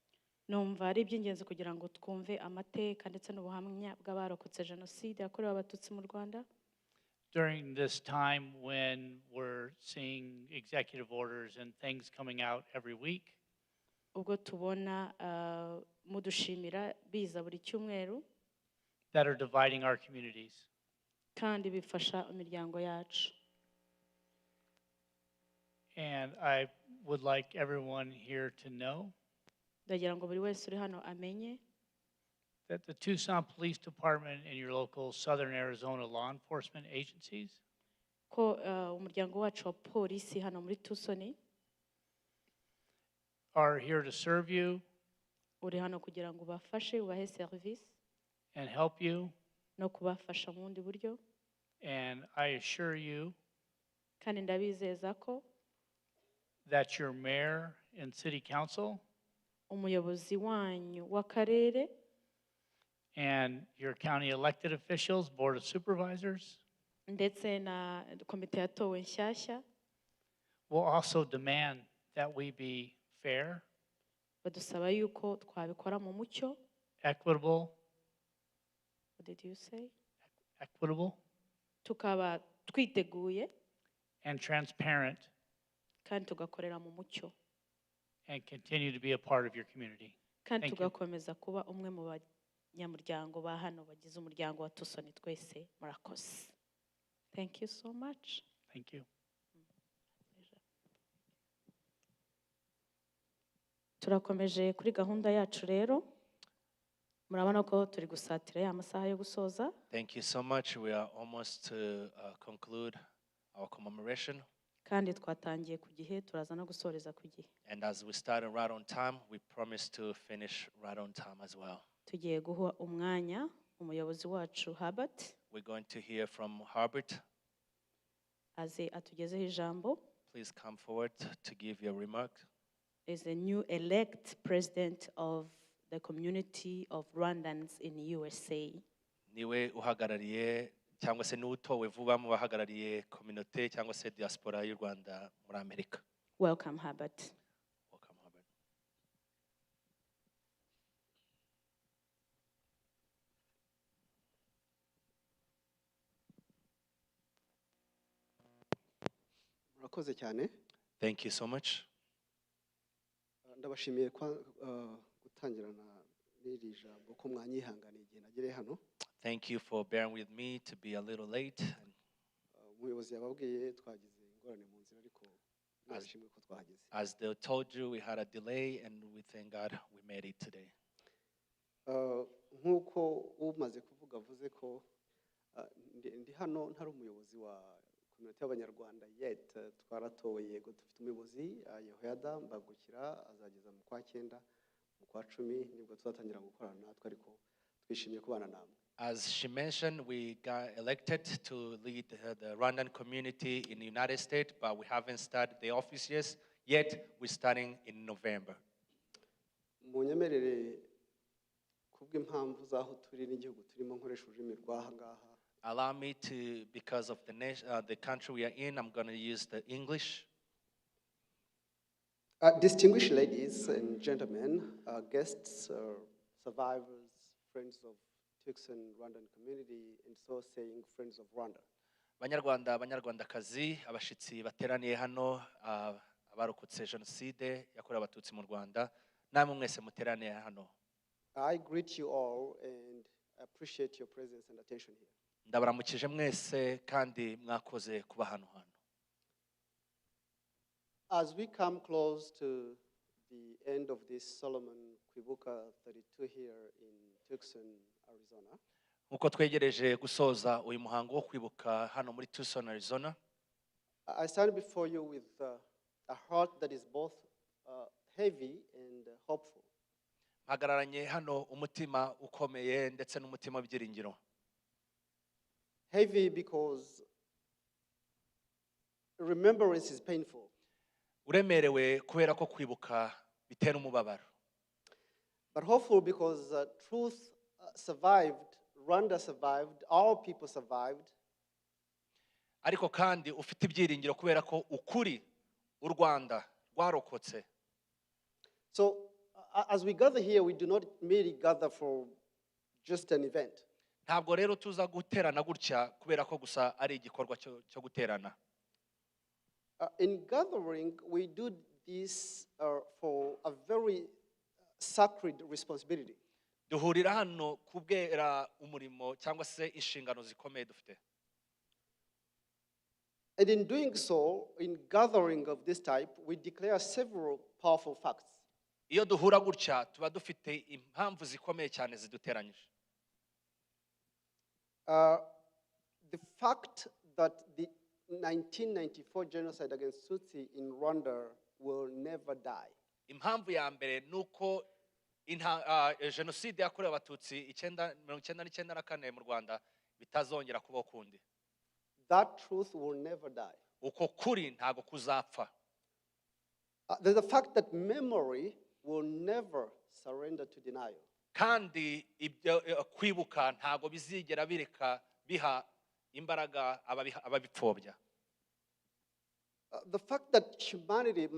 Numva ari iby'ingenzi kugira ngo twumve amateka ndetse n'ubuhamya bw'abarokotse Jenoside Yakorewe Abatutsi mu Rwanda. During this time when we're seeing executive orders and things coming out every week. Ubwo tubona mudushimira biza buri cyumweru. That are dividing our communities. Kandi bifasha imiryango yacu. And I would like everyone here to know Ndagira ngo buri wese uri hano amenye that the Tucson Police Department and your local Southern Arizona law enforcement agencies ko umuryango wacu wa polisi hano muri Tucson are here to serve you uri hano kugira ngo ubafashe ubahe service and help you. No kubafasha mu bundi buryo. And I assure you kandi ndabizeza ko that your mayor and city council umuyobozi wanyu w'akarere and your county elected officials, board of supervisors, ndetse na komite yatowe nshyashya will also demand that we be fair, badusaba yuko twabikora mu mucyo, equitable. What did you say? Equitable. Tukaba twiteguye And transparent. kandi tugakorera mu mucyo. And continue to be a part of your community. Kandi Thank you. tugakomeza kuba umwe mu banyamuryango ba hano bagize umuryango wa Tucson twese murakoze. Thank you so much. Thank you. Turakomeje kuri gahunda yacu rero. Murabona ko turi gusatira ya masaha yo gusoza. Thank you so much. We are almost to conclude our commemoration. Kandi twatangiye ku gihe turaza no gusoreza ku gihe. And as we start right on time, we promise to finish right on time as well. Tugiye guha umwanya umuyobozi wacu Herbert. We're going to hear from Herbert. Aze atugezeho ijambo. Please come forward to give your remark. Is the new elect president of the community of Rwandans in USA. Niwe uhagarariye cyangwa se n'utowe vuba mu bahagarariye community cyangwa se diaspora y'u Rwanda muri Amerika. Welcome, Herbert. Welcome, Herbert. Murakoze cyane. Thank you so much. Ndabashimiye gutangirana n'iri jambo ko mwanyihanganiye igihe nagereye hano. Thank you for bearing with me to be a little late. Umuyobozi yababwiye twagize ingorane mu nzira ariko nabashimiye ko twahageze. As they told you, we had a delay and we thank God we made it today. Nk'uko umaze kuvuga avuze ko ndi hano ntari umuyobozi wa community y'Abanyarwanda yet twaratowe yego dufite umuyobozi Yehoyada mbagukira azageza mu kwa 9 mu kwa 10 nibwo tuzatangira gukorana natwe ariko twishimiye kubana namwe. As she mentioned, we got elected to lead the Rwandan community in the United States, but we haven't started the office yet. We're starting in November. munyemerere kubw'impamvu z'aho turi n'igihugu turimo nkoresha ururimi rw'aha ngaha. Allow me to, because of the country we are in, I'm going to use the English. Distinguished ladies and gentlemen, guests, survivors, friends of Tucson Rwandan community, and so saying friends of Rwanda. Banyarwanda, Banyarwandakazi, abashitsi bateraniye hano, abarokotse Jenoside Yakorewe Abatutsi mu Rwanda, namwe mwese muteraniye hano. I greet you all and appreciate your presence and attention here. Ndabaramukije mwese kandi mwakoze kuba hano. As we come close to the end of this Solomon Kwibuka 32 here in Tucson, Arizona, Nkuko twegereje gusoza uyu muhango wo kwibuka hano muri Tucson, Arizona, I stand before you with a heart that is both heavy and hopeful. mpagararanye hano umutima ukomeye ndetse n'umutima w'ibyiringiro. Heavy because remembrance is painful. Uremerewe kubera ko kwibuka bitera umubabaro. But hopeful because truth survived, Rwanda survived, our people survived. Ariko kandi ufite ibyiringiro kubera ko ukuri u Rwanda rwarokotse. So as we gather here, we do not merely gather for just an event. Ntabwo rero tuza guterana gutya kubera ko gusa ari igikorwa cyo guterana. In gathering, we do this for a very sacred responsibility. Duhurira hano kubwera umurimo cyangwa se inshingano zikomeye dufite. And in doing so, in gathering of this type, we declare several powerful facts. Iyo duhura gutya tuba dufite impamvu zikomeye cyane ziduteranyije. The fact that the 1994 genocide against Tutsi in Rwanda will never die. Impamvu ya mbere nuko Jenoside Yakorewe Abatutsi 1994 mu Rwanda bitazongera kubaho kundi. That truth will never die. Uko kuri ntago kuzapfa. There's the fact that memory will never surrender to denial. Kandi ibyo kwibuka ntago bizigera bireka biha imbaraga ababipfobya. The fact that humanity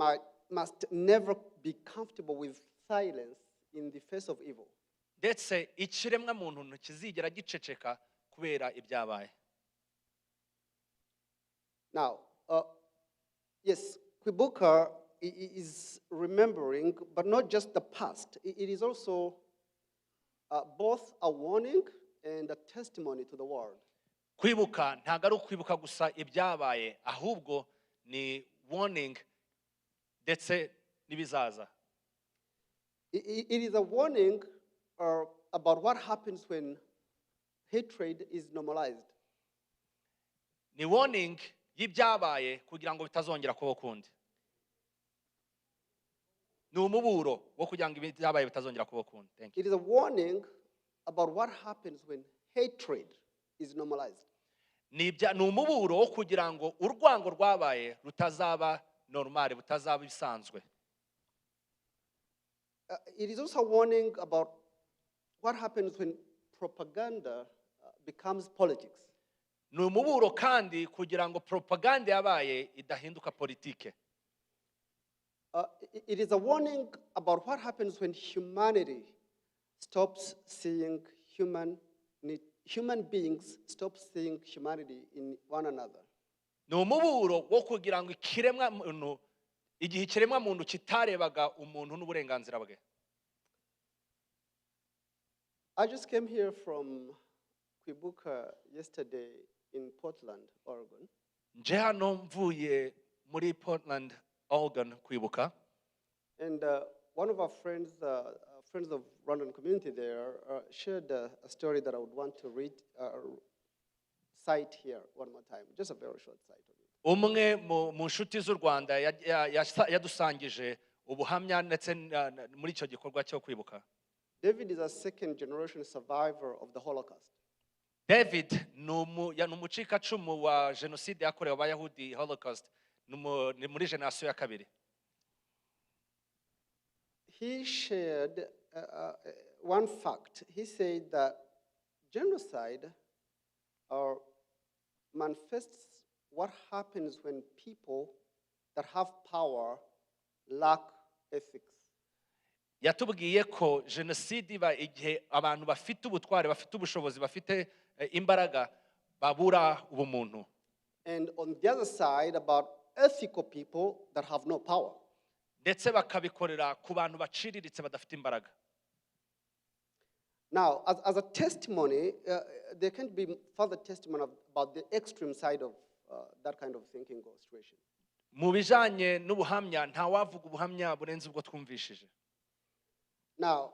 must never be comfortable with silence in the face of evil. Ndetse ikiremwa muntu ntikizigera giceceka kubera ibyabaye. Now, yes, Kwibuka is remembering, but not just the past. It is also both a warning and a testimony to the world. Kwibuka ntago ari ukwibuka gusa ibyabaye ahubwo ni warning ndetse nibizaza. It is a warning about what happens when hatred is normalized. Ni warning y'ibyabaye kugira ngo bitazongera kubaho kundi. Ni umuburo wo kugira ngo ibyabaye bitazongera kubaho kundi. Thank you. It is a warning about what happens when hatred is normalized. Ni umuburo wo kugira ngo urwango rwabaye rutazaba normal, butazaba bisanzwe. It is also a warning about what happens when propaganda becomes politics. Ni umuburo kandi kugira ngo propaganda yabaye idahinduka politike. It is a warning about what happens when humanity stops seeing human beings stop seeing humanity in one another. Ni umuburo wo kugira ngo ikiremwa muntu igihe ikiremwa muntu kitarebaga umuntu n'uburenganzira bwe. I just came here from Kwibuka yesterday in Portland, Oregon. Nje hano mvuye muri Portland, Oregon kwibuka. And one of our friends, friends of Rwandan community there, shared a story that I would want to cite here one more time, just a very short cite of it. Umwe mu nshuti z'u Rwanda yadusangije ubuhamya ndetse muri icyo gikorwa cyo kwibuka. David is a second generation survivor of the Holocaust. David ni umucikacumu wa Jenoside yakorewe Abayahudi, Holocaust, ni muri generasiyo ya kabiri. He shared one fact. He said that genocide manifests what happens when people that have power lack ethics. Yatubwiye ko jenoside iba igihe abantu bafite ubutware, bafite ubushobozi, bafite imbaraga babura ubumuntu. And on the other side, about ethical people that have no power. Ndetse bakabikorera ku bantu baciriritse badafite imbaraga. Now, as a testimony, there can be further testimony about the extreme side of that kind of thinking or situation. Mu bijanye n'ubuhamya nta wavuga ubuhamya burenze ubwo twumvishije. Now,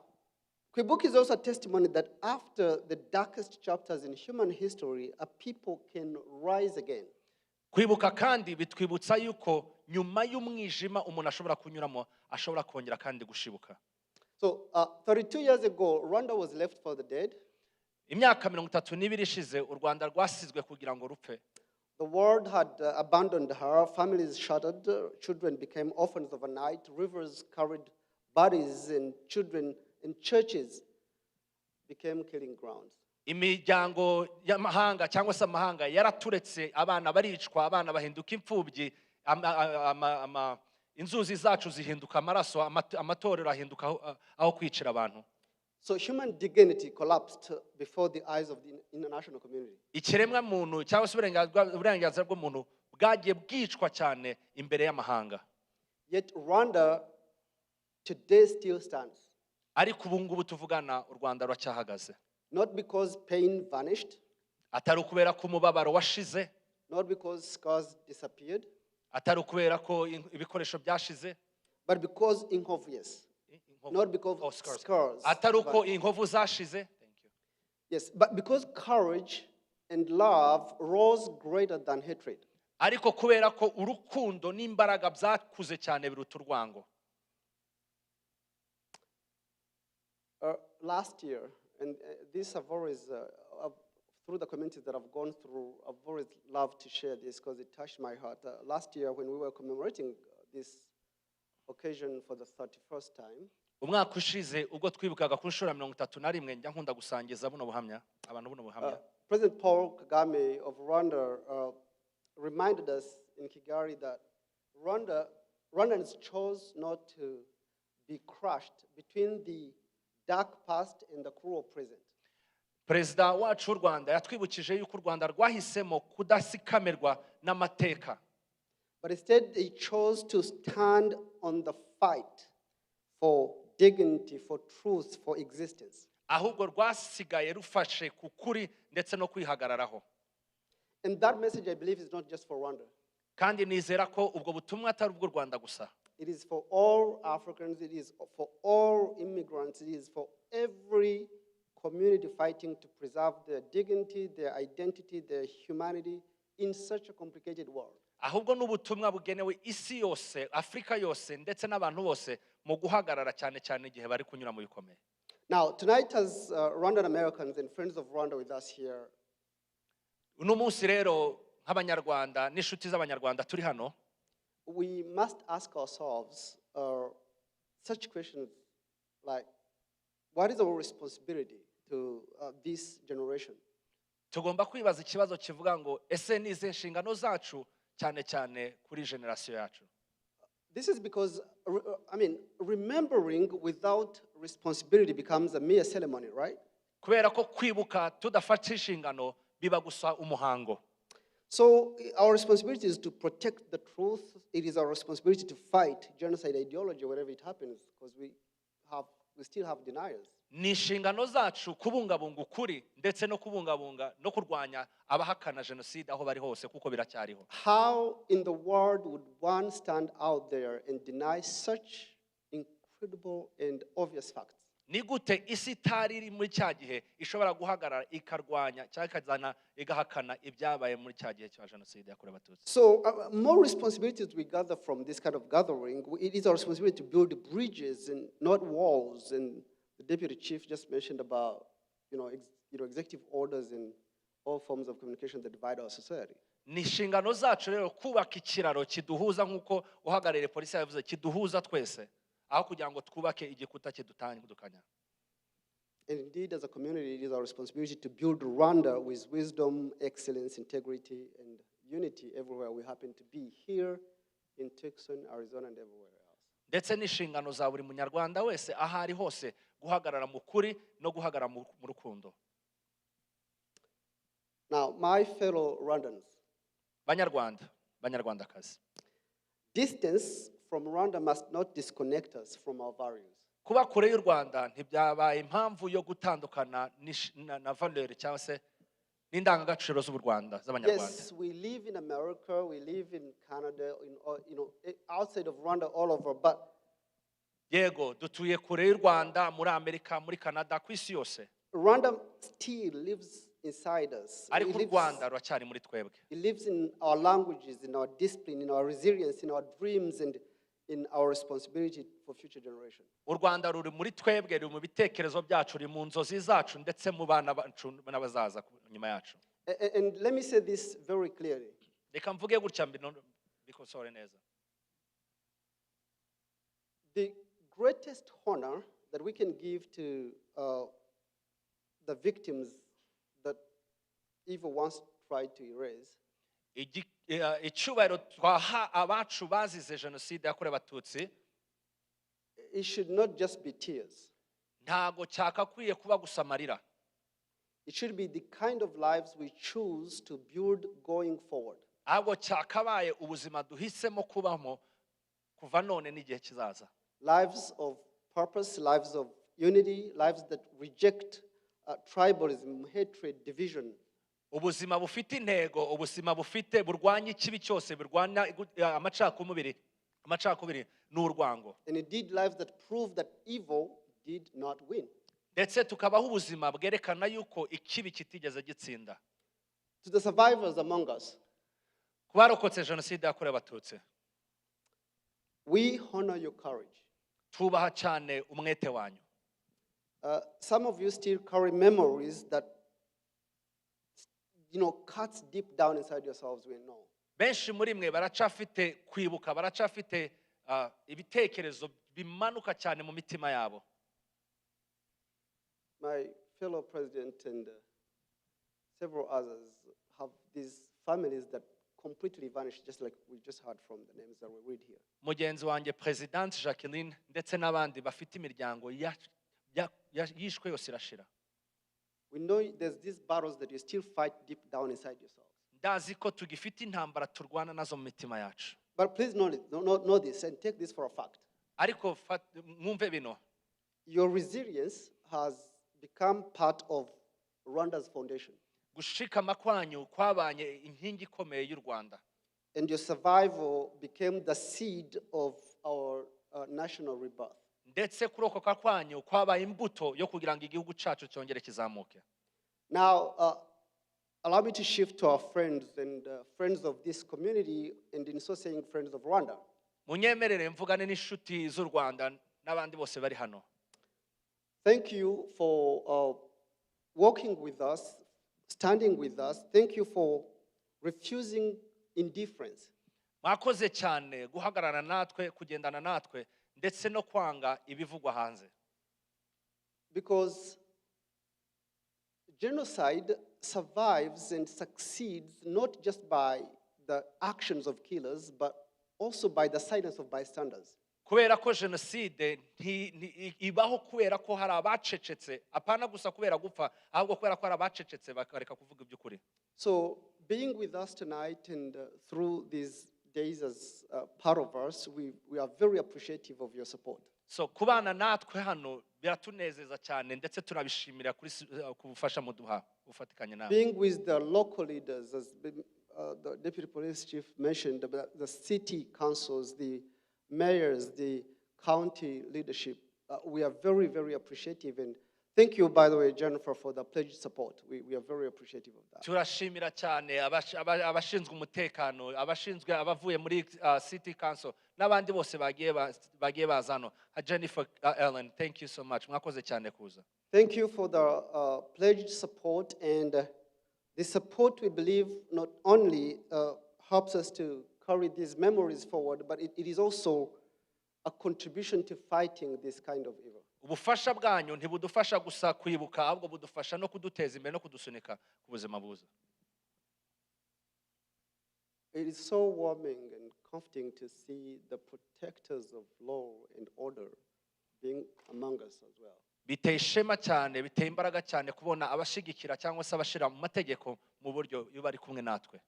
Kwibuka is also a testimony that after the darkest chapters in human history, a people can rise again. Kwibuka kandi bitwibutsa yuko nyuma y'umwijima umuntu ashobora kunyuramo ashobora kongera kandi gushibuka. So 32 years ago, Rwanda was left for the dead. Imyaka 32 ishize u Rwanda rwasizwe kugira ngo rupfe. The world had abandoned her, families shattered, children became orphans overnight, rivers carried bodies and children in churches became killing grounds. Imiryango y'amahanga cyangwa se amahanga yaraturetse, abana baricwa, abana bahinduka imfubyi, inzuzi zacu zihinduka amaraso, amatorero ahinduka aho kwicira abantu. So human dignity collapsed before the eyes of the international community. Ikiremwa muntu cyangwa se uburenganzira bw'umuntu bwagiye bwicwa cyane imbere y'amahanga. Yet Rwanda today still stands. Ariko ubu ngubu tuvugana u Rwanda ruracyahagaze. Not because pain vanished. Atari ukubera ko umubabaro washize. Not because scars disappeared. Atari ukubera ko ibikoresho byashize. But because inkovu, yes. Not because scars. Atari uko inkovu zashize. Thank you. Yes, but because courage and love rose greater than hatred. Ariko kubera ko urukundo n'imbaraga byakuze cyane biruta urwango. Last year, and these have always, through the communities that I've gone through, I've always loved to share this because it touched my heart. Last year, when we were commemorating this occasion for the 31st time, umwaka ushize ubwo twibukaga ku nshuro 31 njya nkunda gusangiza buno buhamya abantu buno buhamya. President Paul Kagame of Rwanda reminded us in Kigali that Rwandans chose not to be crushed between the dark past and the cruel present. Perezida wacu w'u Rwanda yatwibukije yuko u Rwanda rwahisemo kudasikamirwa n'amateka. But instead they chose to stand on the fight for dignity, for truth, for existence. Ahubwo rwasigaye rufashe ku kuri ndetse no kwihagararaho. And that message, I believe, is not just for Rwanda. Kandi nizera ko ubwo butumwa atari ubw'u Rwanda gusa. It is for all Africans, it is for all immigrants, it is for every community fighting to preserve their dignity, their identity, their humanity in such a complicated world. Ahubwo n'ubutumwa bugenewe isi yose, Afrika yose ndetse n'abantu bose mu guhagarara cyane cyane igihe bari kunyura mu bikomeye. Now, tonight as Rwandan Americans and friends of Rwanda with us here, uno munsi rero nk'abanyarwanda n'inshuti z'abanyarwanda turi hano, we must ask ourselves such questions like, what is our responsibility to this generation? Tugomba kwibaza ikibazo kivuga ngo ese ni izihe nshingano zacu cyane cyane kuri generasiyo yacu. This is because, remembering without responsibility becomes a mere ceremony, right? Kubera ko kwibuka tudafata inshingano biba gusa umuhango. So our responsibility is to protect the truth. It is our responsibility to fight genocide ideology wherever it happens, because we still have deniers. Ni inshingano zacu kubungabunga ukuri ndetse no kubungabunga no kurwanya abahakana jenoside aho bari hose kuko biracyariho. How in the world would one stand out there and deny such incredible and obvious facts? Ni gute isi itari iri muri cya gihe ishobora guhagarara ikarwanya cyangwa ikazana igahakana ibyabaye muri cya gihe cya jenoside yakorewe Abatutsi? So more responsibilities we gather from this kind of gathering. It is our responsibility to build bridges and not walls. And the deputy chief just mentioned about executive orders and all forms of communication that divide our society. ni inshingano zacu rero kubaka ikiraro kiduhuza nk'uko uhagarariye polisi yavuze kiduhuza twese aho kugira ngo twubake igikuta kidutandukanya. And indeed, as a community, it is our responsibility to build Rwanda with wisdom, excellence, integrity, and unity everywhere we happen to be, here in Tucson, Arizona, and everywhere else. ndetse n'inshingano za buri munyarwanda wese aho ari hose guhagarara mu kuri no guhagarara mu rukundo. Now, my fellow Rwandans, banyarwandakazi, distance from Rwanda must not disconnect us from our values. kuba kure y'u Rwanda ntibyabaye impamvu yo gutandukana na valeur cyangwa se n'indangagaciro z'u Rwanda z'abanyarwanda. Yes, we live in America, we live in Canada, outside of Rwanda, all over, but yego dutuye kure y'u Rwanda, muri Amerika, muri Canada, ku isi yose. Rwanda still lives inside us. ariko u Rwanda ruracyari muri twebwe. It lives in our languages, in our discipline, in our resilience, in our dreams, and in our responsibility for future generations. U Rwanda ruri muri twebwe, ruri mu bitekerezo byacu, ruri mu nzozi zacu ndetse mu bana bacu n'abazaza nyuma yacu. And let me say this very clearly. Reka mvuge gutya bikosore neza. The greatest honor that we can give to the victims that evil once tried to erase icyubahiro twaha abacu bazize Jenoside Yakorewe Abatutsi, it should not just be tears. ntago cyakakwiye kuba gusa amarira. It should be the kind of lives we choose to build going forward. ahubwo cyakabaye ubuzima duhisemo kubamo kuva none n'igihe kizaza. Lives of purpose, lives of unity, lives that reject tribalism, hatred, division. ubuzima bufite intego, ubuzima bufite burwanya ikibi cyose, burwanya amacakubiri n'urwango. And indeed lives that prove that evil did not win. ndetse tukabaho ubuzima bwerekana yuko ikibi kitigeze gitsinda. To the survivors among us, ku barokotse Jenoside Yakorewe Abatutsi, we honor your courage. tubaha cyane umwete wanyu. Some of you still carry memories that cuts deep down inside yourselves, we know. benshi muri mwe baracafite kwibuka, baracafite ibitekerezo bimanuka cyane mu mitima yabo. My fellow president and several others have these families that completely vanished, just like we just heard from the names that we read here. mugenzi wanjye President Jacqueline ndetse n'abandi bafite imiryango yishwe yose irashira. We know there's these battles that you still fight deep down inside yourselves. ndazi ko tugifite intambara turwana nazo mu mitima yacu. But please know this and take this for a fact. ariko mwumve bino, your resilience has become part of Rwanda's foundation. gushikama kwanyu kwabanye inkingi ikomeye y'u Rwanda. And your survival became the seed of our national rebirth. ndetse kurokoka kwanyu kwabaye imbuto yo kugira ngo igihugu cyacu cyongere kizamuke. Now, allow me to shift to our friends and friends of this community, and in so saying, friends of Rwanda. munyemerere mvugane n'inshuti z'u Rwanda n'abandi bose bari hano. Thank you for walking with us, standing with us. Thank you for refusing indifference. mwakoze cyane guhagarara natwe, kugendana natwe ndetse no kwanga ibivugwa hanze. Because genocide survives and succeeds not just by the actions of killers, but also by the silence of bystanders. kubera ko Jenoside ibaho kubera ko hari abacecetse, apana gusa kubera gupfa, ahubwo kubera ko hari abacecetse bakareka kuvuga iby'ukuri. So being with us tonight and through these days as part of us, we are very appreciative of your support. So kubana natwe hano biratunezeza cyane ndetse turabishimira kuri kubufasha muduha ufatikanye nawe. Being with the local leaders, as the deputy police chief mentioned, the city councils, the mayors, the county leadership, we are very, very appreciative. And thank you, by the way, Jennifer, for the pledged support. We are very appreciative of that. turashimira cyane abashinzwe umutekano, abashinzwe abavuye muri city council n'abandi bose bagiye bazano. Jennifer, Ellen, thank you so much. mwakoze cyane kuza. Thank you for the pledged support, and The support, we believe, not only helps us to carry these memories forward, but it is also a contribution to fighting this kind of evil. ubufasha bwanyu ntibudufasha gusa kwibuka ahubwo budufasha no kuduteza imbere no kudusunika ku buzima buza. It is so warming and comforting to see the protectors of law and order being among us as well. biteye ishema cyane biteye imbaraga cyane kubona abashigikira cyangwa se abashira mu mategeko mu buryo iyo bari kumwe natwe.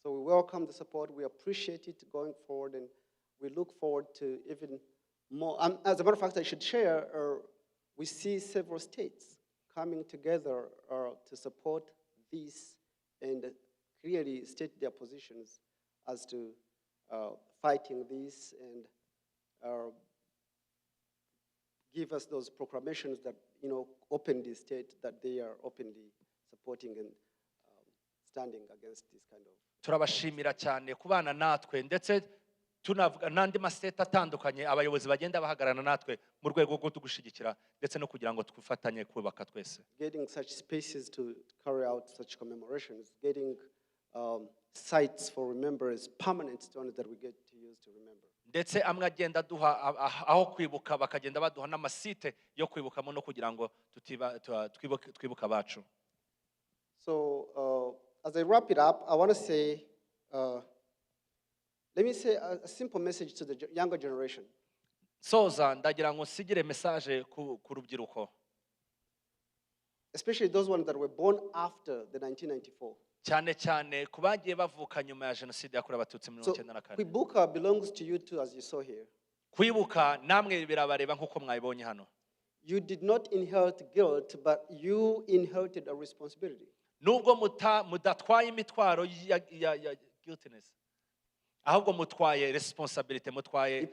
So we welcome the support, we appreciate it going forward, and we look forward to even more. As a matter of fact, I should share, we see several states coming together to support this and clearly state their positions as to fighting this and give us those proclamations that, openly state that they are openly supporting and standing against this kind of. turabashimira cyane kubana natwe ndetse tunavuga n'andi maseta atandukanye abayobozi bagenda bahagarana natwe mu rwego rwo tugushigikira ndetse no kugira ngo twifatanye kubaka twese. Getting such spaces to carry out such commemorations, getting sites for remembrance, permanent stones that we get to use to remember. ndetse amwe agenda duha aho kwibuka bakagenda baduha n'amasite yo kwibukamo no kugira ngo twibuka abacu. So as I wrap it up, I want to say, let me say a simple message to the younger generation. soza ndagira ngo nsigire message ku rubyiruko, especially those ones that were born after the 1994. cyane cyane ku bagiye bavuka nyuma ya Jenoside yakorewe Abatutsi muri So 1994. Kwibuka belongs to you too, as you saw here. kwibuka namwe birabareba nk'uko mwabibonye hano. You did not inherit guilt, but you inherited a responsibility. nubwo mudatwaye imitwaro ya guiltiness, ahubwo mutwaye responsibility, mutwaye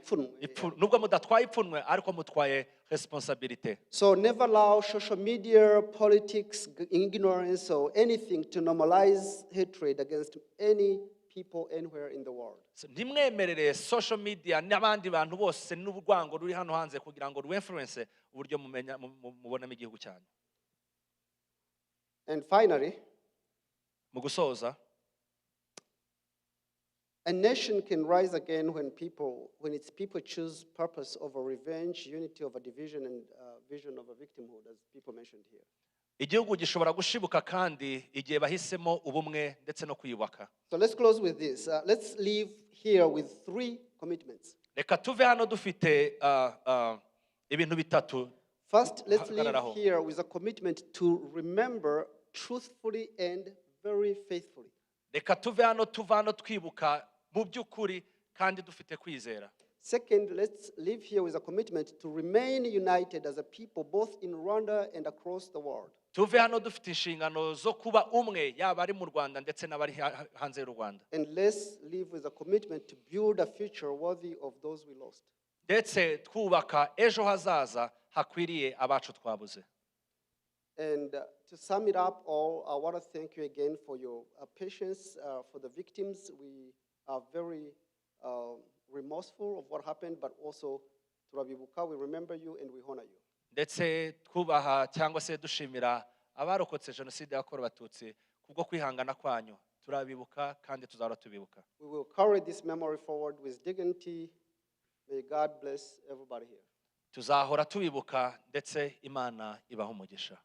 nubwo mudatwaye ipfunwe ariko mutwaye responsibility. So never allow social media, politics, ignorance or anything to normalize hatred against any people anywhere in the world. Ntimwemerere social media n'abandi bantu bose n'urwango ruri hano hanze kugira ngo rwinfluence uburyo mubonamo igihugu cyanyu. And finally, mu gusoza, a nation can rise again when its people choose purpose over revenge, unity over division, and vision over victimhood, as people mentioned here. igihugu gishobora gushibuka kandi igihe bahisemo ubumwe ndetse no kwiyubaka. So let's close with this. Let's leave here with 3 commitments. Reka tuve hano dufite ibintu bitatu. First, let's leave here with a commitment to remember truthfully and very faithfully. Reka tuve hano twibuka mu by'ukuri kandi dufite kwizera. Second, let's live here with a commitment to remain united as a people both in Rwanda and across the world. Tuve hano dufite inshingano zo kuba umwe yaba ari mu Rwanda ndetse n'abari hanze y'u Rwanda. And let's live with a commitment to build a future worthy of those we lost. Ndetse twubaka ejo hazaza hakwiriye abacu twabuze. And to sum it up all, I want to thank you again for your patience, for the victims. We are very remorseful of what happened, but also turabibuka, we remember you and we honor you. Ndetse twubaha cyangwa se dushimira abarokotse Jenoside yakorewe Abatutsi kubwo kwihangana kwanyu. Turabibuka kandi tuzahora tubibuka. We will carry this memory forward with dignity. May God bless everybody here. Tuzahora tubibuka ndetse Imana ibaha umugisha.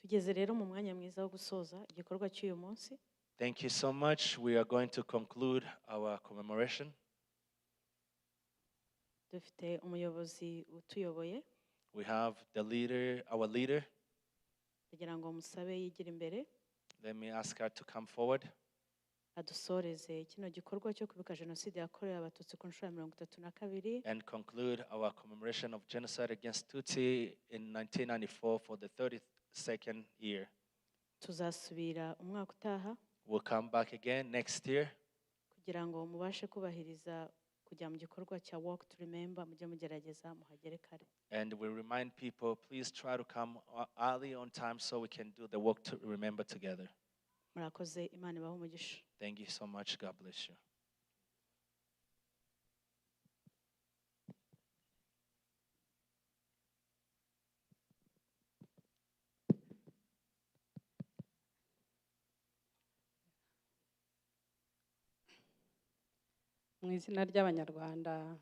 Tugeze rero mu mwanya mwiza wo gusoza igikorwa cy'uyu munsi. Thank you so much. We are going to conclude our commemoration. Dufite umuyobozi utuyoboye. We have our leader. Kugira ngo musabe yigira imbere. Let me ask her to come forward. Adusoreze kino gikorwa cyo kwibuka Jenoside yakorewe Abatutsi ku nshuro ya 32. And conclude our commemoration of genocide against Tutsi in 1994 for the 32nd year. Tuzasubira umwaka utaha. We'll come back again next year. Kugira ngo mubashe kubahiriza kujya mu gikorwa cya walk to remember, mujye mugerageza muhagere kare. And we remind people, please try to come early on time so we can do the walk to remember together. Murakoze, Imana ibahe umugisha. Thank you so much. God bless you. mu izina ry'abanyarwanda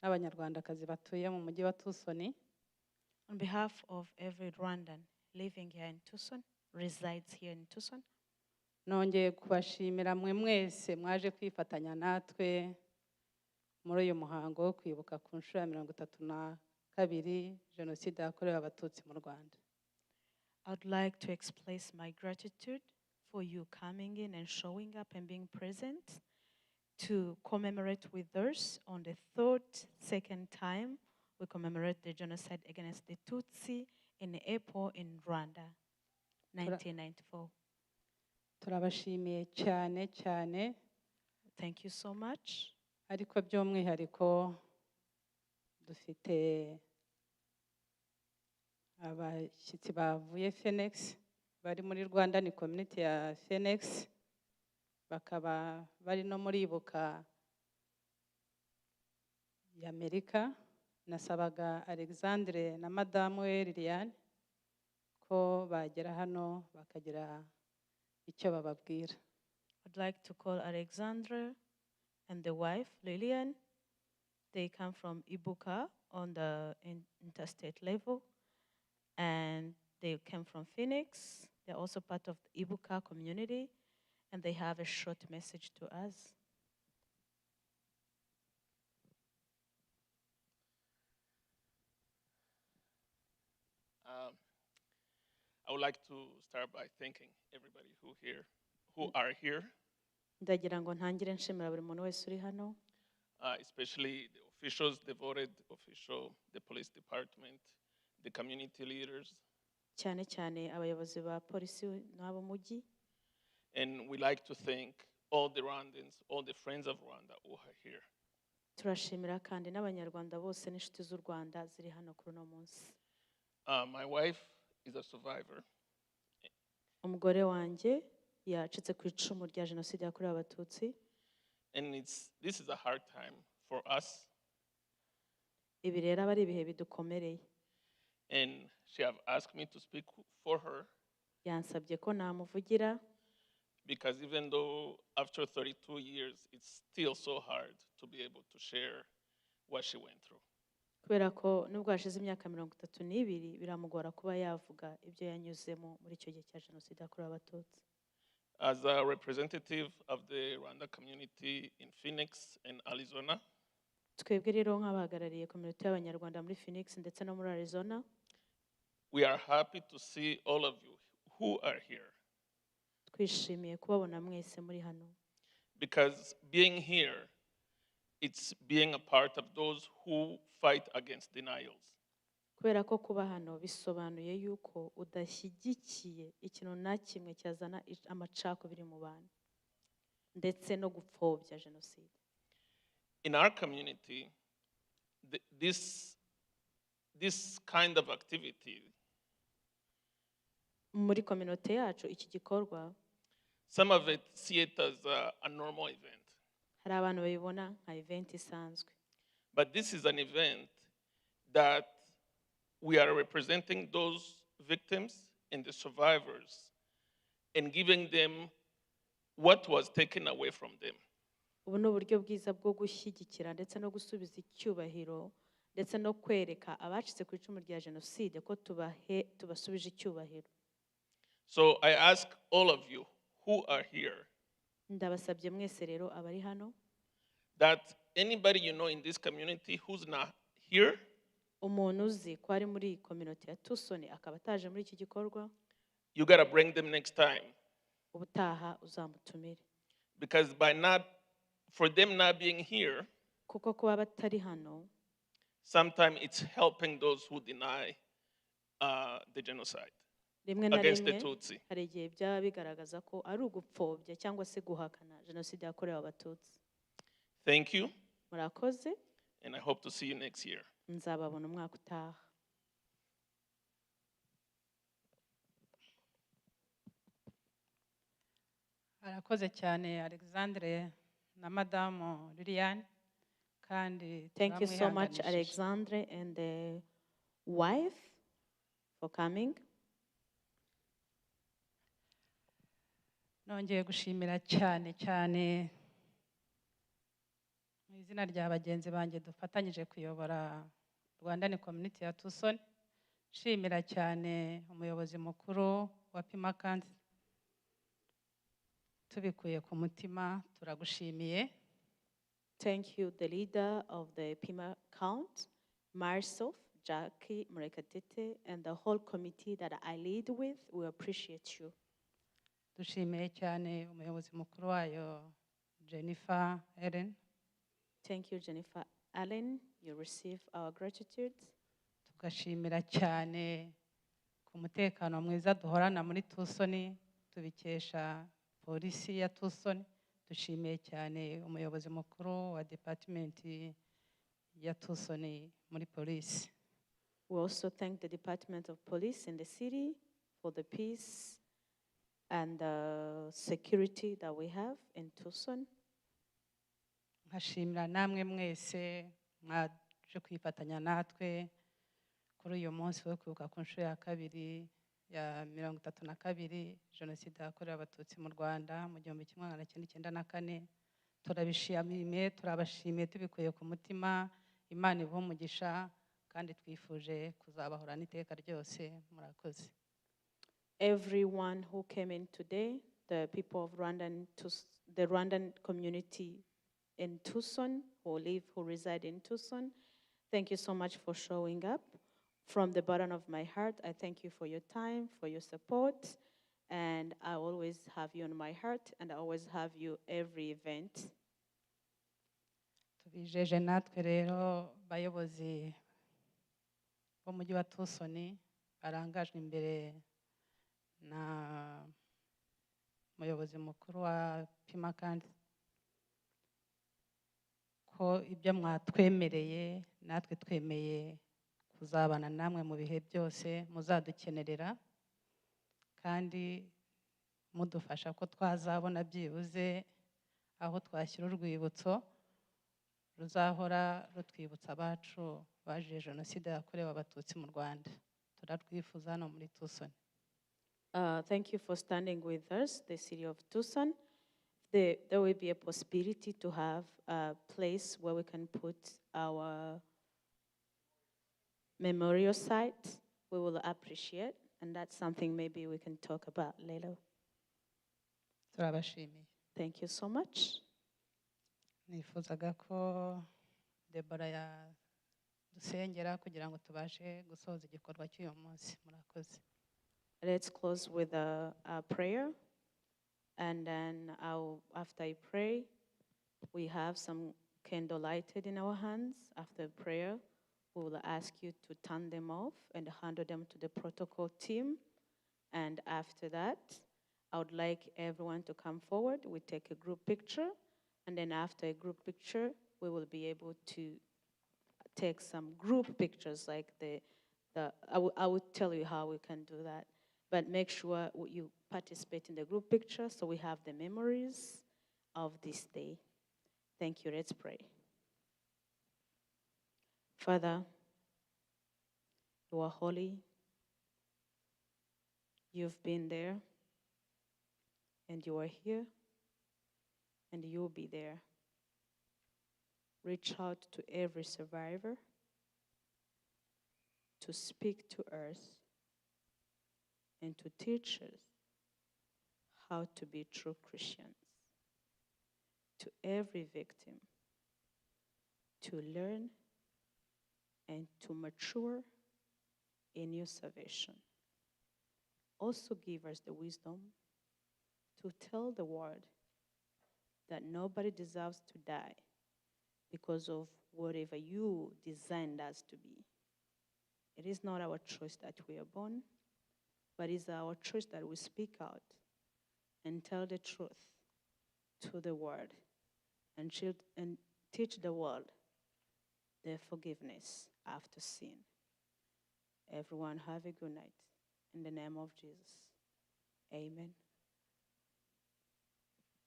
n'abanyarwandakazi batuye mu mujyi wa Tucson, On behalf of every Rwandan living here in Tucson, resides here in Tucson, nongeye kubashimira mwe mwese mwaje kwifatanya natwe muri uyu muhango wo kwibuka ku nshuro ya 32 Jenoside yakorewe Abatutsi mu Rwanda. I would like to express my gratitude for you coming in and showing up and being present to commemorate with us on the second time we commemorate the genocide against the Tutsi in April in Rwanda, 1994. Turabashimiye cyane cyane. Thank you so much. Ariko by'umwihariko dufite abashyitsi bavuye Phoenix bari muri Rwandan Community ya Phoenix, bakaba bari no muri Ibuka y'Amerika. Nasabaga Alexandre na Madamu we Liliane ko bagera hano bakagira icyo bababwira. I'd like to call Alexandra and the wife Liliane. They come from Ibuka on the interstate level, and they came from Phoenix. They're also part of the Ibuka community, and they have a short message to us. I would like to start by thanking everybody who are here, Ndagira ngo ntangire nshimira buri muntu wese uri hano, especially the officials, devoted official, the police department, the community leaders, cyane cyane abayobozi ba polisi n'ab'umujyi. and we like to thank all the Rwandans, all the friends of Rwanda who are here. Turashimira kandi n'abanyarwanda bose n'inshuti z'u Rwanda ziri hano kuri uno munsi. My wife is a survivor, Umugore wanjye yacitse ku icumu rya Jenoside yakorewe Abatutsi. and this is a hard time for us, Ibi rero aba ari ibihe bidukomereye. and she have asked me to speak for her Yansabye ko namuvugira because even though after 32 years, it's still so hard to be able to share what she went through. kubera ko nubwo hashize imyaka 32 biramugora kuba yavuga ibyo yanyuzemo muri icyo gihe cya Jenoside yakorewe Abatutsi. As a representative of the Rwanda community in Phoenix and Arizona, Twebwe rero nk'abahagarariye community y'abanyarwanda muri Phoenix ndetse no muri Arizona, we are happy to see all of you who are here twishimiye kubabona mwese muri hano. because being here, it's being a part of those who fight against denials. Kubera ko kuba hano bisobanuye yuko udashyigikiye ikintu na kimwe cyazana amacakubiri mu bantu ndetse no gupfobya Jenoside. In our community, this kind of activity, Muri community yacu iki gikorwa some of it see it as a normal event. hari abantu babibona nka event isanzwe. But this is an event that we are representing those victims and the survivors and giving them what was taken away from them. Ubu ni uburyo bwiza bwo gushyigikira ndetse no gusubiza icyubahiro ndetse no kwereka abacitse ku icumu rya Jenoside ko tubasubije icyubahiro. So I ask all of you who are here Ndabasabye mwese rero abari hano, that anybody you know in this community who's not here, umuntu uzi ko ari muri community ya Tucson akaba ataje muri iki gikorwa, you gotta bring them next time. ubutaha uzamutumire. Because for them not being here, Kuko kuba batari hano sometimes it's helping those who deny the genocide rimwe na against the rimwe Tutsi. hari igihe byaba bigaragaza ko ari ugupfobya cyangwa se guhakana Jenoside yakorewe Abatutsi. Thank you, Murakoze, and I hope to see you next year. nzababona umwaka utaha. arakoze cyane Alexandre na madamu Liliane kandi Thank you so much, turamwihanganishije. Alexandre and the wife, for coming. Nongeye gushimira cyane cyane mu izina rya bagenzi banjye dufatanyije kuyobora Rwandan Community of Tucson. Nshimira cyane umuyobozi mukuru wa kwibuka, tubikuye ku mutima turagushimiye. Thank you, the leader of the Pima Count, myself, Jackie Murekatete, and the whole committee that I lead with. We appreciate you. Dushimiye cyane umuyobozi mukuru wayo Jennifer Ellen. Thank you, Jennifer Allen. You receive our gratitude. Tugashimira cyane ku mutekano mwiza duhorana muri Tucson, tubikesha polisi ya Tucson. Dushimiye cyane umuyobozi mukuru wa department ya Tucson muri polisi. We also thank the Department of Police in the city for the peace and the security that we have in Tucson. Nkashimira namwe mwese mwaje kwifatanya natwe kuri uyu munsi wo kwibuka ku nshuro ya kabiri ya 32 Jenoside Yakorewe Abatutsi mu Rwanda mu 1994. Turabishimiye, turabashimiye tubikuye ku mutima. Imana ibahe umugisha kandi twifuje kuzabahorana iteka ryose. Murakoze. Everyone who came in today, the people of the Rwandan community in Tucson, who reside in Tucson, thank you so much for showing up. From the bottom of my heart, I thank you for your time, for your support, and I always have you on my heart, and I always have you every event. Tubijeje natwe rero bayobozi b'umujyi wa Tucson barangajwe imbere na umuyobozi mukuru wa kwibuka ko ibyo mwatwemereye natwe twemeye kuzabana namwe mu bihe byose muzadukenerera kandi mudufasha ko twazabona byibuze aho twashyira urwibutso ruzahora rutwibutsa abacu baje Jenoside Yakorewe Abatutsi mu Rwanda. Turarwifuza hano muri Tucson. Thank you for standing with us, the city of Tucson. There will be a possibility to have a place where we can put our memorial site. We will appreciate, and that's something maybe we can talk about later. Turabashimiye. Thank you so much. Nifuzaga ko Deborah ya dusengera kugira ngo tubashe gusoza igikorwa cy'uyu munsi. Murakoze. Let's close with a prayer, and then after I pray, we have some candle lighted in our hands. After prayer, we will ask you to turn them off and hand them to the protocol team. And after that, I would like everyone to come forward. We take a group picture, and then after a group picture, we will be able to take some group pictures like I will tell you how we can do that. But make sure you participate in the group picture so we have the memories of this day. Thank you. Let's pray. Father, you are holy. You've been there, and you are here, and you will be there. Reach out to every survivor to speak to us and to teach us how to be true Christians. To every victim, to learn and to mature in your salvation. Also give us the wisdom to tell the world that nobody deserves to die because of whatever you designed us to be. It is not our choice that we are born, but it's our choice that we speak out and tell the truth to the world and teach the world the forgiveness after sin. Everyone have a good night. In the name of Jesus, amen.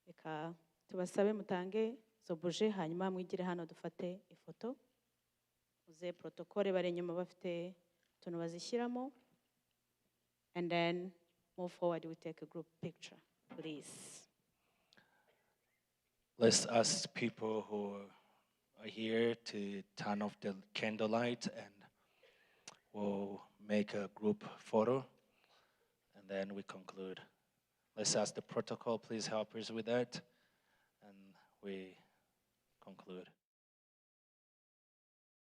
reka tubasabe mutange izo buje hanyuma mwigire hano dufate ifoto uze protokole bari inyuma bafite utuntu bazishyiramo and then move forward we take a group picture please. Let's ask people who are here to turn off the candlelight and we'll make a group photo and then we conclude. Let's ask the protocol, please help us with that, and we conclude.